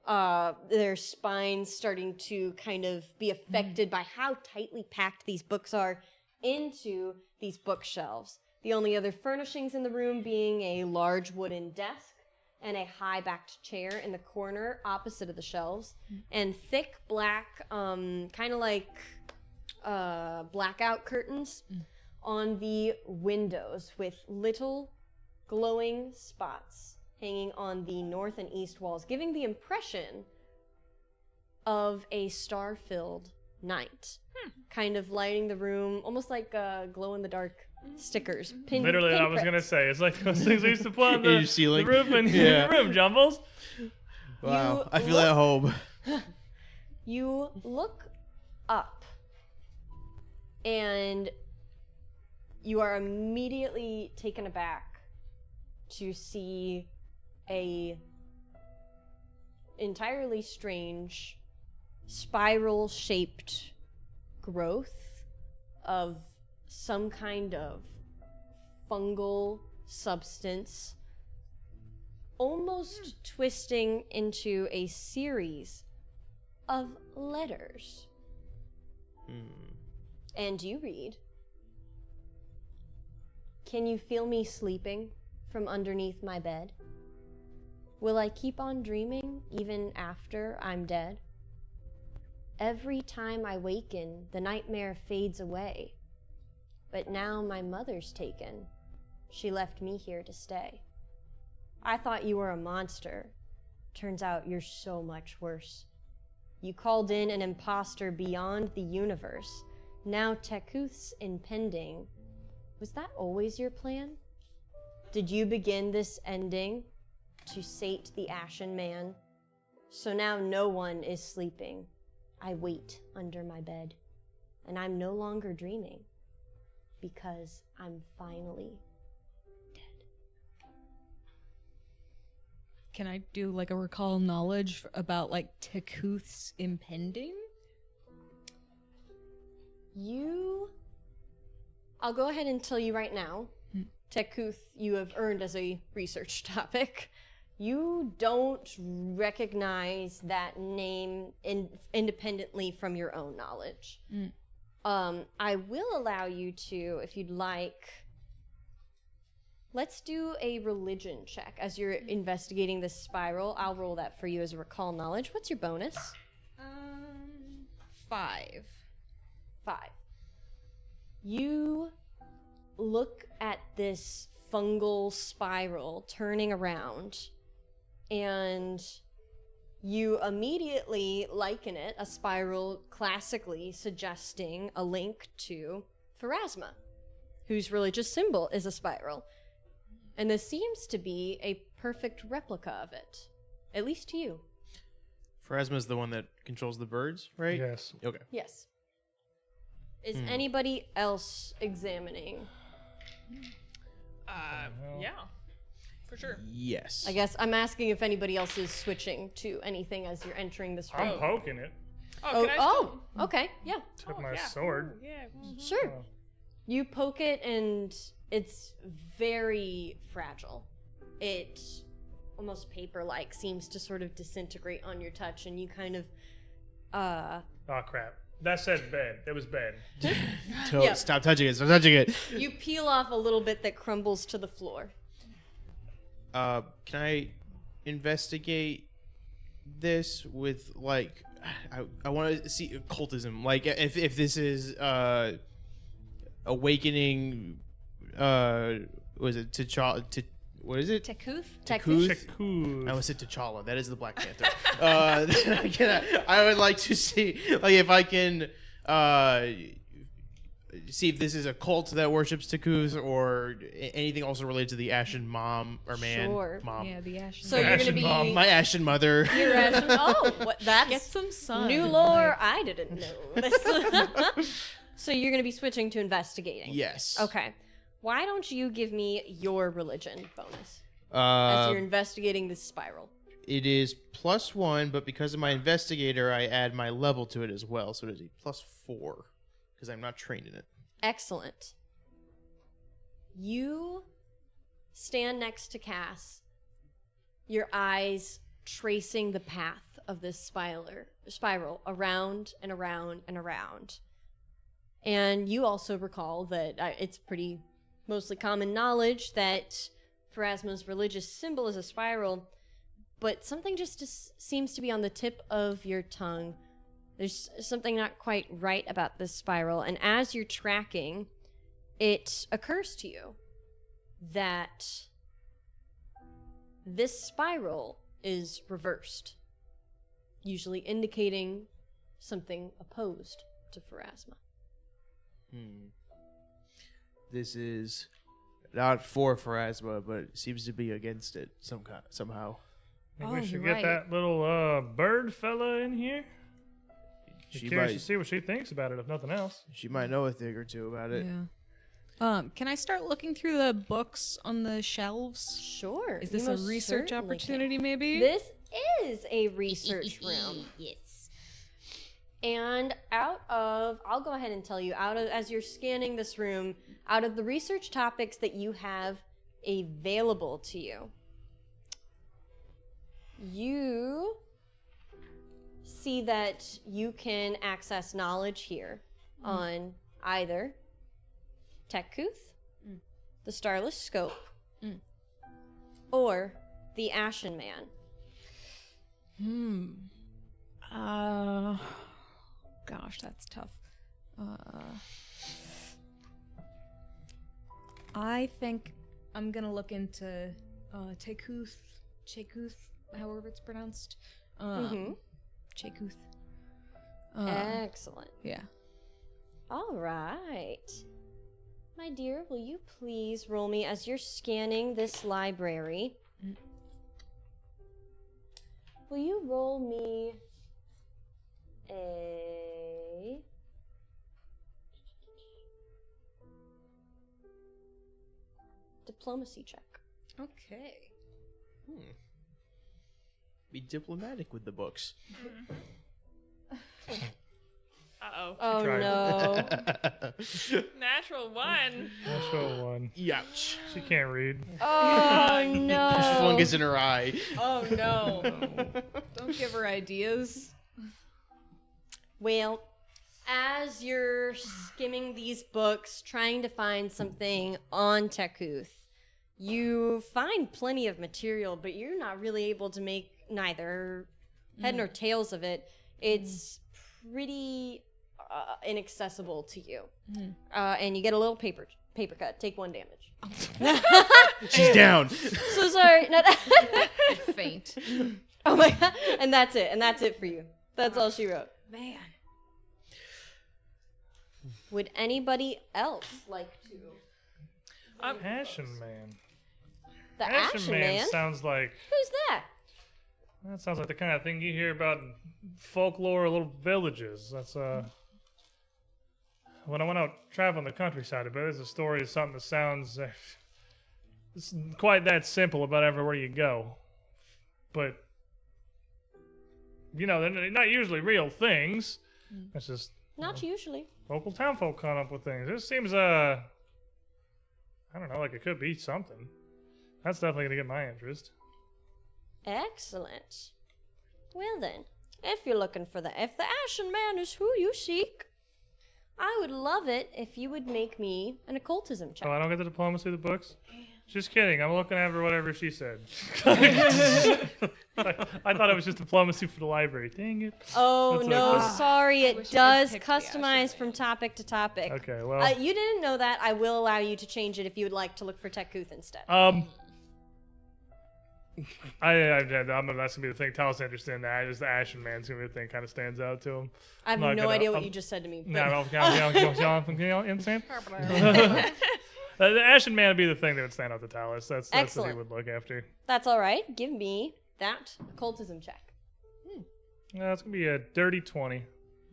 their spines, starting to kind of be affected by how tightly packed these books are into these bookshelves. The only other furnishings in the room being a large wooden desk and a high-backed chair in the corner opposite of the shelves, and thick black, kind of like blackout curtains on the windows with little glowing spots hanging on the north and east walls, giving the impression of a star-filled night. Kind of lighting the room, almost like glow-in-the-dark stickers. Literally, I was going to say, it's like those things we used to put on In your the ceiling. roof in your room, Jumbles. Wow. You I feel at home. You look up, and you are immediately taken aback to see a entirely strange spiral-shaped growth of some kind of fungal substance, almost twisting into a series of letters. And you read, "Can you feel me sleeping from underneath my bed? Will I keep on dreaming even after I'm dead? Every time I waken, the nightmare fades away. But now my mother's taken. She left me here to stay. I thought you were a monster. Turns out you're so much worse. You called in an imposter beyond the universe. Now Tekuth's impending. Was that always your plan? Did you begin this ending to sate the Ashen Man? So now no one is sleeping. I wait under my bed, and I'm no longer dreaming, because I'm finally dead." Can I do like a recall knowledge about like Tekuth's impending? I'll go ahead and tell you right now, Tekuth, you have earned as a research topic. You don't recognize that name independently from your own knowledge. I will allow you to, if you'd like, let's do a religion check. As you're investigating this spiral, I'll roll that for you as a recall knowledge. What's your bonus? 5. 5. You look at this fungal spiral turning around, and you immediately liken it, a spiral classically suggesting a link to Pharasma, whose religious symbol is a spiral. And this seems to be a perfect replica of it, at least to you. Pharasma's the one that controls the birds, right? Yes. Okay. Yes. Is anybody else examining? Yeah, for sure. Yes. I guess I'm asking if anybody else is switching to anything as you're entering this room. I'm poking it. Oh, can I still? Okay, yeah, Took my yeah. sword. Ooh, yeah. sure. You poke it, and it's very fragile. It almost paper-like seems to sort of disintegrate on your touch, and you kind of, Oh crap! That said bed. It was bed. Yeah. Stop touching it. Stop touching it. you peel off a little bit that crumbles to the floor. Can I investigate this with like I want to see occultism, like if this is awakening was it T'Challa, what is it? Tekuth? I almost said T'Challa. That is the Black Panther. I would like to see like if I can see if this is a cult that worships Tekuth or anything also related to the Ashen mom or man. Sure. Mom. Yeah, the Ashen. So you're gonna be My Ashen mother. Your Ashen. Oh, what? That's Get some sun. new lore. I didn't know this. So you're gonna be switching to investigating. Yes. Okay. Why don't you give me your religion bonus as you're investigating this spiral? It is +1, but because of my investigator, I add my level to it as well, so it is a +4 because I'm not trained in it. Excellent. You stand next to Cass, your eyes tracing the path of this spiral around and around and around. And you also recall that it's pretty mostly common knowledge that Pharasma's religious symbol is a spiral, but something just seems to be on the tip of your tongue. There's something not quite right about this spiral, and as you're tracking, it occurs to you that this spiral is reversed, usually indicating something opposed to Pharasma. This is not for Pharasma, but it seems to be against it somehow. Think Oh, we should you're get right. that little bird fella in here. She Curious to might, see what she thinks about it, if nothing else. she might know a thing or two about it. Yeah. Can I start looking through the books on the shelves? Sure. Is you this a most research certainly can. opportunity, maybe? This is a research room. Yes. And I'll go ahead and tell you, as you're scanning this room, out of the research topics that you have available to you, you see that you can access knowledge here on either Tekuth, the Starless Scope, or the Ashen Man. Gosh, that's tough. I think I'm gonna look into Chekuth, however it's pronounced. Chekuth. Excellent. Yeah. All right. My dear, will you please roll me as you're scanning this library? Will you roll me a diplomacy check? Okay. Be diplomatic with the books. Uh-oh. Oh tried. no. Natural 1. Natural 1. Youch. She can't read. Oh She no. fungus in her eye. Oh no. Don't give her ideas. Well, as you're skimming these books, trying to find something on Tekuth, you find plenty of material, but you're not really able to make neither head nor tails of it. It's pretty inaccessible to you. And you get a little paper cut. Take 1 damage. She's down. So sorry. No, Faint. oh my god. And that's it. And that's it for you. That's all she wrote. Man. Would anybody else like to? Ashen Man. The Ashen Man sounds like Who's that? that sounds like the kind of thing you hear about in folklore or little villages. That's when I went out traveling the countryside, but there's a story of something that sounds it's quite that simple about everywhere you go. But you know, they're not usually real things. It's just Not usually. local townfolk come up with things. This seems I don't know, like it could be something. That's definitely gonna get my interest. Excellent. Well then, if you're looking for if the Ashen Man is who you seek, I would love it if you would make me an occultism check. Oh, I don't get the diplomacy of the books? Just kidding. I'm looking after whatever she said. I thought it was just diplomacy for the library. Dang it. Oh, That's no, okay. sorry. It wish I does had picked the Ashen customize from topic to topic. Okay, well. You didn't know that. I will allow you to change it if you would like to look for Tekuth instead. I'm that's gonna be the thing. Tal's interested in that. Just the Ashen Man's gonna be the thing. Kind of stands out to him. I have not no gonna- idea what I'm- you just said to me. No, But insane. The Ashen Man would be the thing that would stand out to Talos. That's what he Excellent. would look after. that's all right. Give me that occultism check. It's gonna be a dirty 20.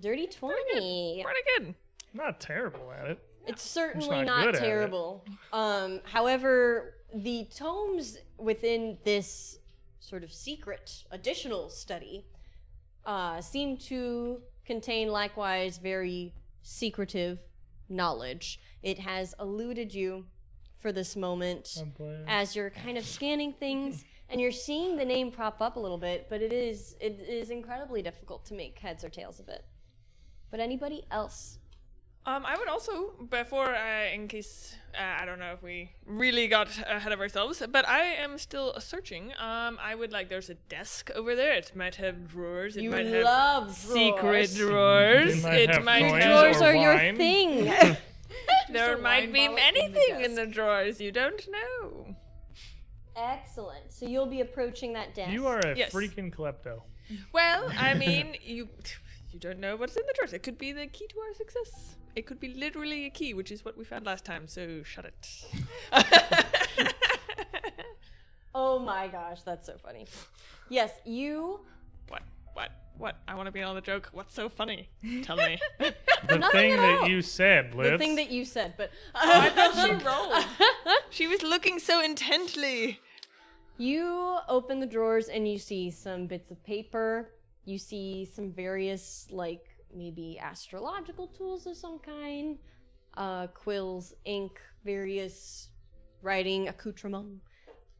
Dirty 20. Pretty good. Not terrible at it. It's certainly not not good at it. terrible. However, the tomes within this sort of secret additional study seem to contain likewise very secretive knowledge. It has eluded you for this moment as you're kind of scanning things and you're seeing the name prop up a little bit, but it is incredibly difficult to make heads or tails of it. But anybody else? I would also, before, in case, I don't know if we really got ahead of ourselves, but I am still searching. I would there's a desk over there. It might have drawers. It You might have love secret drawers. drawers. It It might might have have. Drawers or are your wine. thing. There a might wine be bottle in the anything in desk. the drawers. You don't know. Excellent. So you'll be approaching that desk. You are a Yes. freaking klepto. Well, I mean, you don't know what's in the drawers. It could be the key to our success. It could be literally a key, which is what we found last time. So shut it. Oh my gosh, that's so funny. Yes, you. What? I want to be on the joke. What's so funny? Tell me. The Nothing thing at that all. you said, Blitz. The thing that you said, but I thought she rolled. She was looking so intently. you open the drawers and you see some bits of paper. You see some various, maybe astrological tools of some kind, quills, ink, various writing accoutrement.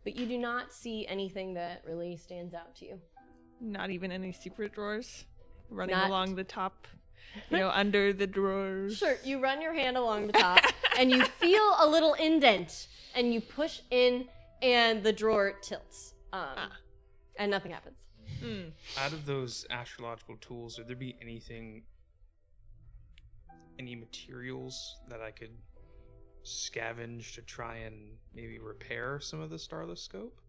But you do not see anything that really stands out to you. Not even any secret drawers running Not- along the top, under the drawers. Sure, you run your hand along the top and you feel a little indent and you push in and the drawer tilts. And nothing happens. Out of those astrological tools, would there be any materials that I could scavenge to try and maybe repair some of the starless scope?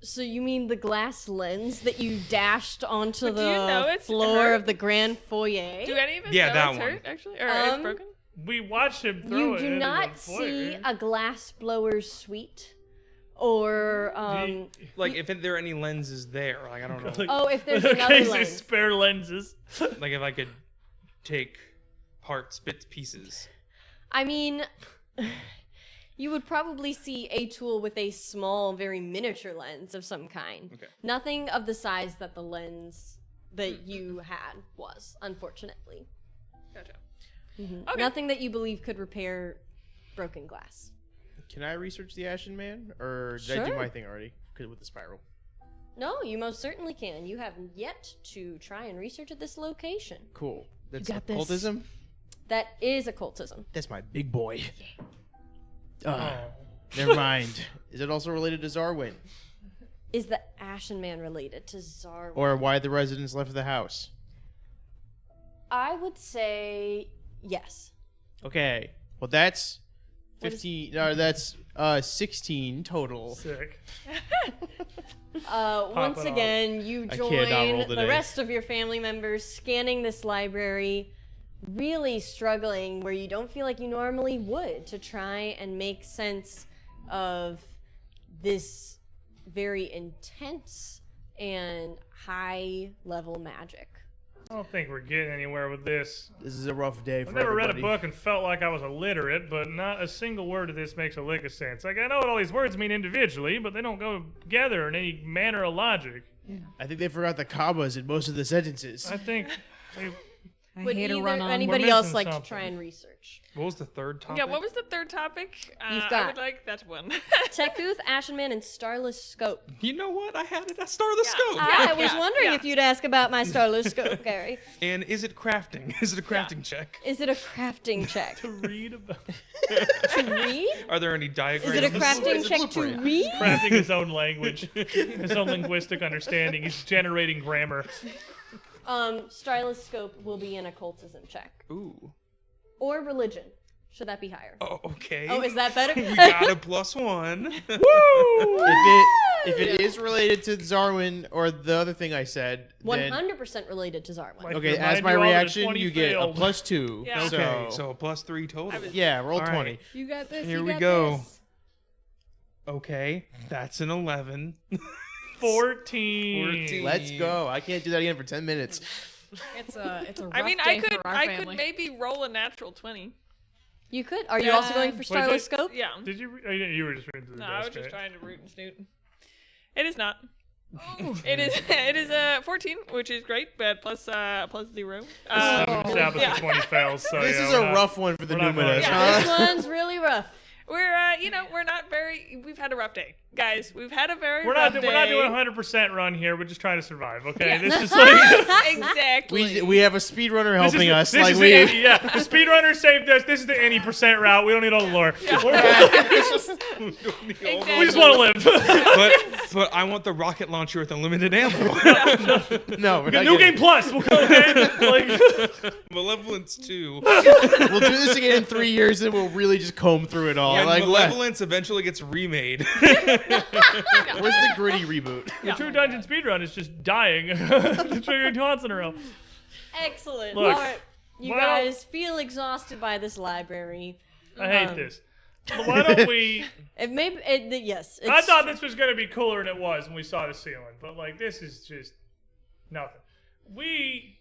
So you mean the glass lens that you dashed onto But do you know the it's floor hurt? of the grand foyer? Do any of us Yeah, know that it's one. hurt, actually? Or it's Um, broken? We watched him throw You it do into not the see foyer. a glass blower's suite or Like, if there are any lenses there, I don't know. oh, if there's Okay, another so lens. spare lenses. Like, if I could take parts, bits, pieces. I mean, you would probably see a tool with a small, very miniature lens of some kind. Okay. Nothing of the size that the lens that you had was, unfortunately. Gotcha. Mhm. Okay. Nothing that you believe could repair broken glass. Can I research the Ashen Man, or did I do Sure. my thing already? 'Cause with the spiral. No, you most certainly can. You have yet to try and research at this location. Cool. That's got this. occultism. That is occultism. That's my big boy. Oh. Never mind. Is it also related to Xarwin, Is the Ashen Man related to Xarwin? or why the residents left the house? I would say yes. Okay. Well, that's What is- 15. No, that's 16 total. Sick. Once it off. again, you I cannot roll join the today. rest of your family members scanning this library, really struggling where you don't feel like you normally would to try and make sense of this very intense and high level magic. I don't think we're getting anywhere with this. This is a rough day for I've never read a everybody. book and felt like I was illiterate, but not a single word of this makes a lick of sense. Like, I know what all these words mean individually, but they don't go together in any manner of logic. I think they forgot the commas in most of the sentences. I think they, I Would hate to either run on. anybody We're else missing like to something. try and research? What was the third topic? Yeah, what was the third topic? You've I got- would like that one. Tekuth, Ashenman, and Starless Scope. You know what? I had it. I started the scope. I was yeah, wondering yeah. if you'd ask about my Starless Scope, Gary. And is it crafting? Is it a crafting check? Is it a crafting check? to read about To read? Are there any diagrams? Is it a crafting It's a check to blueprint. read? crafting his own language, his own linguistic understanding. He's generating grammar. Starless Scope will be an occultism check. Ooh. Or religion. Should that be higher? Oh, okay. Oh, is that better? We got a +1. If it is related to Xarwin or the other thing I said, then 100% related to Zarwin. Like- okay, Remind as my you all that a reaction, 20 you get a failed. +2. Yeah. Okay, so a +3 total. yeah, roll All right. 20. You got this. Here you we got go. this. Okay, that's an 11. 14. Let's go. I can't do that again for 10 minutes. It's a rough I mean, day for our I family. could maybe roll a natural 20. You could. Are you also going for Wait, Starless Scope? Yeah. Did you? Oh, you were just reading through the No, I was desk, just right? trying to root and snoot. It is not. It is. It is 14, which is great, but plus 0. Established yeah. 20 fails. So This yeah, is we're a not- rough one for the we're not Numidas, going- huh? This one's really rough. We're we're not very. We've had a rough day, guys. We've had a very We're rough not. day. We're not doing a 100% run here. We're just trying to survive. Okay. Yeah. This is like. Exactly. We have a speedrunner This is helping the- us. This Like is we, the any, yeah, the speedrunner saved us. This is the any percent route. We don't need all the lore. We just want to live. but I want the rocket launcher with unlimited ammo. no, we're not New getting- Game Plus. We'll go ahead. Like, Malevolence 2. We'll do this again in 3 years, and we'll really just comb through it all. And like, Malevolence eventually gets remade. where's the gritty reboot? the true dungeon speedrun is just dying. Triggering taunts in a row. Excellent. Look, All right. You well- guys feel exhausted by this library. I hate this. Why don't we? Yes. I thought this was gonna be cooler than it was when we saw the ceiling, but like this is just nothing. We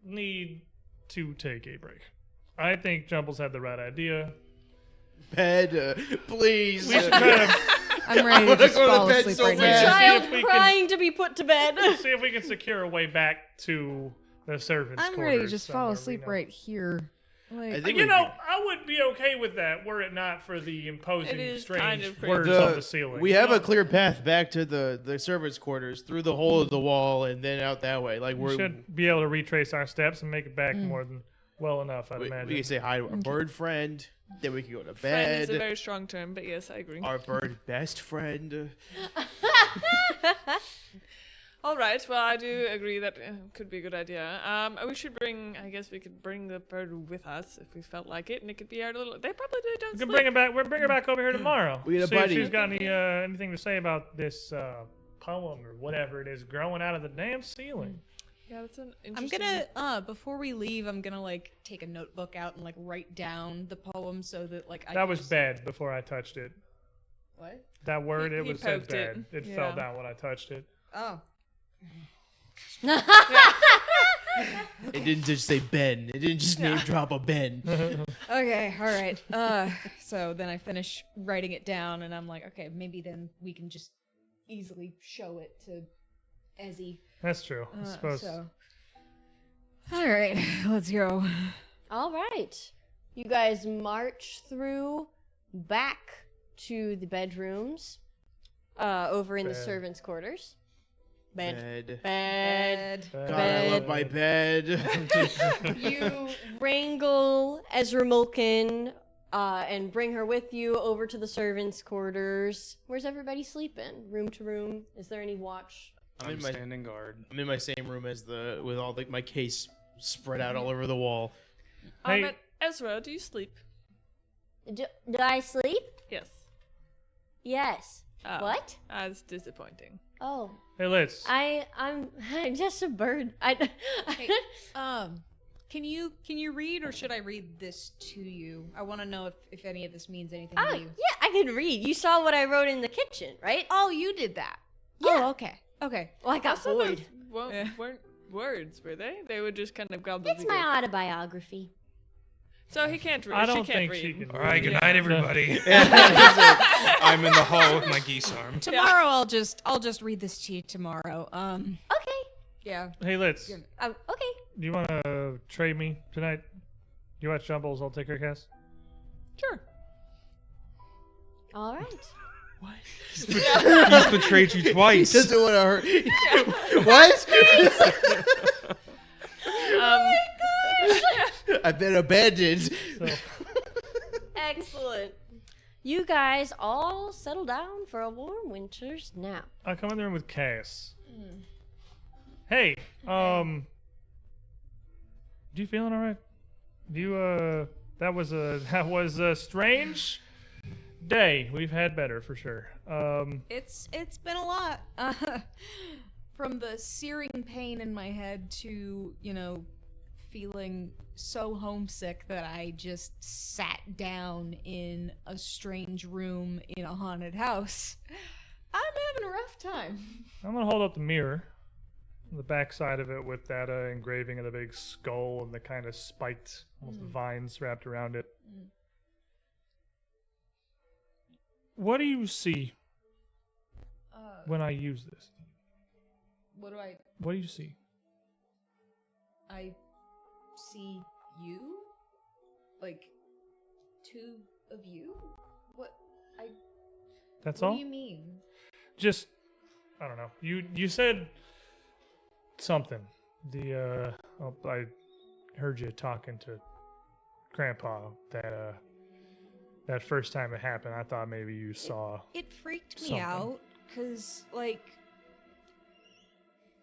need to take a break. I think Jumbles had the right idea. Bed, please. We should kind of I'm ready to wanna just go to fall bed asleep so right bad. now. Child if we crying to be put to bed. see if we can secure a way back to the servants' I'm quarters. ready to just fall somewhere we asleep know. right here. Like, I think You we- know, I would be okay with that were it not for the imposing, It is strange kind of crazy. words The- on the ceiling. we have a clear path back to the servants' quarters through the hole of the wall and then out that way. Like We we're should be able to retrace our steps and make it back more than well enough, I'd we imagine. can say hi to our bird friend. Then we can go to Friend is a bed. very strong term, but yes, I agree. Our bird best friend. All right. Well, I do agree that could be a good idea. We should bring. I guess we could bring the bird with us if we felt like it, and it could be our little. They probably don't We sleep. can bring her back. We'll bring her back over here tomorrow. We get a See buddy. if she's got any anything to say about this poem or whatever it is growing out of the damn ceiling. Yeah, that's an I'm interesting. gonna before we leave, I'm gonna like take a notebook out and like write down the poem so that like I That can was just- bed before I touched it. What? That word, He it was said poked it. bed. It Yeah. fell down when I touched it. Oh. It didn't just say Ben. It didn't just name drop a Ben. Okay, all right. So then I finish writing it down, and I'm like, okay, maybe then we can just easily show it to Ezzy. That's true. I suppose. So all right, let's go. All right. You guys march through back to the bedrooms over in the Bed. servants' quarters. Bed. Bed. Bed. God, I love my bed. You wrangle Ezra Mulkin and bring her with you over to the servants' quarters. Where's everybody sleeping? Room to room? Is there any watch? I'm I'm in my standing guard. I'm in my same room as with all my case spread out all over the wall. Hey. Ezra, do you sleep? Do I sleep? Yes. Yes. Oh, What? That's disappointing. Oh, Hey, Liz. I'm just a bird. Hey, can you read, or should I read this to you? I want to know if any of this means anything to you. Yeah, I can read. You saw what I wrote in the kitchen, right? Oh, you did that. Yeah. Oh, okay. Okay. Well, I got Also, bored. those weren't words, were they? They would just kind of gobbled It's my autobiography. So he can't read. I don't she can't think read. she can. All right, good Yeah. night, everybody. I'm in the hall with my geese arm. Tomorrow I'll just read this to you tomorrow. Okay. Yeah. Hey, Liz. Okay. Do you want to trade me tonight? You watch Jumbles, I'll take her cast. Sure. All right. He's betrayed you He twice. doesn't want to hurt. What? I've been abandoned. So, Excellent. You guys all settle down for a warm winter's nap. I come in the room with Cass. Hey, do you feeling all right? Do you, that was a strange day. We've had better for sure. It's been a lot. From the searing pain in my head to, feeling so homesick that I just sat down in a strange room in a haunted house. I'm having a rough time. I'm gonna hold up the mirror, the back side of it with that engraving of the big skull and the kind of spiked, almost vines wrapped around it. What do you see when I use this? What do you see? I see you? Like, two of you? That's What all? do you mean? Just, I don't know. You said something. I heard you talking to Grandpa that first time it happened. I thought maybe you saw. It freaked me something. out because,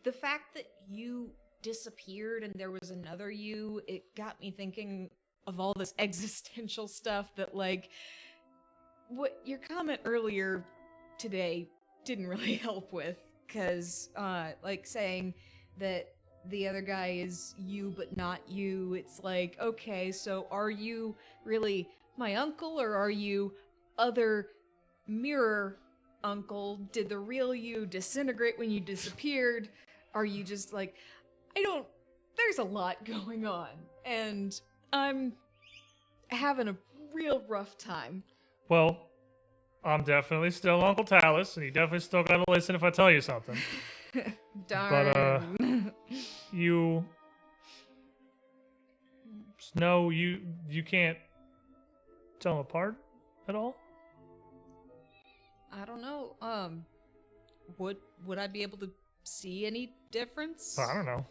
the fact that you disappeared and there was another you, it got me thinking of all this existential stuff that, what your comment earlier today didn't really help with. Because, saying that the other guy is you but not you, it's like, okay, so are you really my uncle or are you other mirror uncle? Did the real you disintegrate when you disappeared? Are you just there's a lot going on and I'm having a real rough time. Well, I'm definitely still Uncle Talus, and you definitely still gotta listen if I tell you something. Darn. You no, you can't tell them apart at all. I don't know. Would I be able to see any difference? I don't know.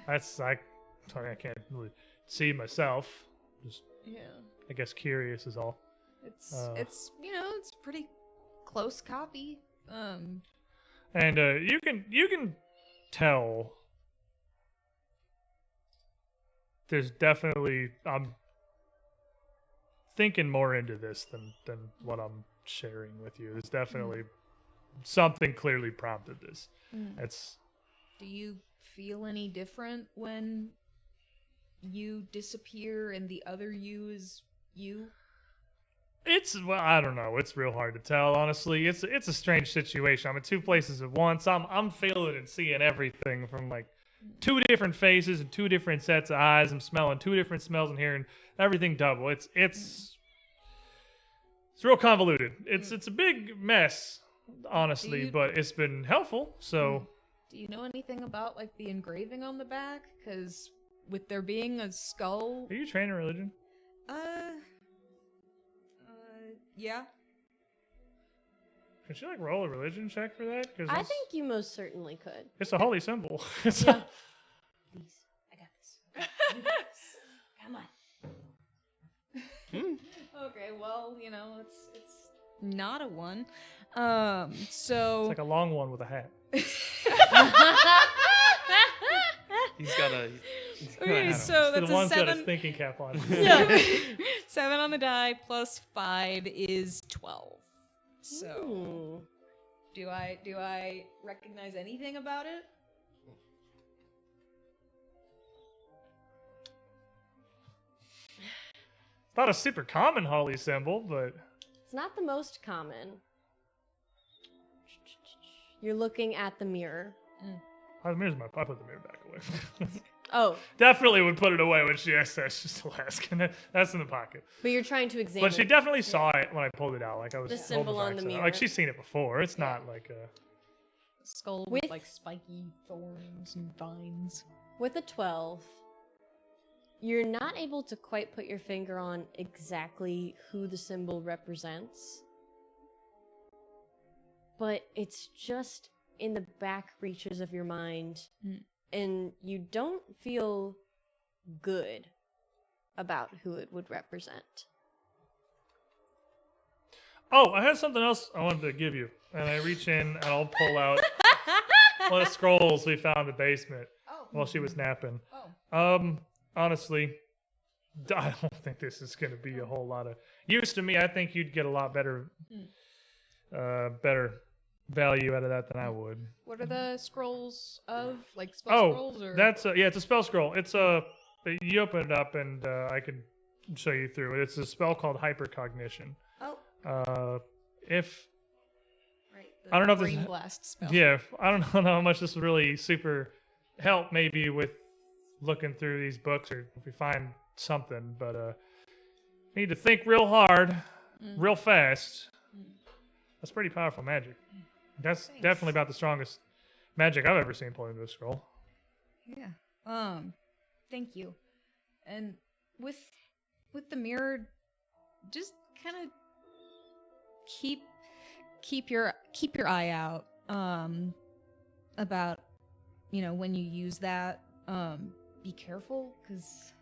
I can't really see myself. Just Yeah. I guess curious is all. It's it's a pretty close copy. And you can tell there's definitely I'm thinking more into this than what I'm sharing with you. There's definitely something clearly prompted this. It's Do you feel any different when you disappear and the other you is you? well, I don't know. It's real hard to tell, honestly. It's a strange situation. I'm in two places at once. I'm feeling and seeing everything from two different faces and two different sets of eyes. I'm smelling two different smells and hearing everything double. It's real convoluted. It's a big mess, honestly, but it's been helpful. So, Do you know anything about the engraving on the back? Because with there being a skull. are you trained in religion? Yeah. Can she roll a religion check for that? Because I think you most certainly could. it's a holy symbol. Yeah. Please, I got this. You got this. Come on. Okay, well, it's not a one. So It's like a long one with a hat. He's got a. Okay, so The that's one's a got his 7. thinking cap on. Yeah. 7 on the die plus 5 is 12. So, Hmm. do I recognize anything about it? Not a super common holy symbol, but It's not the most common. You're looking at the mirror. I put the mirror back away. Oh, Definitely would put it away when she asked that. She's still asking. That's in the pocket. but you're trying to examine. But she definitely saw it when I pulled it out. Like I was The holding symbol on back the to- mirror. Like she's seen it before. It's not like a. Skull With- with like spiky thorns and vines. With a 12, you're not able to quite put your finger on exactly who the symbol represents. But it's just in the back reaches of your mind. And you don't feel good about who it would represent. Oh, I had something else I wanted to give you. And I reach in and I'll pull out one of the scrolls we found in the basement while she was napping. Honestly, I don't think this is going to be a whole lot of use to me. I think you'd get a lot better value out of that than I would. What are the scrolls of? Like spell scrolls? Or? That's it's a spell scroll. It's you open it up and I can show you through it. It's a spell called hypercognition. Oh. If Right. I don't know if this brain is- blast spell. Yeah, I don't know how much this would really super help maybe with looking through these books or if we find something, but need to think real hard, real fast. That's pretty powerful magic. That's definitely about the strongest magic I've ever seen pulled into a scroll. Yeah. Thank you. And with the mirror, just kind of keep your eye out about when you use that. Be careful because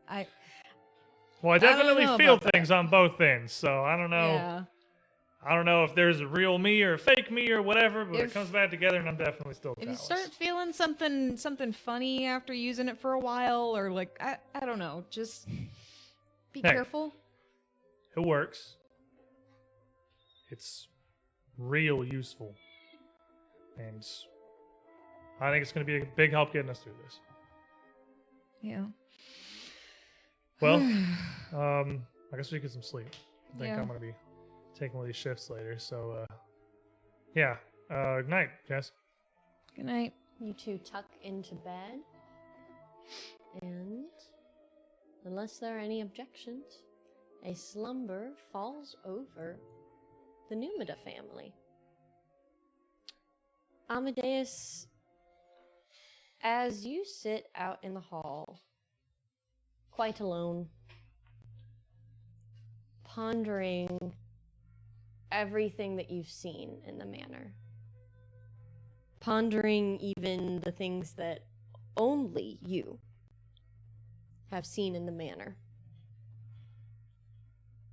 I Well, I definitely know feel about things on both ends, so I don't know. Yeah. I don't know if there's a real me or a fake me or whatever, but it If- comes back together, and I'm definitely still If you jealous. start feeling something funny after using it for a while, or like I don't know, just be Hey. careful. It works. It's real useful, and I think it's going to be a big help getting us through this. Yeah. Well, I guess we get some sleep. I think Yeah. I'm going to be taking one of these shifts later, so yeah. Good night, Jess. Good night. You two tuck into bed. And unless there are any objections, a slumber falls over the Numida family. Amadeus, as you sit out in the hall, quite alone, pondering everything that you've seen in the manor, pondering even the things that only you have seen in the manor,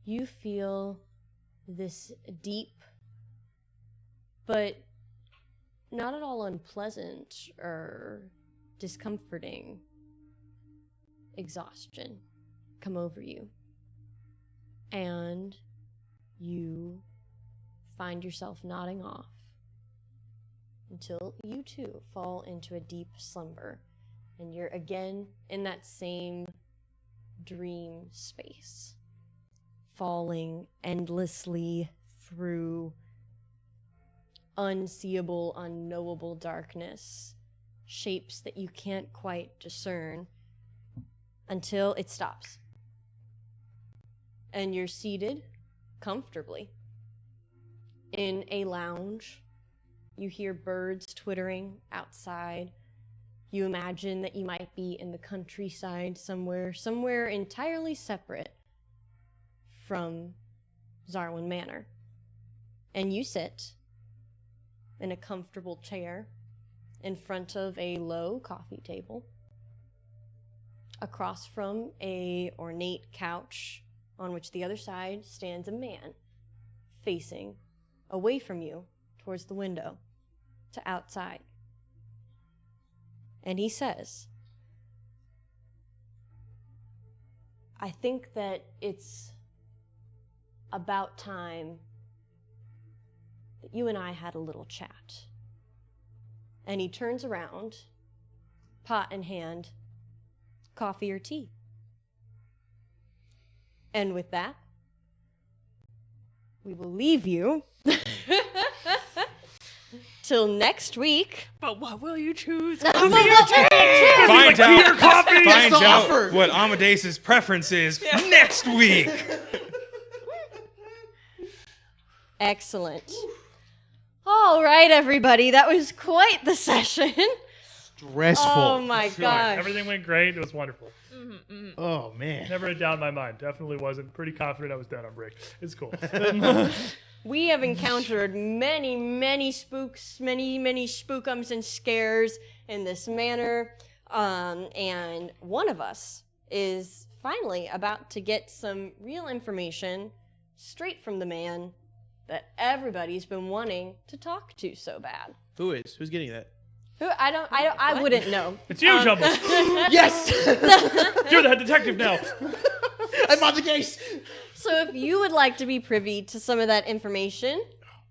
you feel this deep but not at all unpleasant or discomforting exhaustion come over you. And you find yourself nodding off until you too fall into a deep slumber. And you're again in that same dream space, falling endlessly through unseeable, unknowable darkness, shapes that you can't quite discern, until it stops. And you're seated comfortably in a lounge. You hear birds twittering outside. You imagine that you might be in the countryside somewhere entirely separate from Xarwin Manor. And you sit in a comfortable chair in front of a low coffee table, across from a ornate couch on which the other side stands a man facing away from you towards the window to outside. And he says, I think that it's about time that you and I had a little chat. And he turns around, pot in hand, coffee or tea. And with that, we will leave you till next week. But what will you choose? Find Find out offer. what Amadeus's preference is next week. Excellent. All right, everybody. That was quite the session. Stressful. Oh my gosh. Everything went great. It was wonderful. Oh man. Never a doubt in my mind. Definitely wasn't. Pretty confident I was done on break. It's cool. We have encountered many, many spooks, many, many spookums and scares in this manor. And one of us is finally about to get some real information straight from the man that everybody's been wanting to talk to so bad. Who is? Who's getting that? Who I wouldn't know. It's you, Jumbles. Yes! You're the head detective now. I'm on the case! So if you would like to be privy to some of that information,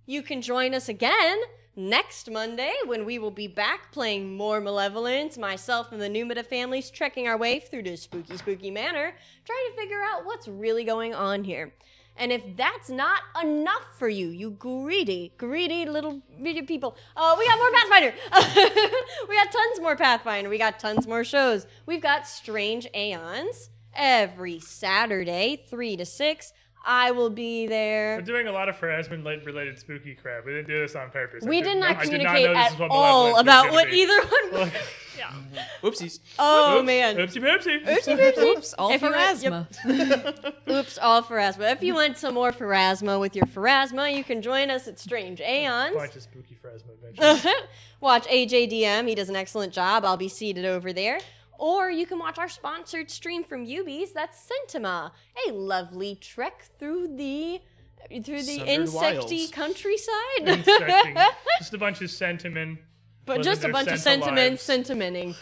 you can join us again next Monday when we will be back playing more Malevolence, myself and the Numidas families trekking our way through this spooky, spooky manor, trying to figure out what's really going on here. And if that's not enough for you, you greedy, greedy little people, we got more Pathfinder. We got tons more Pathfinder. We got tons more shows. We've got Strange Aeons every Saturday, 3 to 6. I will be there. We're doing a lot of harassment-related spooky crap. We didn't do this on purpose. We did not I did communicate know this at is what all Malevolence was about gonna what be. either one. Yeah. Oopsies. Oh Oops. man. Oopsie poopsie. Oopsie poopsie. Oops, all If for you want- asthma. Oops, all Pharasma. If you want some more Pharasma with your Pharasma, you can join us at Strange Aeons. Bunch of spooky Phrasma adventures. Watch AJDM. He does an excellent job. I'll be seated over there. Or you can watch our sponsored stream from Ubies. That's Sentima, a lovely trek through the Sundered insecty wilds. countryside. Insecting. Just a bunch of sentiment. But living just a their bunch of sentiment sentimenting.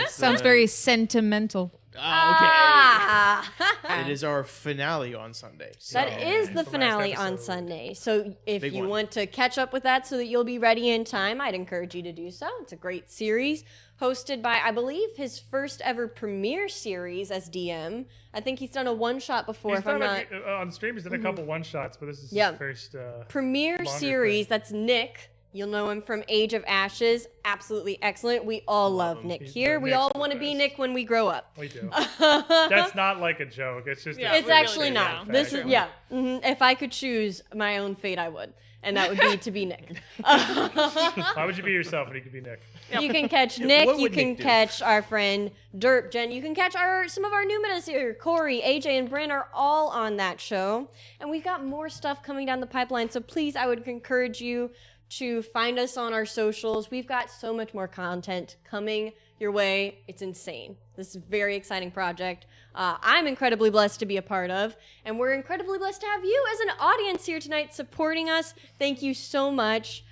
Sounds very sentimental. Okay. Ah. It is our finale on Sunday. That so- is the It's the last finale on episode. Sunday. So if Big you one. want to catch up with that so that you'll be ready in time, I'd encourage you to do so. It's a great series hosted by, I believe, his first ever premiere series as DM. I think he's done a one-shot before, He's if I'm done not... on stream. He's done a couple one-shots, but this is Yeah. his first. Premiere longer series, thing. that's Nick. You'll know him from Age of Ashes. Absolutely excellent. We all love him. Nick He's here. the We Nick's all the want to be best. Nick when we grow up. We do. That's not like a joke. It's just. Yeah, It's we really actually do not. now. This True. is If I could choose my own fate, I would, and that would be to be Nick. Why would you be yourself when you could be Nick? You can catch Nick. What You would can Nick do? catch our friend Derp Jen. You can catch some of our Numidas here. Corey, AJ, and Bryn are all on that show, and we've got more stuff coming down the pipeline. So please, I would encourage you to find us on our socials. We've got so much more content coming your way. It's insane. This is a very exciting project. I'm incredibly blessed to be a part of, and we're incredibly blessed to have you as an audience here tonight supporting us. Thank you so much.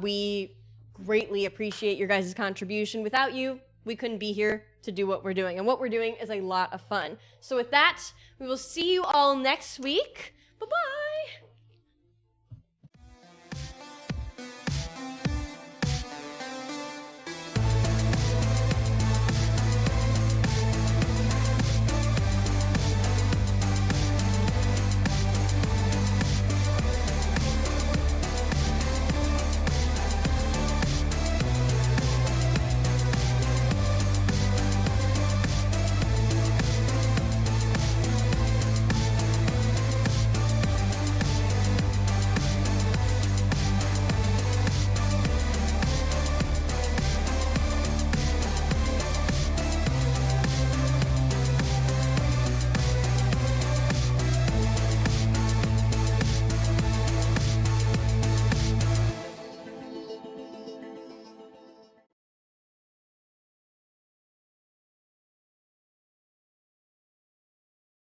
We greatly appreciate your guys' contribution. Without you, we couldn't be here to do what we're doing, and what we're doing is a lot of fun. So with that, we will see you all next week. Bye-bye.